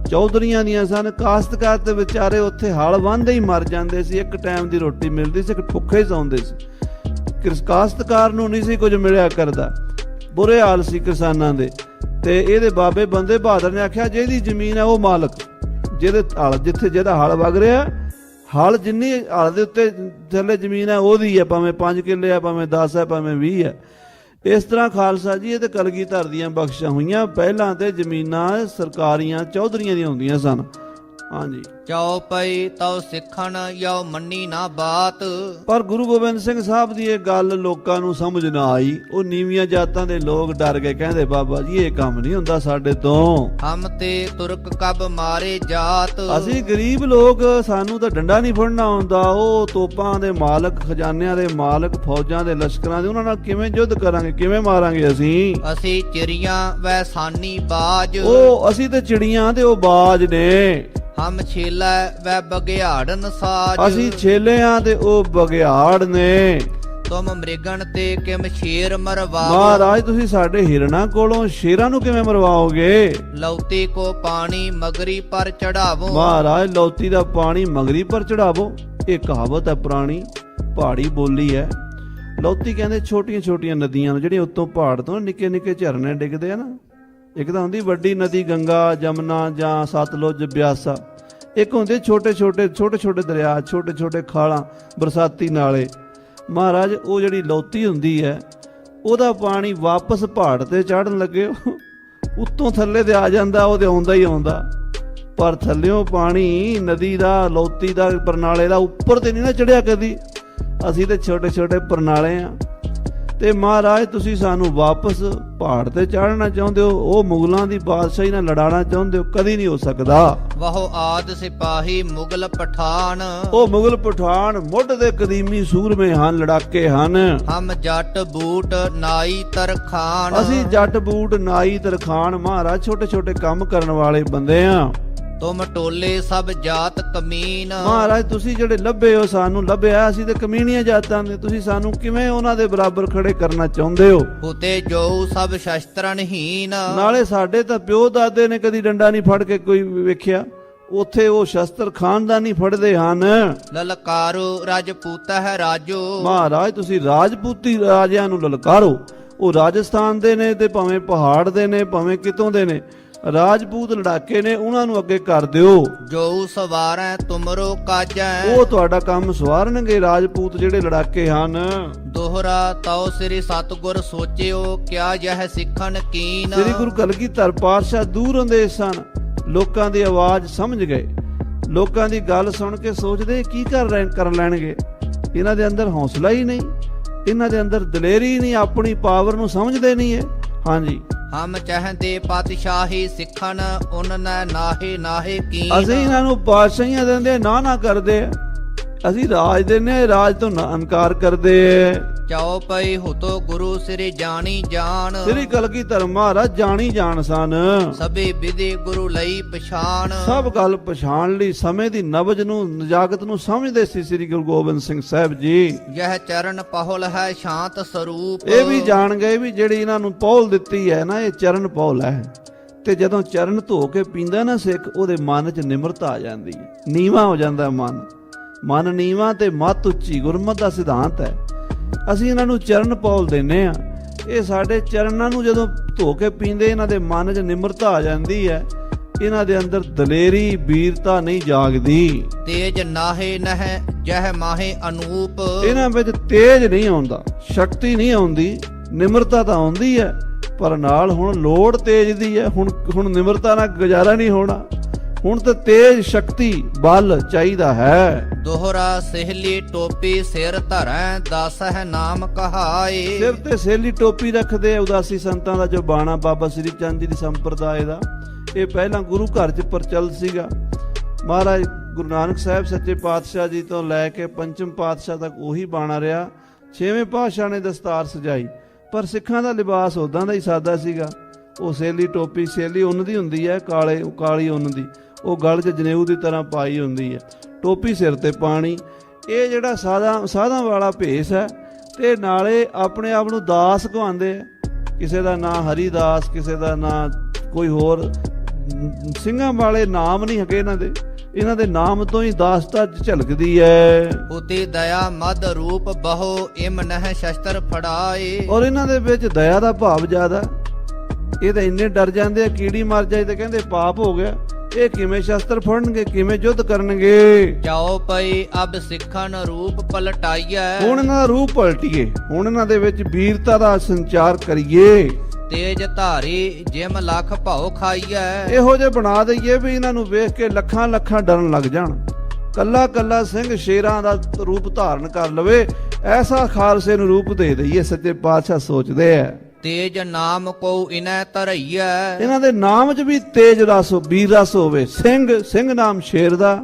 ਚੌਧਰੀਆਂ ਦੀਆਂ ਸਨ। ਕਾਸ਼ਤਕਾਰ ਤੇ ਵਿਚਾਰੇ ਉੱਥੇ ਹਲ ਵਾਹੁੰਦੇ ਹੀ ਮਰ ਜਾਂਦੇ ਸੀ। ਇੱਕ ਟਾਈਮ ਦੀ ਰੋਟੀ ਮਿਲਦੀ ਸੀ, ਇੱਕ ਭੁੱਖੇ ਸੌਂਦੇ ਸੀ। ਕਾਸ਼ਤਕਾਰ ਨੂੰ ਨਹੀਂ ਸੀ ਕੁਝ ਮਿਲਿਆ ਕਰਦਾ, ਬੁਰੇ ਹਾਲ ਸੀ ਕਿਸਾਨਾਂ ਦੇ। ਤੇ ਇਹਦੇ ਬਾਬੇ ਬੰਦੇ ਬਹਾਦਰ ਨੇ ਆਖਿਆ ਜਿਹਦੀ ਜ਼ਮੀਨ ਹੈ ਉਹ ਮਾਲਕ, ਜਿਹਦੇ ਹਲ, ਜਿੱਥੇ ਜਿਹਦਾ ਹਲ ਵਗ ਰਿਹਾ, ਹਲ ਜਿੰਨੀ ਹਲ ਦੇ ਉੱਤੇ ਥੱਲੇ ਜ਼ਮੀਨ ਹੈ ਉਹਦੀ ਹੈ, ਭਾਵੇਂ 5 ਕਿੱਲੇ ਹੈ, ਭਾਵੇਂ 10 ਹੈ, ਭਾਵੇਂ 20 ਹੈ। ਇਸ ਤਰ੍ਹਾਂ ਖਾਲਸਾ ਜੀ ਇਹ ਤੇ ਕਲਗੀਧਰ ਦੀਆਂ ਬਖਸ਼ਾਂ ਹੋਈਆਂ। ਪਹਿਲਾਂ ਤੇ ਜ਼ਮੀਨਾਂ ਸਰਕਾਰੀਆਂ ਚੌਧਰੀਆਂ ਦੀਆਂ ਹੁੰਦੀਆਂ ਸਨ। ਹਾਂਜੀ, ਚਉਪਈ ਤਉ ਸਿੱਖਣ ਯਉ ਮੰਨੀ ਨਾ ਬਾਤ। ਪਰ ਗੁਰੂ ਗੋਬਿੰਦ ਸਿੰਘ ਸਾਹਿਬ ਦੀ ਇਹ ਗੱਲ ਲੋਕਾਂ ਨੂੰ ਸਮਝ ਨਾ ਆਈ। ਉਹ ਨੀਵੀਆਂ ਜਾਤਾਂ ਦੇ ਲੋਕ ਡਰ ਗਏ, ਕਹਿੰਦੇ ਬਾਬਾ ਜੀ ਇਹ ਕੰਮ ਨਹੀਂ ਹੁੰਦਾ ਸਾਡੇ ਤੋਂ। ਹਮ ਤੇ ਤੁਰਕ ਕਬ ਮਾਰੇ ਜਾਤ। ਅਸੀਂ ਗਰੀਬ ਲੋਕ, ਸਾਨੂੰ ਤਾਂ ਡੰਡਾ ਨਹੀਂ ਫੜਨਾ ਆਉਂਦਾ। ਉਹ ਤੋਪਾਂ ਦੇ ਮਾਲਕ, ਖਜ਼ਾਨਿਆਂ ਦੇ ਮਾਲਕ, ਫੌਜਾਂ ਦੇ ਲਸ਼ਕਰਾਂ ਦੇ, ਉਹਨਾਂ ਨਾਲ ਕਿਵੇਂ ਯੁੱਧ ਕਰਾਂਗੇ, ਕਿਵੇਂ ਮਾਰਾਂਗੇ ਅਸੀਂ? ਅਸੀਂ ਚਿੜੀਆਂ ਵੈ ਸਾਨੀ ਬਾਜ। ਉਹ ਅਸੀਂ ਤੇ ਚਿੜੀਆਂ ਤੇ ਉਹ ਬਾਜ ਨੇ। ਹਮ ਛੇਲਾ ਵੈ ਬਗਿਆੜਨ ਸਾਜ। ਅਸੀਂ ਛੇਲਿਆਂ ਤੇ ਉਹ ਬਗਿਆੜ ਨੇ। ਤੁਮ ਮ੍ਰਿਗਣ ਤੇ ਕਿਮ ਸ਼ੇਰ ਮਰਵਾਓ। ਮਹਾਰਾਜ ਤੁਸੀਂ ਸਾਡੇ ਹਿਰਨਾਂ ਕੋਲੋਂ ਸ਼ੇਰਾਂ ਨੂੰ ਕਿਵੇਂ ਮਰਵਾਓਗੇ? ਲੌਤੀ ਕੋ ਪਾਣੀ ਮਗਰੀ ਪਰ ਚੜਾਵੋ। ਮਹਾਰਾਜ ਲੌਤੀ ਦਾ ਪਾਣੀ ਮਗਰੀ ਪਰ ਚੜਾਵੋ। ਇਹ ਕਹਾਵਤ ਹੈ ਪੁਰਾਣੀ, ਪਹਾੜੀ ਬੋਲੀ ਹੈ। ਲੌਤੀ ਕਹਿੰਦੇ ਛੋਟੀਆਂ ਛੋਟੀਆਂ ਨਦੀਆਂ ਨੂੰ, ਜਿਹੜੀਆਂ ਉੱਤੋਂ ਪਹਾੜ ਤੋਂ ਨਿੱਕੇ ਨਿੱਕੇ ਝਰਨੇ ਡਿੱਗਦੇ ਆ ਨਾ। ਇੱਕ ਤਾਂ ਹੁੰਦੀ ਵੱਡੀ ਨਦੀ ਗੰਗਾ, ਜਮਨਾ ਜਾਂ ਸਤਲੁਜ, ਬਿਆਸਾ। ਇੱਕ ਹੁੰਦੇ ਛੋਟੇ ਛੋਟੇ ਦਰਿਆ, ਛੋਟੇ ਛੋਟੇ ਖਾਲਾਂ, ਬਰਸਾਤੀ ਨਾਲੇ। ਮਹਾਰਾਜ ਉਹ ਜਿਹੜੀ ਲੌਤੀ ਹੁੰਦੀ ਹੈ, ਉਹਦਾ ਪਾਣੀ ਵਾਪਸ ਪਹਾੜ ਤੇ ਚੜਨ ਲੱਗੇ ਉੱਤੋਂ ਥੱਲੇ ਤੇ ਆ ਜਾਂਦਾ, ਉਹ ਤੇ ਆਉਂਦਾ ਹੀ ਆਉਂਦਾ। ਪਰ ਥੱਲਿਓਂ ਪਾਣੀ ਨਦੀ ਦਾ, ਲੌਤੀ ਦਾ, ਪਰਨਾਲੇ ਦਾ ਉੱਪਰ ਤੇ ਨਹੀਂ ਨਾ ਚੜਿਆ ਕਦੀ। ਅਸੀਂ ਤੇ ਛੋਟੇ ਛੋਟੇ ਪਰਨਾਲੇ ਆ। ਤੇ ਮਹਾਰਾਜ ਤੁਸੀਂ ਸਾਨੂੰ ਵਾਪਸ ਪਹਾੜ ਤੇ ਚਾੜਨਾ ਚਾਹੁੰਦੇ ਹੋ, ਉਹ ਮੁਗਲਾਂ ਦੀ ਬਾਦਸ਼ਾਹੀ ਨਾਲ ਲੜਾਉਣਾ ਚਾਹੁੰਦੇ ਹੋ, ਕਦੀ ਨਹੀਂ ਹੋ ਸਕਦਾ। ਵਹੁ ਆਦ ਸਿਪਾਹੀ ਮੁਗਲ ਪਠਾਨ। ਉਹ ਮੁਗਲ ਪਠਾਨ ਮੁੱਢ ਦੇ ਕਦੀਮੀ ਸੂਰਮੇ ਹਨ, ਲੜਾਕੇ ਹਨ। ਹਮ ਜੱਟ ਬੂਟ ਨਾਈ ਤਰਖਾਨ। ਅਸੀਂ ਜੱਟ ਬੂਟ ਨਾਈ ਤਰਖਾਨ। ਮਹਾਰਾਜ ਛੋਟੇ ਛੋਟੇ ਕੰਮ ਕਰਨ ਵਾਲੇ ਬੰਦੇ ਆ। ਤੁਮ ਟੋਲੇ ਸਭ ਜਾਤ ਕਮੀਨ। ਮਹਾਰਾਜ ਤੁਸੀਂ ਜਿਹੜੇ ਲੱਭੇ ਹੋ, ਸਾਨੂੰ ਲੱਭਿਆ, ਅਸੀਂ ਤੇ ਕਮੀਨੀਆਂ ਜਾਤਾਂ ਦੇ, ਤੁਸੀਂ ਸਾਨੂੰ ਕਿਵੇਂ ਉਹਨਾਂ ਦੇ ਬਰਾਬਰ ਖੜੇ ਕਰਨਾ ਚਾਹੁੰਦੇ ਹੋ? ਉਤੇ ਜੋ ਸਭ ਸ਼ਸਤਰਨਹੀਨ। ਨਾਲੇ ਸਾਡੇ ਤਾਂ ਪਿਓ ਦਾਦੇ ਨੇ ਕਦੀ ਡੰਡਾ ਨਹੀਂ ਫੜ ਕੇ ਕੋਈ ਵੇਖਿਆ, ਉੱਥੇ ਉਹ ਸ਼ਸਤਰ ਖਾਨਦਾਨੀ ਫੜਦੇ ਹਨ। ਲਲਕਾਰੋ ਰਾਜਪੂਤ ਹੈ ਰਾਜੋ। ਮਹਾਰਾਜ ਤੁਸੀਂ ਰਾਜਪੂਤੀ ਰਾਜਿਆਂ ਨੂੰ ਲਲਕਾਰੋ। ਉਹ ਰਾਜਸਥਾਨ ਦੇ ਨੇ ਤੇ ਭਾਵੇਂ ਪਹਾੜ ਦੇ ਨੇ, ਭਾਵੇਂ ਕਿਤੋਂ ਦੇ ਨੇ, ਰਾਜਪੂਤ ਲੜਾਕੇ ਨੇ, ਉਹਨਾਂ ਨੂੰ ਅੱਗੇ ਕਰ ਦਿਓ। ਜੋ ਸਵਾਰੈ ਤੁਮਰੋ ਕਾਜੈ। ਉਹ ਤੁਹਾਡਾ ਕੰਮ ਸਵਾਰਨਗੇ, ਰਾਜਪੂਤ ਜਿਹੜੇ ਲੜਾਕੇ ਹਨ। ਦੋਹਰਾ ਤਉ ਸ੍ਰੀ ਸਤਿਗੁਰ ਸੋਚਿਓ ਕਿਆ ਯਹ ਸਿੱਖਣ ਕੀਨ। ਸ੍ਰੀ ਗੁਰੂ ਕਲਗੀਧਰ ਪਾਤਸ਼ਾਹ ਦੂਰ ਹੁੰਦੇ ਸਨ, ਲੋਕਾਂ ਦੀ ਆਵਾਜ਼ ਸਮਝ ਗਏ। ਲੋਕਾਂ ਦੀ ਗੱਲ ਸੁਣ ਕੇ ਸੋਚਦੇ ਕੀ ਕਰ ਲੈਣਗੇ। ਇਹਨਾਂ ਦੇ ਅੰਦਰ ਹੌਸਲਾ ਹੀ ਨਹੀਂ, ਇਹਨਾਂ ਦੇ ਅੰਦਰ ਦਲੇਰੀ ਨਹੀਂ, ਆਪਣੀ ਪਾਵਰ ਨੂੰ ਸਮਝਦੇ ਨਹੀਂ ਹੈ। ਹਾਂਜੀ, ਹਮ ਚਾਹਦੇ ਪਾਤਸ਼ਾਹੀ ਸਿੱਖਣ ਉਨ ਨਾਹੇ ਨਾਹੇ ਕੀਨ। ਅਸੀਂ ਇਹਨਾਂ ਨੂੰ ਪਾਤਸ਼ਾਹੀਆਂ ਦਿੰਦੇ ਨਾ ਕਰਦੇ। ਅਸੀਂ ਰਾਜ ਦਿੰਦੇ, ਰਾਜ ਤੋਂ ਇਨਕਾਰ ਕਰਦੇ। ਚਉਪਈ ਹੁਤੋ ਗੁਰੂ ਸ੍ਰੀ ਜਾਣੀ ਜਾਣ। ਸ੍ਰੀ ਕਲਗੀਧਰ ਮਹਾਰਾਜ ਜਾਣੀ ਜਾਣ ਸਨ। ਸਭੇ ਵਿਦੇ ਗੁਰੂ ਲਈ ਪਛਾਣ। ਸਭ ਗੱਲ ਪਛਾਣ ਲਈ, ਸਮੇਂ ਦੀ ਨਬਜ ਨੂੰ, ਨਜਾਕਤ ਨੂੰ ਸਮਝਦੇ ਸੀ ਸ੍ਰੀ ਗੁਰੂ ਗੋਬਿੰਦ ਸਿੰਘ ਸਾਹਿਬ ਜੀ। ਯਹ ਚਰਨ ਪਹੁਲ ਹੈ ਸ਼ਾਂਤ ਸਰੂਪ। ਇਹ ਵੀ ਜਾਣ ਗਏ ਵੀ ਜਿਹੜੀ ਇਹਨਾਂ ਨੂੰ ਪਹੁਲ ਦਿੱਤੀ ਹੈ ਨਾ, ਇਹ ਚਰਨ ਪਹੁਲ ਹੈ। ਤੇ ਜਦੋਂ ਚਰਨ ਧੋ ਕੇ ਪੀਂਦਾ ਨਾ ਸਿੱਖ, ਉਹਦੇ ਮਨ 'ਚ ਨਿਮਰਤਾ ਆ ਜਾਂਦੀ ਹੈ, ਨੀਵਾਂ ਹੋ ਜਾਂਦਾ ਮਨ। ਮਨ ਨੀਵਾਂ ਤੇ ਮੱਤ ਉੱਚੀ, ਗੁਰਮਤਿ ਦਾ ਸਿਧਾਂਤ ਹੈ। ਅਸੀਂ ਇਹਨਾਂ ਨੂੰ ਚਰਨ ਪੌਲ ਦਿੰਨੇ ਆ। ਇਹ ਸਾਡੇ ਚਰਨਾਂ ਨੂੰ ਜਦੋਂ ਧੋ ਕੇ ਪੀਂਦੇ, ਇਹਨਾਂ ਦੇ ਮਨ 'ਚ ਨਿਮਰਤਾ ਆ ਜਾਂਦੀ ਹੈ। ਇਹਨਾਂ ਦੇ ਅੰਦਰ ਦਲੇਰੀ, ਵੀਰਤਾ ਨਹੀਂ ਜਾਗਦੀ। ਤੇਜ ਨਾਹੇ ਨਹਿ ਜਹ ਮਾਹੇ ਅਨੂਪ। ਇਹਨਾਂ ਵਿੱਚ ਤੇਜ ਨਹੀਂ ਆਉਂਦਾ, ਸ਼ਕਤੀ ਨਹੀਂ ਆਉਂਦੀ, ਨਿਮਰਤਾ ਤਾਂ ਆਉਂਦੀ ਹੈ, ਪਰ ਨਾਲ ਹੁਣ ਲੋੜ ਤੇਜ ਦੀ ਹੈ। ਹੁਣ ਨਿਮਰਤਾ ਨਾਲ ਗੁਜ਼ਾਰਾ ਨਹੀਂ ਹੋਣਾ। ਹੁਣ ਤਾਂ ਤੇਜ ਸ਼ਕਤੀ, ਬਲ ਚਾਹੀਦਾ ਹੈ। ਦੋਹਰਾ ਸਹਿਲੀ ਟੋਪੀ ਸਿਰ ਧਰੈ, ਦਸ ਹੈ ਨਾਮ ਕਹਾਏ। ਸਿਰ ਤੇ ਸੇਲੀ ਟੋਪੀ ਰੱਖਦੇ ਆ ਉਦਾਸੀ ਸੰਤਾਂ ਦਾ, ਜੋ ਬਾਣਾ ਬਾਬਾ ਸ੍ਰੀ ਚੰਦ ਜੀ ਦੀ ਸੰਪਰਦਾਇ ਦਾ। ਇਹ ਪਹਿਲਾਂ ਗੁਰੂ ਘਰ 'ਚ ਪ੍ਰਚਲਿਤ ਸੀਗਾ। ਮਹਾਰਾਜ ਗੁਰੂ ਨਾਨਕ ਸਾਹਿਬ ਸੱਚੇ ਪਾਤਸ਼ਾਹ ਜੀ ਤੋਂ ਲੈ ਕੇ ਪੰਚਮ ਪਾਤਸ਼ਾਹ ਤੱਕ ਉਹੀ ਬਾਣਾ ਰਿਹਾ। 6ਵੇਂ ਪਾਤਸ਼ਾਹ ਨੇ ਦਸਤਾਰ ਸਜਾਈ, ਪਰ ਸਿੱਖਾਂ ਦਾ ਲਿਬਾਸ ਉਦਾਂ ਦਾ ਹੀ ਸਾਦਾ ਸੀਗਾ। ਉਹ ਸੇਲੀ ਟੋਪੀ, ਸੇਲੀ ਉੱਨ ਦੀ ਹੁੰਦੀ ਹੈ, ਕਾਲੀ ਉੱਨ ਦੀ, ਉਹ ਗਲ 'ਚ ਜਨੇਊ ਦੀ ਤਰ੍ਹਾਂ ਪਾਈ ਹੁੰਦੀ ਹੈ, ਟੋਪੀ ਸਿਰ ਤੇ ਪਾਣੀ। ਇਹ ਜਿਹੜਾ ਸਾਧਾਂ ਵਾਲਾ ਭੇਸ ਹੈ। ਤੇ ਨਾਲੇ ਆਪਣੇ ਆਪ ਨੂੰ ਦਾਸ ਕਹਾਉਂਦੇ ਆ। ਕਿਸੇ ਦਾ ਨਾਂ ਹਰੀਦਾਸ, ਕਿਸੇ ਦਾ ਨਾਂ ਕੋਈ ਹੋਰ। ਸਿੰਘਾਂ ਵਾਲੇ ਨਾਮ ਨਹੀਂ ਹੈਗੇ ਇਹਨਾਂ ਦੇ ਨਾਮ ਤੋਂ ਹੀ ਦਾਸਤਾ ਝਲਕਦੀ ਹੈ। ਉਤੇ ਦਇਆ ਮਦ ਰੂਪ ਬਹੁ ਇਮ ਨਹਿ ਸ਼ਸਤਰ ਫੜਾਏ। ਔਰ ਇਹਨਾਂ ਦੇ ਵਿੱਚ ਦਇਆ ਦਾ ਭਾਵ ਜ਼ਿਆਦਾ। ਇਹ ਤਾਂ ਇੰਨੇ ਡਰ ਜਾਂਦੇ ਆ, ਕੀੜੀ ਮਰ ਜਾਏ ਤੇ ਕਹਿੰਦੇ ਪਾਪ ਹੋ ਗਿਆ। ਇਹ ਕਿਵੇਂ ਸ਼ਸਤਰ ਫੜਨਗੇ, ਕਿਵੇਂ ਯੁੱਧ ਕਰਨਗੇ। ਜਾਓ ਪਈ ਅਬ ਸਿੱਖਣ ਰੂਪ ਪਲਟਾਈਐ, ਹੁਣ ਇਹਨਾਂ ਦਾ ਰੂਪ ਪਲਟੀਏ, ਹੁਣ ਇਹਨਾਂ ਦੇ ਵਿੱਚ ਵੀਰਤਾ ਦਾ ਸੰਚਾਰ ਕਰੀਏ। ਤੇਜ ਧਾਰੀ ਜਿਮ ਲੱਖ ਭਾਉ ਖਾਈਐ, ਇਹੋ ਜਿਹੇ ਬਣਾ ਦਈਏ ਵੀ ਇਹਨਾਂ ਨੂੰ ਵੇਖ ਕੇ ਲੱਖਾਂ ਲੱਖਾਂ ਡਰਨ ਲੱਗ ਜਾਣ। ਕੱਲਾ ਕੱਲਾ ਸਿੰਘ ਸ਼ੇਰਾਂ ਦਾ ਰੂਪ ਧਾਰਨ ਕਰ ਲਵੇ, ਐਸਾ ਖਾਲਸੇ ਨੂੰ ਰੂਪ ਦੇ ਦਈਏ। ਸੱਚੇ ਪਾਤਸ਼ਾਹ ਸੋਚਦੇ ਆ ਤੇਜ ਨਾਮ ਕੋ ਇਨੈ ਧਰਈਐ, ਇਹਨਾਂ ਦੇ ਨਾਮ 'ਚ ਵੀ ਤੇਜ ਰਸ, ਵੀਰ ਰਸ ਹੋਵੇ। ਸਿੰਘ, ਸਿੰਘ ਨਾਮ ਸ਼ੇਰ ਦਾ,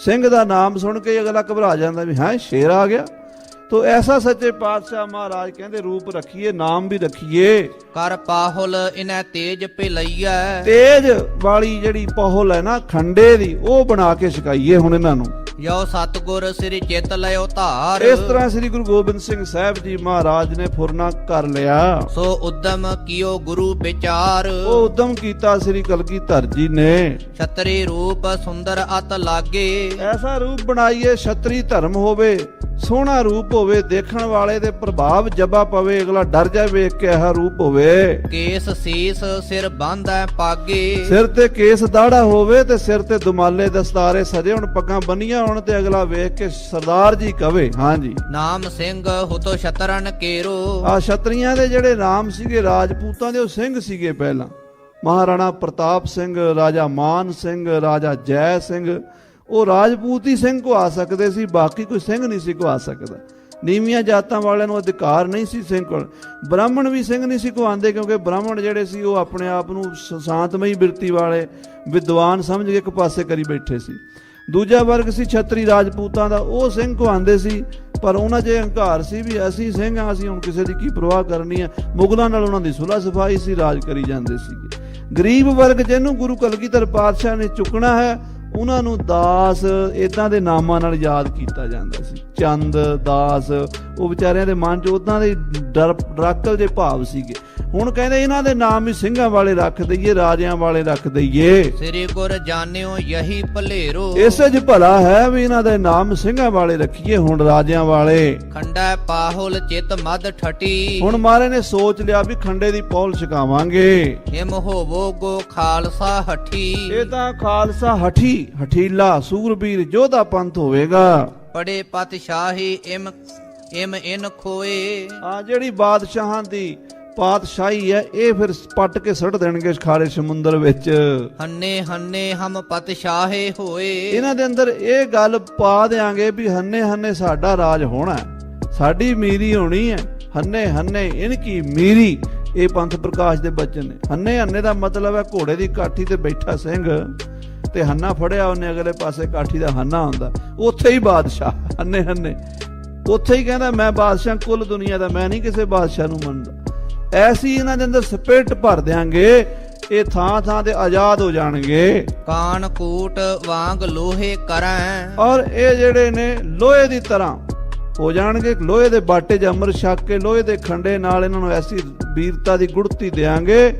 ਸਿੰਘ ਦਾ ਨਾਮ ਸੁਣ ਕੇ ਅਗਲਾ ਘਬਰਾ ਜਾਂਦਾ ਵੀ ਹਾਂ ਸ਼ੇਰ ਆ ਗਿਆ। ਤੋ ਐਸਾ ਸੱਚੇ ਪਾਤਸ਼ਾਹ ਮਹਾਰਾਜ ਕਹਿੰਦੇ ਰੂਪ ਰੱਖੀਏ, ਨਾਮ ਵੀ ਰੱਖੀਏ। ਕਰ ਪਾਹੁਲ ਇਨੈ ਤੇਜ ਪਿਲਈਐ, ਤੇਜ ਵਾਲੀ ਜਿਹੜੀ ਪਹੁਲ ਹੈ ਨਾ ਖੰਡੇ ਦੀ, ਉਹ ਬਣਾ ਕੇ ਛਕਾਈਏ ਹੁਣ ਇਹਨਾਂ ਨੂੰ। ਜੋ ਸਤਿਗੁਰ ਸ੍ਰੀ ਚਿਤ ਲਿਓ ਧਾਰ, ਇਸ ਤਰ੍ਹਾਂ ਸ੍ਰੀ ਗੁਰੂ ਗੋਬਿੰਦ ਸਿੰਘ ਸਾਹਿਬ ਜੀ ਮਹਾਰਾਜ ਨੇ ਫੁਰਨਾ ਕਰ ਲਿਆ। ਸੋ ਉਦਮ ਕੀਓ ਗੁਰੂ ਵਿਚਾਰ, ਉਹ ਉਦਮ ਕੀਤਾ ਸ੍ਰੀ ਕਲਗੀਧਰ ਜੀ ਨੇ। ਛਤਰੀ ਰੂਪ ਸੁੰਦਰ ਅਤ ਲਾਗੇ, ਐਸਾ ਰੂਪ ਬਣਾਈਏ ਛਤਰੀ ਧਰਮ ਹੋਵੇ, ਸੋਹਣਾ ਰੂਪ ਹੋਵੇ, ਦੇਖਣ ਵਾਲੇ ਦੇ ਪ੍ਰਭਾਵ ਜਬਾ ਪਵੇ, ਅਗਲਾ ਡਰ ਜਾਏ ਵੇਖ ਕੇ ਇਹ ਰੂਪ ਹੋਵੇ। ਕੇਸ ਸੀਸ ਸਿਰ ਬੰਨ੍ਹੈ ਪਾਗੇ, ਸਿਰ ਤੇ ਕੇਸ ਦਾੜਾ ਹੋਵੇ ਤੇ ਸਿਰ ਤੇ ਦੁਮਾਲੇ ਦਸਤਾਰੇ ਸਜੇ ਹੁਣ, ਪੱਗਾਂ ਬੰਨੀਆਂ ਹੋਣ ਤੇ ਅਗਲਾ ਵੇਖ ਕੇ ਸਰਦਾਰ ਜੀ ਕਵੇ। ਹਾਂਜੀ, ਨਾਮ ਸਿੰਘ ਹੁਤੋ ਸ਼ਤਰਨ ਕੇਰੋ, ਆ ਛਤਰੀਆਂ ਦੇ ਜਿਹੜੇ ਨਾਮ ਸੀਗੇ ਰਾਜਪੂਤਾਂ ਦੇ, ਉਹ ਸਿੰਘ ਸੀਗੇ ਪਹਿਲਾਂ। ਮਹਾਰਾਣਾ ਪ੍ਰਤਾਪ ਸਿੰਘ, ਰਾਜਾ ਮਾਨ ਸਿੰਘ, ਰਾਜਾ ਜੈ ਸਿੰਘ, ਉਹ ਰਾਜਪੂਤ ਹੀ ਸਿੰਘ ਕੋ ਆ ਸਕਦੇ ਸੀ, ਬਾਕੀ ਕੋਈ ਸਿੰਘ ਨਹੀਂ ਸੀ ਕੋ ਆ ਸਕਦਾ। ਨੀਵੀਆਂ ਜਾਤਾਂ ਵਾਲਿਆਂ ਨੂੰ ਅਧਿਕਾਰ ਨਹੀਂ ਸੀ ਸਿੰਘ ਕੋਲ। ਬ੍ਰਾਹਮਣ ਵੀ ਸਿੰਘ ਨਹੀਂ ਸੀ ਕੋ ਆਂਦੇ, ਕਿਉਂਕਿ ਬ੍ਰਾਹਮਣ ਜਿਹੜੇ ਸੀ ਉਹ ਆਪਣੇ ਆਪ ਨੂੰ ਸ਼ਾਂਤਮਈ ਬਿਰਤੀ ਵਾਲੇ ਵਿਦਵਾਨ ਸਮਝ ਕੇ ਇੱਕ ਪਾਸੇ ਕਰੀ ਬੈਠੇ ਸੀ। ਦੂਜਾ ਵਰਗ ਸੀ ਛਤਰੀ ਰਾਜਪੂਤਾਂ ਦਾ, ਉਹ ਸਿੰਘ ਕੋ ਆਂਦੇ ਸੀ, ਪਰ ਉਹਨਾਂ 'ਚ ਹੰਕਾਰ ਸੀ ਵੀ ਅਸੀਂ ਸਿੰਘ ਹਾਂ, ਅਸੀਂ ਹੁਣ ਕਿਸੇ ਦੀ ਕੀ ਪਰਵਾਹ ਕਰਨੀ ਹੈ। ਮੁਗਲਾਂ ਨਾਲ ਉਹਨਾਂ ਦੀ ਸੁਲ੍ਹਾ ਸਫਾਈ ਸੀ, ਰਾਜ ਕਰੀ ਜਾਂਦੇ ਸੀਗੇ। ਗਰੀਬ ਵਰਗ ਜਿਹਨੂੰ ਗੁਰੂ ਕਲਗੀਧਰ ਪਾਤਸ਼ਾਹ ਨੇ ਚੁੱਕਣਾ ਹੈ, ਉਹਨਾਂ ਨੂੰ ਦਾਸ ਇਦਾਂ ਦੇ ਨਾਮਾਂ ਨਾਲ ਯਾਦ ਕੀਤਾ ਜਾਂਦਾ ਸੀ। ਚੰਦ, ਦਾਸ, ਉਹ ਵਿਚਾਰਿਆਂ ਦੇ ਮਨ 'ਚ ਉਦਾਂ ਦੇ ਡਰਾਕਲ ਦੇ ਭਾਵ ਸੀਗੇ। ਹੁਣ ਕਹਿੰਦੇ ਇਹਨਾਂ ਦੇ ਨਾਮ ਵੀ ਸਿੰਘਾਂ ਵਾਲੇ ਰੱਖ ਦਈਏ, ਰਾਜਿਆਂ ਵਾਲੇ ਰੱਖ ਦਈਏ। ਸ੍ਰੀ ਗੁਰ ਜਾਣਿਓ ਯਹੀ ਭਲੇਰੋ, ਇਸੇ 'ਚ ਭਲਾ ਹੈ ਵੀ ਇਹਨਾਂ ਦੇ ਨਾਮ ਸਿੰਘਾਂ ਵਾਲੇ ਰੱਖੀਏ, ਹੁਣ ਰਾਜਿਆਂ ਵਾਲੇ। ਖੰਡਾ ਪਾਹੁਲ ਚਿਤ ਮਦ ਠਟੀ, ਹੁਣ ਮਾਰੇ ਨੇ ਸੋਚ ਲਿਆ ਵੀ ਖੰਡੇ ਦੀ ਪੌਲ ਛਕਾਵਾਂਗੇ। ਹਿਮ ਹੋਵੋ ਗੋ ਖਾਲਸਾ ਹਠੀ, ਇਹ ਤਾਂ ਖਾਲਸਾ ਹਠੀ, ਹਠੀਲਾ ਸੂਰਬੀਰ ਯੋਧਾ ਪੰਥ ਹੋਵੇਗਾ। ਪੜੇ ਪਤਸ਼ਾਹੀ ਇਮ ਇਨ ਖੋਏ, ਆ ਜਿਹੜੀ ਬਾਦਸ਼ਾਹਾਂ ਦੀ ਪਾਤਸ਼ਾਹੀ ਹੈ, ਇਹ ਫਿਰ ਪੱਟ ਕੇ ਸੁੱਟ ਦੇਣਗੇ ਖਾਰੇ ਸਮੁੰਦਰ ਵਿੱਚ। ਹੰਨੇ ਹੰਨੇ ਹਮ ਪਤਸ਼ਾਹੇ ਹੋਏ, ਇਹਨਾਂ ਦੇ ਅੰਦਰ ਇਹ ਗੱਲ ਪਾ ਦੇਾਂਗੇ ਵੀ ਹੰਨੇ ਹੰਨੇ ਸਾਡਾ ਰਾਜ ਹੋਣਾ, ਸਾਡੀ ਮੀਰੀ ਹੋਣੀ ਹੈ। ਹੰਨੇ ਹੰਨੇ ਇਨਕੀ ਮੀਰੀ, ਇਹ ਪੰਥ ਪ੍ਰਕਾਸ਼ ਦੇ ਬਚਨ ਨੇ। ਹੰਨੇ ਹੰਨੇ ਦਾ ਮਤਲਬ ਹੈ ਘੋੜੇ ਦੀ ਕਾਠੀ ਤੇ ਬੈਠਾ ਸਿੰਘ ਤੇ ਹੰਨਾ ਫੜਿਆ ਉਹਨੇ, ਅਗਲੇ ਪਾਸੇ ਕਾਠੀ ਦਾ ਹੰਨਾ ਹੁੰਦਾ, ਉੱਥੇ ਹੀ ਬਾਦਸ਼ਾਹ। ਹੰਨੇ ਹੰਨੇ ਉੱਥੇ ਹੀ ਕਹਿੰਦਾ ਮੈਂ ਬਾਦਸ਼ਾਹ ਕੁੱਲ ਦੁਨੀਆ ਦਾ, ਮੈਂ ਨਹੀਂ ਕਿਸੇ ਬਾਦਸ਼ਾਹ ਨੂੰ ਮੰਨਦਾ। ਐਸੀ ਇਹਨਾਂ ਦੇ ਅੰਦਰ ਸਪਿਰਟ ਭਰ ਦਿਆਂਗੇ, ਇਹ ਥਾਂ ਥਾਂ ਤੇ ਆਜ਼ਾਦ ਹੋ ਜਾਣਗੇ। ਕਾਨ ਕੂਟ ਵਾਂਗ ਲੋਹੇ ਕਰੈ, ਔਰ ਇਹ ਜਿਹੜੇ ਨੇ ਲੋਹੇ ਦੀ ਤਰ੍ਹਾਂ ਹੋ ਜਾਣਗੇ। ਲੋਹੇ ਦੇ ਬਾਟੇ 'ਚ ਅੰਮ੍ਰਿਤ ਛਕ ਕੇ ਲੋਹੇ ਦੇ ਖੰਡੇ ਨਾਲ ਇਹਨਾਂ ਨੂੰ ਐਸੀ ਵੀਰਤਾ ਦੀ ਗੁੜਤੀ ਦੇਾਂਗੇ।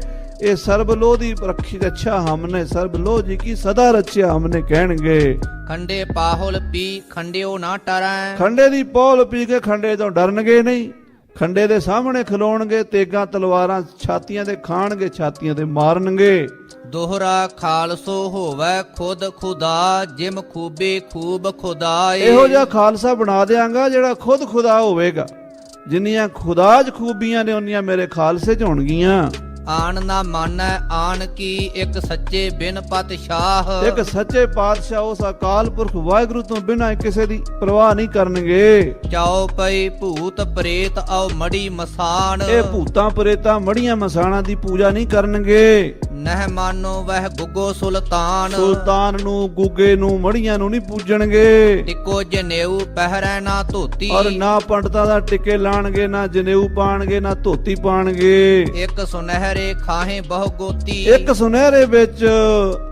ਇਹ ਸਰਬ ਲੋਹ ਦੀ ਰੱਖੀ ਰੱਛਾ ਹਮਨੇ, ਸਰਬ ਲੋਹ ਜੀ ਕੀ ਸਦਾ ਰੱਛਿਆ ਹਮਨੇ ਕਹਿਣਗੇ। ਖੰਡੇ ਪਾਹੁਲ ਪੀ ਖੰਡਿਓ ਨਾ ਟਰੈ, ਖੰਡੇ ਦੀ ਪੌਲ ਪੀ ਕੇ ਖੰਡੇ ਤੋਂ ਡਰਨਗੇ ਨਹੀਂ। ਖੰਡੇ ਦੇ ਸਾਹਮਣੇ ਖਲੋਣਗੇ, ਤੇਗਾਂ ਤਲਵਾਰਾਂ ਛਾਤੀਆਂ ਤੇ ਖਾਣਗੇ, ਛਾਤੀਆਂ ਤੇ ਮਾਰਨਗੇ। ਦੋਹਰਾ ਖਾਲਸੋ ਹੋਵੇ ਖੁਦ ਖੁਦਾ, ਜਿਮ ਖੂਬੇ ਖੂਬ ਖੁਦਾਏ। ਇਹੋ ਜਿਹਾ ਖਾਲਸਾ ਬਣਾ ਦਿਆਂਗਾ ਜਿਹੜਾ ਖੁਦ ਖੁਦਾ ਹੋਵੇਗਾ। ਜਿੰਨੀਆਂ ਖੁਦਾ 'ਚ ਖੂਬੀਆਂ ਨੇ ਉਨੀਆਂ ਮੇਰੇ ਖਾਲਸੇ 'ਚ ਹੋਣਗੀਆਂ। ਆਣ ਨਾ ਮਾਨੈ ਆਣ ਕੀ, ਇੱਕ ਸੱਚੇ ਬਿਨ ਪਤਸ਼ਾਹ, ਇੱਕ ਸੱਚੇ ਪਾਤਸ਼ਾਹ ਉਸ ਅਕਾਲ ਪੁਰਖ ਵਾਹਿਗੁਰੂ ਤੋਂ ਬਿਨਾਂ ਕਿਸੇ ਦੀ ਪਰਵਾਹ ਨਹੀਂ ਕਰਨਗੇ। ਚਾਓ ਪਈ ਭੂਤ ਪ੍ਰੇਤ ਆਓ ਮੜੀ ਮਸਾਨ, ਇਹ ਭੂਤਾਂ ਪ੍ਰੇਤਾਂ ਮੜੀਆਂ ਮਸਾਣਾਂ ਦੀ ਪੂਜਾ ਨਹੀਂ ਕਰਨਗੇ। ਨਹਿ ਮਾਨੋ ਵਹਿ ਗੁੱਗੋ ਸੁਲਤਾਨ, ਸੁਲਤਾਨ ਨੂੰ, ਗੁੱਗੇ ਨੂੰ, ਮੜੀਆਂ ਨੂੰ ਨਹੀਂ ਪੂਜਣਗੇ। ਟਿਕੋ ਜਨੇਊ ਪਹਿਰੈ ਨਾ ਧੋਤੀ, ਔਰ ਨਾ ਪੰਡਤਾਂ ਦਾ ਟਿੱਕੇ ਲਾਣਗੇ, ਨਾ ਜਨੇਊ ਪਾਣਗੇ, ਨਾ ਧੋਤੀ ਪਾਣਗੇ। ਇੱਕ ਸੁਨਹਿਰੇ ਖਾਹੇ ਬਹੁ ਗੋਤੀ, ਇੱਕ ਸੁਨਹਿਰੇ ਵਿੱਚ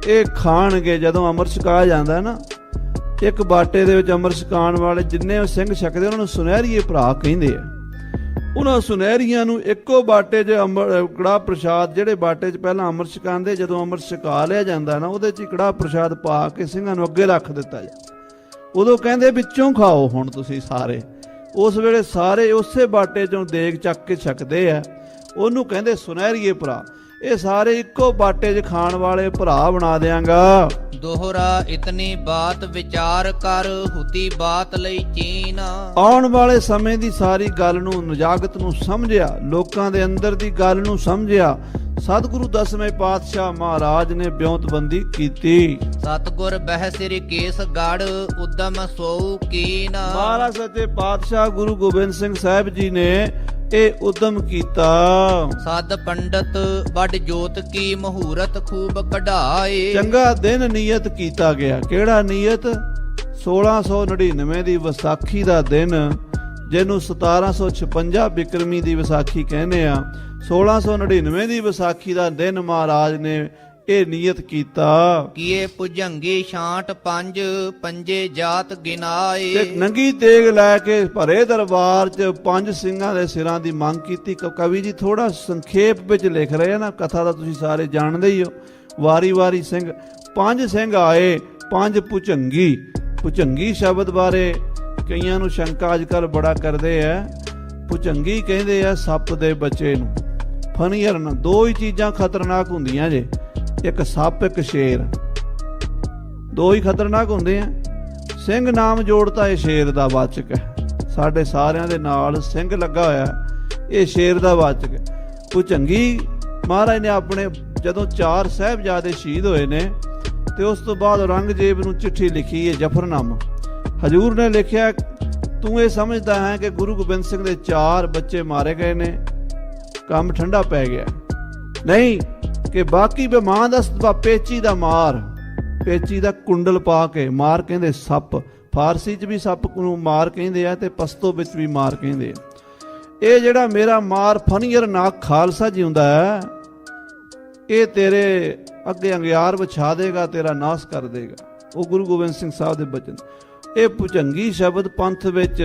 ਇਹ ਖਾਣਗੇ। ਜਦੋਂ ਅੰਮ੍ਰਿਤ ਛਕਾਇਆ ਜਾਂਦਾ ਨਾ, ਇੱਕ ਬਾਟੇ ਦੇ ਵਿੱਚ ਅੰਮ੍ਰਿਤ ਛਕਾਉਣ ਵਾਲੇ ਜਿੰਨੇ ਸਿੰਘ ਛਕਦੇ ਉਹਨਾਂ ਨੂੰ ਸੁਨਹਿਰੀਏ ਭਰਾ ਕਹਿੰਦੇ ਆ। ਉਹਨਾਂ ਸੁਨਹਿਰੀਆਂ ਨੂੰ ਇੱਕੋ ਬਾਟੇ 'ਚ ਕੜਾਹ ਪ੍ਰਸ਼ਾਦ, ਜਿਹੜੇ ਬਾਟੇ 'ਚ ਪਹਿਲਾਂ ਅੰਮ੍ਰਿਤ ਛਕਾਉਂਦੇ, ਜਦੋਂ ਅੰਮ੍ਰਿਤ ਛਕਾ ਲਿਆ ਜਾਂਦਾ ਨਾ, ਉਹਦੇ 'ਚ ਕੜਾਹ ਪ੍ਰਸ਼ਾਦ ਪਾ ਕੇ ਸਿੰਘਾਂ ਨੂੰ ਅੱਗੇ ਰੱਖ ਦਿੱਤਾ ਜਾਂਦਾ। ਉਦੋਂ ਕਹਿੰਦੇ ਵਿੱਚੋਂ ਖਾਓ ਹੁਣ ਤੁਸੀਂ ਸਾਰੇ। ਉਸ ਵੇਲੇ ਸਾਰੇ ਉਸੇ ਬਾਟੇ 'ਚੋਂ ਦੇਗ ਚੱਕ ਕੇ ਛਕਦੇ ਆ, ਉਹਨੂੰ ਕਹਿੰਦੇ ਸੁਨਹਿਰੀਏ ਭਰਾ। ਇਹ ਸਾਰੇ ਇੱਕੋ ਬਾਟੇ 'ਚ ਖਾਣ ਵਾਲੇ ਭਰਾ ਬਣਾ ਦਿਆਂਗਾ। ਦੋਹਰਾ ਇਤਨੀ ਬਾਤ ਵਿਚਾਰ ਕਰ, ਹੁਤੀ ਬਾਤ ਲਈ ਚੀਨ। ਆਉਣ ਵਾਲੇ ਸਮੇਂ ਦੀ ਸਾਰੀ ਗੱਲ ਨੂੰ, ਨਜਾਗਤ ਨੂੰ ਸਮਝਿਆ, ਲੋਕਾਂ ਦੇ ਅੰਦਰ ਦੀ ਗੱਲ ਨੂੰ ਸਮਝਿਆ। ਸਤਿਗੁਰੂ ਦਸਵੇਂ ਪਾਤਸ਼ਾਹ ਮਹਾਰਾਜ ਨੇ ਬਿਉਂਤਬੰਦੀ ਕੀਤੀ। ਸਤਿਗੁਰ ਬਹਿ ਸਿਰਿ ਕੇਸ ਗੜ, ਉਦਮ ਸੋਊ ਕੀਨ। ਮਹਾਰਾਜ ਸੱਚੇ ਪਾਤਸ਼ਾਹ ਗੁਰੂ ਗੋਬਿੰਦ ਸਿੰਘ ਸਾਹਿਬ ਜੀ ਨੇ ਇਹ ਉਦਮ ਕੀਤਾ। ਸਦ ਪੰਡਤ ਵੱਡ ਜੋਤ ਕੀ ਮਹੂਰਤ ਖੂਬ ਕਢਾਏ। ਚੰਗਾ ਦਿਨ ਨਿਯਤ ਕੀਤਾ ਗਿਆ। ਕਿਹੜਾ ਨਿਯਤ? 1699 ਦੀ ਵਿਸਾਖੀ ਦਾ ਦਿਨ, ਜਿਹਨੂੰ 1756 ਬਿਕਰਮੀ ਦੀ ਵਿਸਾਖੀ ਕਹਿੰਦੇ ਆ। 1699 ਦੀ ਵਿਸਾਖੀ ਦਾ ਦਿਨ ਮਹਾਰਾਜ ਨੇ ਇਹ ਨਿਯਤ ਕੀਤਾ। ਕੀਏ ਭੁਜੰਗੀ ਛਾਂਟ ਪੰਜ, ਪੰਜੇ ਜਾਤ ਗਿਨਾਏ। ਤੇ ਨੰਗੀ ਤੇਗ ਲੈ ਕੇ ਭਰੇ ਦਰਬਾਰ 'ਚ 5 ਸਿੰਘਾਂ ਦੇ ਸਿਰਾਂ ਦੀ ਮੰਗ ਕੀਤੀ। ਕਵੀ ਜੀ ਥੋੜਾ ਸੰਖੇਪ ਵਿੱਚ ਲਿਖ ਰਹੇ ਆ ਨਾ, ਕਥਾ ਤਾਂ ਤੁਸੀਂ ਸਾਰੇ ਜਾਣਦੇ ਹੀ ਹੋ। ਵਾਰੀ-ਵਾਰੀ ਸਿੰਘ, 5 ਸਿੰਘ ਆਏ, 5 ਭੁਜੰਗੀ। ਭੁਜੰਗੀ ਸ਼ਬਦ ਬਾਰੇ ਕਈਆਂ ਨੂੰ ਸ਼ੰਕਾ ਅੱਜ ਕੱਲ੍ਹ ਬੜਾ ਕਰਦੇ ਆ। ਭੁਜੰਗੀ ਕਹਿੰਦੇ ਆ ਸੱਪ ਦੇ ਬੱਚੇ ਨੂੰ। ਫਨੀਅਰ ਨਾ, ਦੋ ਹੀ ਚੀਜ਼ਾਂ ਖਤਰਨਾਕ ਹੁੰਦੀਆਂ ਜੇ, ਇੱਕ ਸੱਪ ਇੱਕ ਸ਼ੇਰ, ਦੋ ਹੀ ਖਤਰਨਾਕ ਹੁੰਦੇ ਆ। ਸਿੰਘ ਨਾਮ ਜੋੜਤਾ ਇਹ ਸ਼ੇਰ ਦਾ ਵਾਚਕ ਹੈ। ਸਾਡੇ ਸਾਰਿਆਂ ਦੇ ਨਾਲ ਸਿੰਘ ਲੱਗਾ ਹੋਇਆ, ਇਹ ਸ਼ੇਰ ਦਾ ਵਾਚਕ ਹੈ। ਭੁਜੰਗੀ ਮਹਾਰਾਜ ਨੇ ਆਪਣੇ ਜਦੋਂ 4 ਸਾਹਿਬਜ਼ਾਦੇ ਸ਼ਹੀਦ ਹੋਏ ਨੇ ਤੇ ਉਸ ਤੋਂ ਬਾਅਦ ਔਰੰਗਜ਼ੇਬ ਨੂੰ ਚਿੱਠੀ ਲਿਖੀ ਹੈ, ਜਫਰਨਾਮਾ। ਹਜੂਰ ਨੇ ਲਿਖਿਆ, ਤੂੰ ਇਹ ਸਮਝਦਾ ਹੈ ਕਿ ਗੁਰੂ ਗੋਬਿੰਦ ਸਿੰਘ ਦੇ 4 ਬੱਚੇ ਮਾਰੇ ਗਏ ਨੇ, ਕੰਮ ਠੰਡਾ ਪੈ ਗਿਆ। ਨਹੀਂ, ਕਿ ਬਾਕੀ ਬਿਮਾਨ ਦਾ ਪੇਚੀ ਦਾ ਮਾਰ, ਪੇਚੀ ਦਾ ਕੁੰਡਲ ਪਾ ਕੇ ਮਾਰ ਕਹਿੰਦੇ ਸੱਪ। ਫਾਰਸੀ 'ਚ ਵੀ ਸੱਪ ਨੂੰ ਮਾਰ ਕਹਿੰਦੇ ਆ ਤੇ ਪਸ਼ਤੋ ਵਿੱਚ ਵੀ ਮਾਰ ਕਹਿੰਦੇ ਆ। ਇਹ ਜਿਹੜਾ ਮੇਰਾ ਮਾਰ ਫਨੀਅਰ ਨਾਕ ਖਾਲਸਾ ਜਿਉਂਦਾ ਹੈ, ਇਹ ਤੇਰੇ ਅੱਗੇ ਅੰਗਿਆਰ ਵਿਛਾ ਦੇਗਾ, ਤੇਰਾ ਨਾਸ ਕਰ ਦੇਗਾ। ਉਹ ਗੁਰੂ ਗੋਬਿੰਦ ਸਿੰਘ ਸਾਹਿਬ ਦੇ ਬਚਨ। ਇਹ ਭੁਜੰਗੀ ਸ਼ਬਦ ਪੰਥ ਵਿੱਚ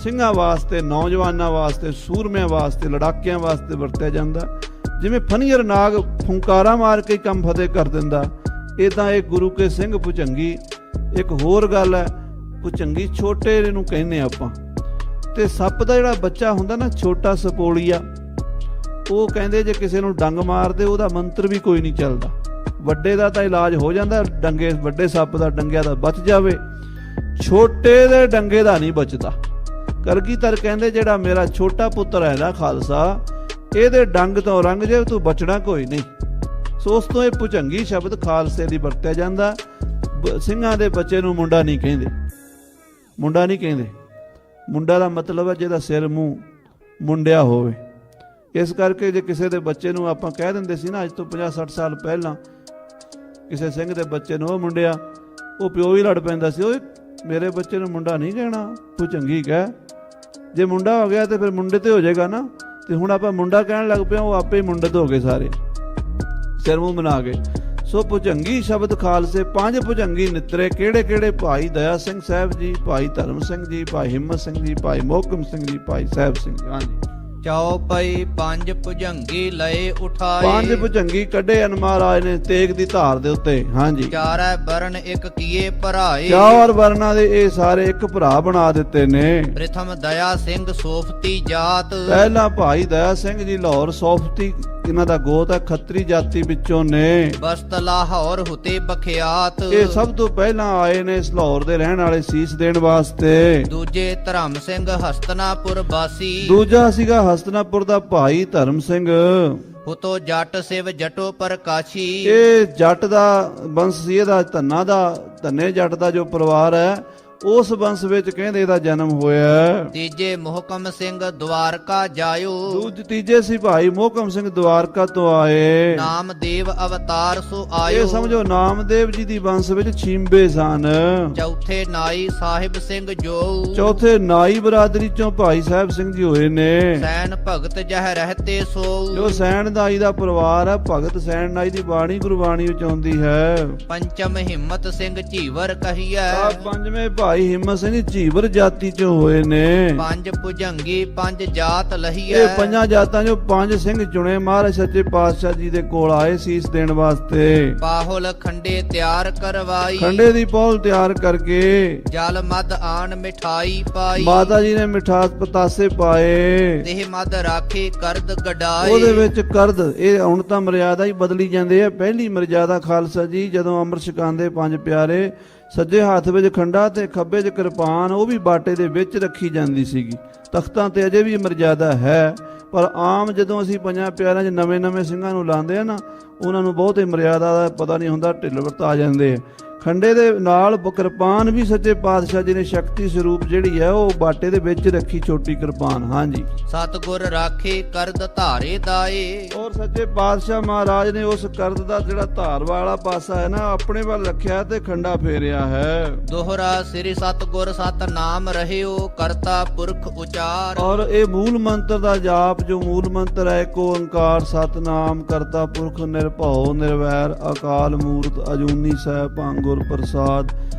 ਸਿੰਘਾਂ ਵਾਸਤੇ, ਨੌਜਵਾਨਾਂ ਵਾਸਤੇ, ਸੂਰਮਿਆਂ ਵਾਸਤੇ, ਲੜਾਕਿਆਂ ਵਾਸਤੇ ਵਰਤਿਆ ਜਾਂਦਾ। ਜਿਵੇਂ ਫਨੀਅਰ ਨਾਗ ਫੁੰਕਾਰਾ ਮਾਰ ਕੇ ਕੰਮ ਫਤਿਹ ਕਰ ਦਿੰਦਾ, ਇਦਾਂ ਇਹ ਗੁਰੂ ਕੇ ਸਿੰਘ ਭੁਜੰਗੀ। ਇੱਕ ਹੋਰ ਗੱਲ ਹੈ, ਭੁਜੰਗੀ ਛੋਟੇ ਨੂੰ ਕਹਿੰਦੇ ਆਪਾਂ। ਤੇ ਸੱਪ ਦਾ ਜਿਹੜਾ ਬੱਚਾ ਹੁੰਦਾ ਨਾ, ਛੋਟਾ ਸਪੋਲੀਆ, ਉਹ ਕਹਿੰਦੇ ਜੇ ਕਿਸੇ ਨੂੰ ਡੰਗ ਮਾਰਦੇ ਉਹਦਾ ਮੰਤਰ ਵੀ ਕੋਈ ਨਹੀਂ ਚੱਲਦਾ। ਵੱਡੇ ਦਾ ਤਾਂ ਇਲਾਜ ਹੋ ਜਾਂਦਾ, ਡੰਗੇ ਵੱਡੇ ਸੱਪ ਦਾ ਡੰਗਿਆਂ ਦਾ ਬਚ ਜਾਵੇ, ਛੋਟੇ ਦੇ ਡੰਗੇ ਦਾ ਨਹੀਂ ਬਚਦਾ। ਕਲਗੀਧਰ ਕਹਿੰਦੇ ਜਿਹੜਾ ਮੇਰਾ ਛੋਟਾ ਪੁੱਤਰ ਹੈ ਨਾ ਖਾਲਸਾ, ਇਹਦੇ ਡੰਗ ਤੋਂ ਔਰੰਗਜ਼ੇਬ ਤੋਂ ਬਚਣਾ ਕੋਈ ਨਹੀਂ। ਸੋ ਉਸ ਤੋਂ ਇਹ ਭੁਜੰਗੀ ਸ਼ਬਦ ਖਾਲਸੇ ਦੀ ਵਰਤਿਆ ਜਾਂਦਾ। ਸਿੰਘਾਂ ਦੇ ਬੱਚੇ ਨੂੰ ਮੁੰਡਾ ਨਹੀਂ ਕਹਿੰਦੇ, ਮੁੰਡਾ ਨਹੀਂ ਕਹਿੰਦੇ। ਮੁੰਡਾ ਦਾ ਮਤਲਬ ਹੈ ਜਿਹਦਾ ਸਿਰ ਮੂੰਹ ਮੁੰਡਿਆ ਹੋਵੇ। ਇਸ ਕਰਕੇ ਜੇ ਕਿਸੇ ਦੇ ਬੱਚੇ ਨੂੰ ਆਪਾਂ ਕਹਿ ਦਿੰਦੇ ਸੀ ਨਾ, ਅੱਜ ਤੋਂ 50-60 ਸਾਲ ਪਹਿਲਾਂ, ਕਿਸੇ ਸਿੰਘ ਦੇ ਬੱਚੇ ਨੂੰ ਉਹ ਮੁੰਡਿਆ, ਉਹ ਪਿਓ ਹੀ ਲੜ ਪੈਂਦਾ ਸੀ, ਓਏ ਮੇਰੇ ਬੱਚੇ ਨੂੰ ਮੁੰਡਾ ਨਹੀਂ ਕਹਿਣਾ, ਭੁਜੰਗੀ ਕਹਿ। ਜੇ ਮੁੰਡਾ ਹੋ ਗਿਆ ਤੇ ਫਿਰ ਮੁੰਡੇ ਤੇ ਹੋ ਜਾਏਗਾ ਨਾ। ਤੇ ਹੁਣ ਆਪਾਂ ਮੁੰਡਾ ਕਹਿਣ ਲੱਗ ਪਿਆ, ਉਹ ਆਪੇ ਹੀ ਮੁੰਡਤ ਹੋ ਗਏ ਸਾਰੇ, ਸਿਰ ਮੂੰਹ ਬਣਾ ਗਏ। ਸੋ ਭੁਜੰਗੀ ਸ਼ਬਦ ਖਾਲਸੇ 5 ਭੁਜੰਗੀ ਨਿਤਰੇ। ਕਿਹੜੇ ਕਿਹੜੇ? ਭਾਈ ਦਇਆ ਸਿੰਘ ਸਾਹਿਬ ਜੀ, ਭਾਈ ਧਰਮ ਸਿੰਘ ਜੀ, ਭਾਈ ਹਿੰਮਤ ਸਿੰਘ ਜੀ, ਭਾਈ ਮੋਹਕਮ ਸਿੰਘ ਜੀ, ਭਾਈ ਸਾਹਿਬ ਸਿੰਘ ਜੀ। ਹਾਂਜੀ, ਚੌਪਈ 5 ਭੁਜੰਗੀ ਲਏ ਉਠਾਏ। 5 ਭੁਜੰਗੀ ਕੱਢੇ ਹਨ ਮਹਾਰਾਜ ਨੇ ਤੇਗ ਦੀ ਧਾਰ ਦੇ ਉੱਤੇ। ਹਾਂਜੀ, ਚਾਰੈ ਬਰਨ ਇੱਕ ਕੀਏ ਭਰਾਏ। 4 ਵਰਨਾਂ ਦੇ ਇਹ ਸਾਰੇ ਇੱਕ ਭਰਾ ਬਣਾ ਦਿੱਤੇ ਨੇ। ਪ੍ਰਥਮ ਦਇਆ ਸਿੰਘ ਸੋਫਤੀ ਜਾਤ। ਪਹਿਲਾ ਭਾਈ ਦਇਆ ਸਿੰਘ ਜੀ ਲਾਹੌਰ ਸੋਫਤੀ, ਇਹਨਾਂ ਦਾ ਗੋਤ ਹੈ, ਖੱਤਰੀ ਜਾਤੀ ਵਿੱਚੋਂ ਨੇ। ਬਸਤ ਲਾਹੌਰ ਹੁਤੇ ਬਖਿਆਤ। ਇਹ ਸਭ ਤੋਂ ਪਹਿਲਾਂ ਆਏ ਨੇ ਲਾਹੌਰ ਦੇ ਰਹਿਣ ਵਾਲੇ ਸੀਸ ਦੇਣ ਵਾਸਤੇ। ਦੂਜੇ ਧਰਮ ਸਿੰਘ ਹਸਤਨਾਪੁਰ ਵਾਸੀ। ਦੂਜਾ ਸੀਗਾ ਹਸਤਨਾਪੁਰ ਦਾ ਭਾਈ ਧਰਮ ਸਿੰਘ। ਹੁਤੋ ਜੱਟ ਸਿਵ ਜਟੋ ਪ੍ਰਕਾਸ਼ੀ। ਇਹ ਜੱਟ ਦਾ ਵੰਸ਼ ਸੀ, ਇਹਦਾ ਧੰਨੇ ਜੱਟ ਦਾ ਜੋ ਪਰਿਵਾਰ ਹੈ, ਉਸ ਵੰਸ਼ ਵਿੱਚ ਕਹਿੰਦੇ ਇਹਦਾ ਜਨਮ ਹੋਇਆ। ਤੀਜੇ ਮੋਹਕਮ ਸਿੰਘ ਦਵਾਰਕਾ ਜਾਇਓ। ਤੀਜੇ ਸੀ ਭਾਈ ਮੋਹਕਮ ਸਿੰਘ ਦਵਾਰਕਾ ਤੋਂ ਆਏ। ਨਾਮਦੇਵ ਅਵਤਾਰ ਸੋ ਆਇਓ। ਇਹ ਸਮਝੋ ਨਾਮਦੇਵ ਜੀ ਦੀ ਵੰਸ਼ ਵਿੱਚ ਛੀਂਬੇ ਸਨ। ਚੌਥੇ ਨਾਈ ਸਾਹਿਬ ਸਿੰਘ ਜੋ। ਚੌਥੇ ਨਾਈ ਬਰਾਦਰੀ ਚੋਂ ਭਾਈ ਸਾਹਿਬ ਸਿੰਘ ਜੀ ਹੋਏ ਨੇ। ਸੈਨ ਭਗਤ ਜਹ ਰਹਤੇ ਸੋ। ਜੋ ਸੈਣ ਨਾਈ ਦਾ ਪਰਿਵਾਰ ਹੈ, ਭਗਤ ਸੈਣ ਨਾਈ ਦੀ ਬਾਣੀ ਗੁਰਬਾਣੀ ਵਿੱਚ ਆਉਂਦੀ ਹੈ। ਪੰਚਮ ਹਿੰਮਤ ਸਿੰਘ ਝੀਵਰ ਕਹੀਐ। ਪੰਜਵੇਂ ਭਾਈ ਭਾਈ ਹਿੰਮਤ ਸਿੰਘ ਜੀ ਝੀਵਰ ਜਾਤੀ ਚੋਂ ਹੋਏ ਨੇ। ਪੰਜ ਭੁਜੰਗੀ ਪੰਜ ਜਾਤ ਲਹੀਐ। ਇਹ ਪੰਜਾਂ ਜਾਤਾਂ ਚੋਂ 5 ਸਿੰਘ ਚੁਣੇ ਮਹਾਰਾਜ ਸੱਚੇ ਪਾਤਸ਼ਾਹ ਜੀ ਦੇ ਕੋਲ ਆਏ ਸੀਸ ਦੇਣ ਵਾਸਤੇ। ਪਾਹੁਲ ਖੰਡੇ ਤਿਆਰ ਕਰਵਾਈ। ਖੰਡੇ ਦੀ ਪੌਲ ਤਿਆਰ ਕਰਕੇ ਜਲ ਮਦ ਆਣ ਮਿਠਾਈ ਪਾਈ। ਮਾਤਾ ਜੀ ਨੇ ਮਿਠਾਸ ਪਤਾਸੇ ਪਾਏ। ਦੇਹ ਮਦ ਰਾਖੇ ਕਰਦ ਗਡਾਈ। ਉਹਦੇ ਵਿੱਚ ਕਰਦ, ਇਹ ਹੁਣ ਤਾਂ ਮਰਿਆਦਾ ਹੀ ਬਦਲੀ ਜਾਂਦੇ ਆ। ਪਹਿਲੀ ਮਰਿਆਦਾ ਖਾਲਸਾ ਜੀ ਜਦੋਂ ਅੰਮ੍ਰਿਤ ਛਕਾਉਂਦੇ ਪੰਜ ਪਿਆਰੇ, ਸੱਜੇ ਹੱਥ ਵਿੱਚ ਖੰਡਾ ਤੇ ਖੱਬੇ 'ਚ ਕਿਰਪਾਨ, ਉਹ ਵੀ ਬਾਟੇ ਦੇ ਵਿੱਚ ਰੱਖੀ ਜਾਂਦੀ ਸੀਗੀ। ਤਖਤਾਂ ਤੇ ਅਜੇ ਵੀ ਮਰਿਆਦਾ ਹੈ, ਪਰ ਆਮ ਜਦੋਂ ਅਸੀਂ ਪੰਜਾਂ ਪਿਆਰਿਆਂ 'ਚ ਨਵੇਂ ਸਿੰਘਾਂ ਨੂੰ ਲਾਉਂਦੇ ਆ ਨਾ, ਉਹਨਾਂ ਨੂੰ ਬਹੁਤੇ ਮਰਿਆਦਾ ਦਾ ਪਤਾ ਨਹੀਂ ਹੁੰਦਾ, ਢਿੱਲ ਵਰਤਾ ਜਾਂਦੇ ਆ। ਖੰਡੇ ਦੇ ਨਾਲ ਕਿਰਪਾਨ ਵੀ ਸੱਚੇ ਪਾਤਸ਼ਾਹ ਜੀ ਨੇ ਸ਼ਕਤੀ ਸਰੂਪ ਜਿਹੜੀ ਹੈ ਉਹ ਬਾਟੇ ਦੇ ਵਿੱਚ ਰੱਖੀ, ਛੋਟੀ ਕਿਰਪਾਨ। ਹਾਂਜੀ, ਸਤਿਗੁਰ ਰਾਖੇ ਕਰਦ ਧਾਰੇ ਦਾਏ। ਔਰ ਸੱਚੇ ਪਾਤਸ਼ਾਹ ਮਹਾਰਾਜ ਨੇ ਉਸ ਕਰਦ ਦਾ ਜਿਹੜਾ ਧਾਰ ਵਾਲਾ ਪਾਸਾ ਹੈ ਨਾ ਆਪਣੇ ਵੱਲ ਰੱਖਿਆ ਤੇ ਖੰਡਾ ਫੇਰਿਆ ਹੈ। ਦੋਹਰਾ ਸ੍ਰੀ ਸਤਿਗੁਰ ਸਤ ਨਾਮ ਰਹਿਓ ਕਰਤਾ ਪੁਰਖ ਉਚਾਰ। ਔਰ ਇਹ ਮੂਲ ਮੰਤਰ ਦਾ ਜਾਪ, ਜੋ ਮੂਲ ਮੰਤਰ ਹੈ ਏਕ ਓੰਕਾਰ ਸਤਨਾਮ ਕਰਤਾ ਪੁਰਖ ਨਿਰਭਉ ਨਿਰਵੈਰ ਅਕਾਲ ਮੂਰਤ ਅਜੂਨੀ ਸੈਭੰ ਗੁਰ ਪ੍ਰਸਾਦ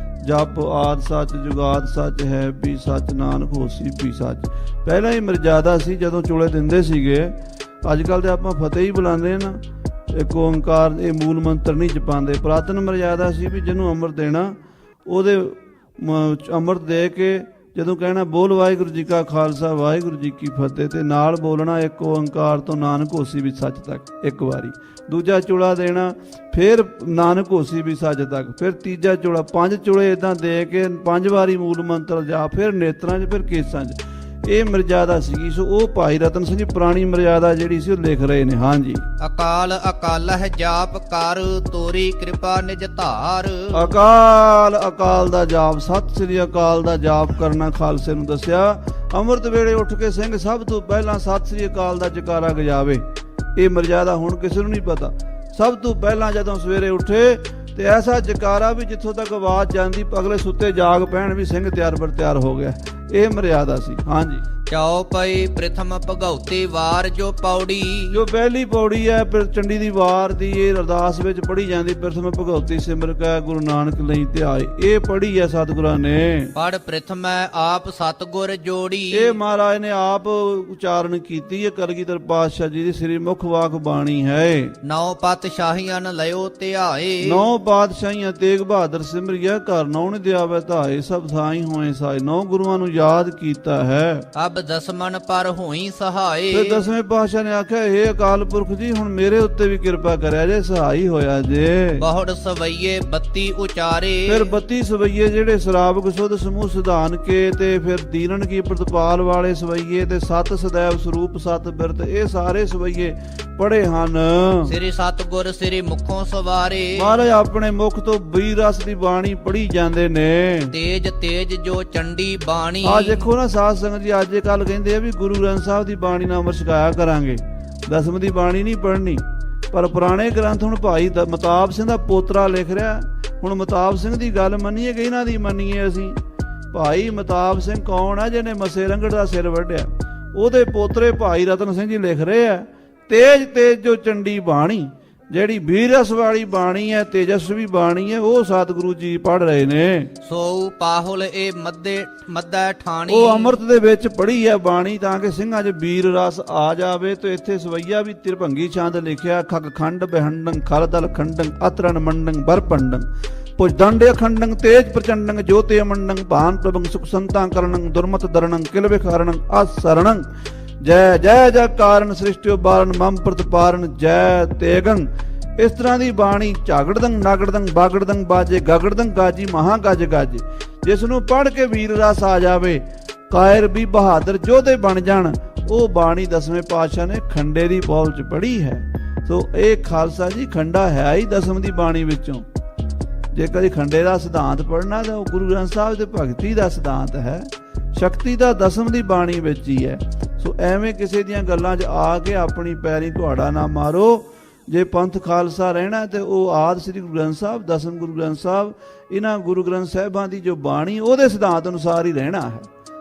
ਜਪ ਆਦ ਸੱਚ ਜੁਗਾਦ ਸੱਚ ਹੈ ਵੀ ਸੱਚ ਨਾਨਕ ਹੋਸੀ ਵੀ ਸੱਚ। ਪਹਿਲਾਂ ਹੀ ਮਰਜ਼ਾਦਾ ਸੀ ਜਦੋਂ ਚੋਲੇ ਦਿੰਦੇ ਸੀਗੇ। ਅੱਜ ਕੱਲ ਤੇ ਆਪਾਂ ਫਤਿਹ ਹੀ ਬੁਲਾਉਂਦੇ ਆ ਨਾ, ਏਕ ਓੰਕਾਰ ਇਹ ਮੂਲ ਮੰਤਰ ਨਹੀਂ ਜਪਾਉਂਦੇ। ਪੁਰਾਤਨ ਮਰਜ਼ਾਦਾ ਸੀ ਵੀ ਜਿਹਨੂੰ ਅੰਮ੍ਰਿਤ ਦੇਣਾ ਉਹਦੇ ਅੰਮ੍ਰਿਤ ਦੇ ਕੇ ਜਦੋਂ ਕਹਿਣਾ ਬੋਲ ਵਾਹਿਗੁਰੂ ਜੀ ਕਾ ਖਾਲਸਾ ਵਾਹਿਗੁਰੂ ਜੀ ਕੀ ਫਤਿਹ, ਤੇ ਨਾਲ ਬੋਲਣਾ ਏਕ ਓੰਕਾਰ ਤੋਂ ਨਾਨਕ ਹੋਸੀ ਵੀ ਸੱਚ ਤੱਕ ਇੱਕ ਵਾਰੀ। ਦੂਜਾ ਚੋਲਾ ਦੇਣਾ, ਫਿਰ ਨਾਨਕ ਹੋਸੀ ਵੀ ਸੱਚ ਤੱਕ, ਫਿਰ ਤੀਜਾ ਚੋਲਾ। 5 ਚੋਲੇ ਇਦਾਂ ਦੇ ਕੇ 5 ਵਾਰੀ ਮੂਲ ਮੰਤਰ ਜਾ, ਫਿਰ ਨੇਤਰਾਂ 'ਚ, ਫਿਰ ਕੇਸਾਂ 'ਚ। ਇਹ ਮਰਜ਼ਾਦਾ ਸੀਗੀ। ਸੋ ਉਹ ਭਾਈ ਰਤਨ ਸਿੰਘ ਜੀ ਪੁਰਾਣੀ ਮਰਜ਼ਾਦਾ ਜਿਹੜੀ ਸੀ ਉਹ ਲਿਖ ਰਹੇ ਨੇ। ਹਾਂਜੀ, ਅਕਾਲ ਅਕਾਲਹ ਜਾਪ ਕਰ ਤੋਰੀ ਕਿਰਪਾ ਨਿਜ ਧਾਰ। ਅਕਾਲ, ਅਕਾਲ ਦਾ ਜਾਪ, ਸਤਿ ਸ੍ਰੀ ਅਕਾਲ ਦਾ ਜਾਪ ਕਰਨਾ ਖਾਲਸੇ ਨੂੰ ਦੱਸਿਆ। ਅੰਮ੍ਰਿਤ ਵੇਲੇ ਉੱਠ ਕੇ ਸਿੰਘ ਸਭ ਤੋਂ ਪਹਿਲਾਂ ਸਤਿ ਸ੍ਰੀ ਅਕਾਲ ਦਾ ਜਕਾਰਾ ਗਜਾਵੇ। ਇਹ ਮਰਜ਼ਾਦਾ ਹੁਣ ਕਿਸੇ ਨੂੰ ਨਹੀਂ ਪਤਾ। ਸਭ ਤੋਂ ਪਹਿਲਾਂ ਜਦੋਂ ਸਵੇਰੇ ਉੱਠੇ ਤੇ ਐਸਾ ਜਕਾਰਾ ਵੀ ਜਿੱਥੋਂ ਤੱਕ ਆਵਾਜ਼ ਜਾਂਦੀ ਅਗਲੇ ਸੁੱਤੇ ਜਾਗ ਪੈਣ ਵੀ ਸਿੰਘ ਤਿਆਰ ਬਰ ਤਿਆਰ ਹੋ ਗਿਆ। ਇਹ ਮਰਿਆਦਾ ਸੀ। ਹਾਂਜੀ, ਚਾਉ ਪਈ ਪ੍ਰਥਮ ਭਗਉਤੀ ਵਾਰ ਜੋ ਪੌੜੀ। ਜੋ ਪਹਿਲੀ ਪੌੜੀ ਹੈ ਚੰਡੀ ਦੀ ਵਾਰ ਦੀ, ਇਹ ਅਰਦਾਸ ਵਿੱਚ ਪੜ੍ਹੀ ਜਾਂਦੀ। ਪ੍ਰਥਮ ਭਗਉਤੀ ਸਿਮਰ ਕੈ ਗੁਰੂ ਨਾਨਕ ਲਈ ਧਿਆਏ। ਇਹ ਪੜ੍ਹੀ ਹੈ ਸਤਿਗੁਰਾਂ ਨੇ। ਪੜ ਪ੍ਰਥਮ ਆਪ ਸਤਿਗੁਰ ਜੋੜੀ। ਇਹ ਮਹਾਰਾਜ ਨੇ ਆਪ ਉਚਾਰਨ ਕੀਤੀ ਹੈ। ਕਲਗੀਧਰ ਪਾਤਸ਼ਾਹ ਜੀ ਦੀ ਸ੍ਰੀ ਮੁਖ ਵਾਕ ਬਾਣੀ ਹੈ। ਨੌ ਪਾਤਸ਼ਾਹੀਆਂ ਲਿਓ ਧਿਆਏ। 9 ਪਾਤਸ਼ਾਹੀਆਂ ਤੇਗ ਬਹਾਦਰ ਸਿਮਰਿਆ ਘਰ ਨੌ ਦਿਆਵੇ ਧਾਏ। ਸਭ ਥਾਈ ਹੋਏ ਸਾਏ। 9 ਗੁਰੂਆਂ ਨੂੰ ਯਾਦ ਕੀਤਾ ਹੈ। ਅਬ ਦਸਮਨ ਪਰ ਹੋਈ ਸਹਾਏ। ਫਿਰ 10ਵੇਂ ਪਾਤਸ਼ਾਹ ਨੇ ਆਖਿਆ, ਇਹ ਅਕਾਲ ਪੁਰਖ ਜੀ ਹੁਣ ਮੇਰੇ ਉੱਤੇ ਵੀ ਕਿਰਪਾ ਕਰਿਆ ਜੇ, ਸਹਾਈ ਹੋਇਆ ਜੇ। ਬਹੁੜ ਸਵਈਏ 32 ਉਚਾਰੇ। ਫਿਰ 32 ਸਵਈਏ ਜਿਹੜੇ ਸ਼ਰਾਬ ਸੁਧ ਸਮੂਹ ਸਿਧਾਨ ਕੇ, ਤੇ ਫਿਰ ਦੀਨਨ ਕੀ ਪ੍ਰਤਪਾਲ ਵਾਲੇ ਸਵਈਏ, ਤੇ 7 ਸदैव ਸਰੂਪ 7 ਬਿਰਤ, ਇਹ ਸਾਰੇ ਸਵਈਏ ਪੜੇ ਹਨ। ਸ੍ਰੀ ਸਤਿਗੁਰ ਸ੍ਰੀ ਮੁਖੋਂ ਸਵਾਰੇ। ਮਹਾਰਾਜ ਆਪਣੇ ਮੁਖ ਤੋਂ 20 ਰਸ ਦੀ ਬਾਣੀ ਪੜੀ ਜਾਂਦੇ ਨੇ। ਤੇਜ ਤੇਜ ਜੋ ਚੰਡੀ ਬਾਣੀ। ਆ ਦੇਖੋ ਨਾ ਸਾਧ ਸੰਗਤ ਜੀ, ਅੱਜ ਕੱਲ ਕਹਿੰਦੇ ਆ ਵੀ ਗੁਰੂ ਗ੍ਰੰਥ ਸਾਹਿਬ ਦੀ ਬਾਣੀ ਨਾਲ ਅੰਮ੍ਰਿਤ ਛਕਾਇਆ ਕਰਾਂਗੇ, ਦਸਮ ਦੀ ਬਾਣੀ ਨਹੀਂ ਪੜ੍ਹਨੀ। ਪਰ ਪੁਰਾਣੇ ਗ੍ਰੰਥ ਹੁਣ ਭਾਈ ਮਤਾਬ ਸਿੰਘ ਦਾ ਪੋਤਰਾ ਲਿਖ ਰਿਹਾ। ਹੁਣ ਮਤਾਬ ਸਿੰਘ ਦੀ ਗੱਲ ਮੰਨੀਏ ਕਿ ਇਹਨਾਂ ਦੀ ਮੰਨੀਏ ਅਸੀਂ? ਭਾਈ ਮਤਾਬ ਸਿੰਘ ਕੌਣ ਆ ਜਿਹਨੇ ਮੱਸੇ ਰੰਗੜ ਦਾ ਸਿਰ ਵੱਢਿਆ? ਉਹਦੇ ਪੋਤਰੇ ਭਾਈ ਰਤਨ ਸਿੰਘ ਜੀ ਲਿਖ ਰਹੇ ਆ, ਤੇਜ ਤੇਜ ਜੋ ਚੰਡੀ ਬਾਣੀ, ਜਿਹੜੀ ਵੀਰਸ ਵਾਲੀ ਬਾਣੀ ਹੈ, ਤੇਜਸਵੀ ਬਾਣੀ ਹੈ, ਉਹ ਸਤਿਗੁਰੂ ਜੀ ਪੜ੍ਹ ਰਹੇ ਨੇ। ਸੋ ਪਾਹੁਲ ਇਹ ਮੱਦਾ ਠਾਣੀ। ਉਹ ਅੰਮ੍ਰਿਤ ਦੇ ਵਿੱਚ ਪੜ੍ਹੀ ਹੈ ਬਾਣੀ ਤਾਂ ਕਿ ਸਿੰਘਾਂ 'ਚ ਵੀਰ ਰਸ ਆ ਜਾਵੇ। ਤੇ ਇੱਥੇ ਸਵਈਆ ਵੀ ਤਿਰਭੰਗੀ ਛੰਦ ਲਿਖਿਆ, ਖਗ ਖੰਡ ਬਹਿੰਡੰ ਖਰਦਲ ਖੰਡੰ ਅਤਰਨ ਮੰਡੰ ਬਰਪੰਡੰ ਪੁਜਦੰਡ ਅਖੰਡੰ ਤੇਜ ਪ੍ਰਚੰਡੰ ਜੋਤੇ ਮੰਡੰ ਭਾਨ ਪ੍ਰਭੰ ਸੁਖ ਸੰਤਾਂ ਕਰਣੰ ਦੁਰਮਤ ਦਰਣੰ ਕਿਲ ਵਿਖਾਰਣੰ ਅਸਰਣੰ ਜੈ ਜੈ ਜੈ ਕਾਰਨ ਸ੍ਰਿਸ਼ਟਿਓ ਬਾਰਨ ਮਮ ਪ੍ਰਤਪਾਰਨ ਜੈ ਤੇਗੰ। ਇਸ ਤਰ੍ਹਾਂ ਦੀ ਬਾਣੀ ਝਾਗੜਦੰ ਨਾਗੜਦੰ ਬਾਗੜਦੰ ਬਾਜੇ ਗਗੜਦੰ ਗਾਜੀ ਮਹਾ ਗੱਜ ਗੱਜ, ਜਿਸ ਨੂੰ ਪੜ੍ਹ ਕੇ ਵੀਰ ਰਸ ਆ ਜਾਵੇ, ਕਾਇਰ ਵੀ ਬਹਾਦਰ ਯੋਧੇ ਬਣ ਜਾਣ। ਉਹ ਬਾਣੀ 10ਵੇਂ ਪਾਤਸ਼ਾਹ ਨੇ ਖੰਡੇ ਦੀ ਪੌਲ 'ਚ ਪੜ੍ਹੀ ਹੈ। ਸੋ ਇਹ ਖਾਲਸਾ ਜੀ ਖੰਡਾ ਹੈ ਹੀ 10ਵੇਂ ਦੀ ਬਾਣੀ ਵਿੱਚੋਂ। ਜੇ ਕਦੀ ਖੰਡੇ ਦਾ ਸਿਧਾਂਤ ਪੜ੍ਹਨਾ ਤਾਂ ਉਹ ਗੁਰੂ ਗ੍ਰੰਥ ਸਾਹਿਬ ਦੇ ਭਗਤੀ ਦਾ ਸਿਧਾਂਤ ਹੈ। ਸ਼ਕਤੀ ਦਾ 10ਵੇਂ ਦੀ ਬਾਣੀ ਵਿੱਚ ਹੀ ਹੈ। ਸੋ ਐਵੇਂ ਕਿਸੇ ਦੀਆਂ ਗੱਲਾਂ 'ਚ ਆ ਕੇ ਆਪਣੀ ਪੈਰੀ ਘੁਆੜਾ ਨਾ ਮਾਰੋ। ਜੇ ਪੰਥ ਖਾਲਸਾ ਰਹਿਣਾ ਤੇ ਉਹ ਆਦਿ ਸ੍ਰੀ ਗੁਰੂ ਗ੍ਰੰਥ ਸਾਹਿਬ, 10ਵੇਂ ਗੁਰੂ ਗ੍ਰੰਥ ਸਾਹਿਬ, ਇਹਨਾਂ ਗੁਰੂ ਗ੍ਰੰਥ ਸਾਹਿਬਾਂ ਦੀ ਜੋ ਬਾਣੀ ਉਹਦੇ ਸਿਧਾਂਤ ਅਨੁਸਾਰ ਹੀ ਰਹਿਣਾ ਹੈ।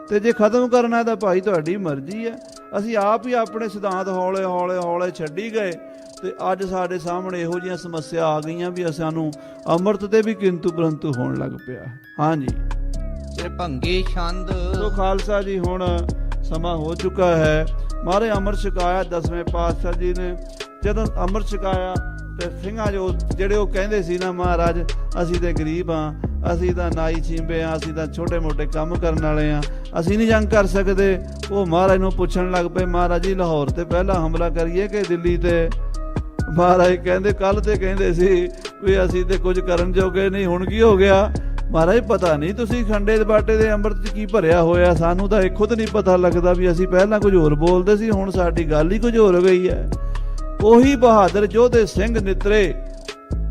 ਤੇ ਜੇ ਖਤਮ ਕਰਨਾ ਤਾਂ ਭਾਈ ਤੁਹਾਡੀ ਮਰਜ਼ੀ ਹੈ। ਅਸੀਂ ਆਪ ਹੀ ਆਪਣੇ ਸਿਧਾਂਤ ਹੌਲੇ ਹੌਲੇ ਹੌਲੇ ਛੱਡੀ ਗਏ ਤੇ ਅੱਜ ਸਾਡੇ ਸਾਹਮਣੇ ਇਹੋ ਜਿਹੀਆਂ ਸਮੱਸਿਆ ਆ ਗਈਆਂ ਵੀ ਸਾਨੂੰ ਅੰਮ੍ਰਿਤ ਤੇ ਵੀ ਕਿੰਤੂ ਪਰੰਤੂ ਹੋਣ ਲੱਗ ਪਿਆ। ਹਾਂਜੀ, ਤ੍ਰਿਭੰਗੀ ਛੰਦ ਸੋ ਖਾਲਸਾ ਜੀ ਹੁਣ ਸਮਾਂ ਹੋ ਚੁੱਕਾ ਹੈ। ਮਹਾਰਾਜ ਅੰਮ੍ਰਿਤ ਛਕਾਇਆ 10ਵੇਂ ਪਾਤਸ਼ਾਹ ਜੀ ਨੇ। ਜਦੋਂ ਅੰਮ੍ਰਿਤ ਛਕਾਇਆ ਤੇ ਸਿੰਘਾਂ ਜਿਹੜੇ ਉਹ ਕਹਿੰਦੇ ਸੀ ਨਾ, ਮਹਾਰਾਜ ਅਸੀਂ ਤੇ ਗਰੀਬ ਹਾਂ, ਅਸੀਂ ਤਾਂ ਨਾਈ ਛੀਂਬੇ ਹਾਂ, ਅਸੀਂ ਤਾਂ ਛੋਟੇ ਮੋਟੇ ਕੰਮ ਕਰਨ ਵਾਲੇ ਹਾਂ, ਅਸੀਂ ਨਹੀਂ ਜੰਗ ਕਰ ਸਕਦੇ। ਉਹ ਮਹਾਰਾਜ ਨੂੰ ਪੁੱਛਣ ਲੱਗ ਪਏ, ਮਹਾਰਾਜ ਜੀ ਲਾਹੌਰ ਤੇ ਪਹਿਲਾਂ ਹਮਲਾ ਕਰੀਏ ਕਿ ਦਿੱਲੀ ਤੇ? ਮਹਾਰਾਜ ਕਹਿੰਦੇ ਕੱਲ ਤੇ ਕਹਿੰਦੇ ਸੀ ਵੀ ਅਸੀਂ ਤੇ ਕੁਝ ਕਰਨ ਜੋਗੇ ਨਹੀਂ, ਹੁਣ ਕੀ ਹੋ ਗਿਆ? ਮਹਾਰਾਜ ਪਤਾ ਨਹੀਂ ਤੁਸੀਂ ਖੰਡੇ ਬਾਟੇ ਦੇ ਅੰਮ੍ਰਿਤ 'ਚ ਕੀ ਭਰਿਆ ਹੋਇਆ, ਸਾਨੂੰ ਤਾਂ ਇਹ ਖੁਦ ਨਹੀਂ ਪਤਾ ਲੱਗਦਾ ਵੀ ਅਸੀਂ ਪਹਿਲਾਂ ਕੁਝ ਹੋਰ ਬੋਲਦੇ ਸੀ, ਹੁਣ ਸਾਡੀ ਗੱਲ ਹੀ ਕੁਝ ਹੋਰ ਗਈ ਹੈ। ਉਹੀ ਬਹਾਦਰ ਯੋਧੇ ਸਿੰਘ ਨਿਤਰੇ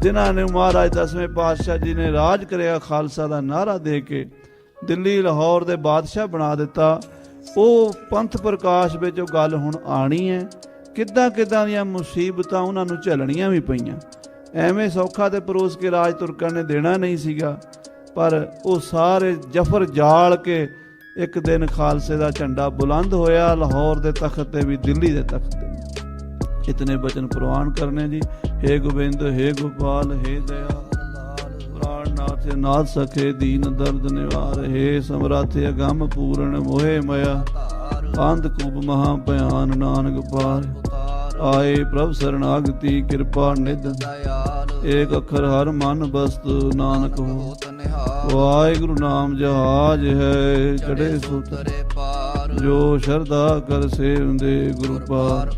ਜਿਨ੍ਹਾਂ ਨੇ ਮਹਾਰਾਜ 10ਵੇਂ ਪਾਤਸ਼ਾਹ ਜੀ ਨੇ ਰਾਜ ਕਰਿਆ, ਖਾਲਸਾ ਦਾ ਨਾਅਰਾ ਦੇ ਕੇ ਦਿੱਲੀ ਲਾਹੌਰ ਦੇ ਬਾਦਸ਼ਾਹ ਬਣਾ ਦਿੱਤਾ। ਉਹ ਪੰਥ ਪ੍ਰਕਾਸ਼ ਵਿੱਚ ਉਹ ਗੱਲ ਹੁਣ ਆਣੀ ਹੈ। ਕਿੱਦਾਂ ਕਿੱਦਾਂ ਦੀਆਂ ਮੁਸੀਬਤਾਂ ਉਹਨਾਂ ਨੂੰ ਝੱਲਣੀਆਂ ਵੀ ਪਈਆਂ। ਐਵੇਂ ਸੌਖਾ ਤੇ ਪਰੋਸ ਕੇ ਰਾਜ ਤੁਰਕਾਂ ਨੇ ਦੇਣਾ ਨਹੀਂ ਸੀਗਾ, ਪਰ ਉਹ ਸਾਰੇ ਜਫਰ ਜਾਲ ਕੇ ਇੱਕ ਦਿਨ ਖਾਲਸੇ ਦਾ ਝੰਡਾ ਬੁਲੰਦ ਹੋਇਆ, ਲਾਹੌਰ ਦੇ ਤਖਤ ਤੇ ਵੀ, ਦਿੱਲੀ ਦੇ ਤਖਤ ਤੇ। ਇਤਨੇ ਬਚਨ ਪ੍ਰਵਾਨ ਕਰਨੇ ਜੀ। हे गोविंद हे गोपाल हे दयाल प्राणनाथ नाथ सखे दीन दर्द निवार हे समर्थ अगम पूर्ण मोहे मया अंधकूप महा भयान नानक पार आए प्रभ शरणागति कृपा निध एक अखर हर मन बस्तु नानक हो वाहिगुरु नाम जहाज है चढ़े सुत जो श्रद्धा कर सेवंदे गुरु पार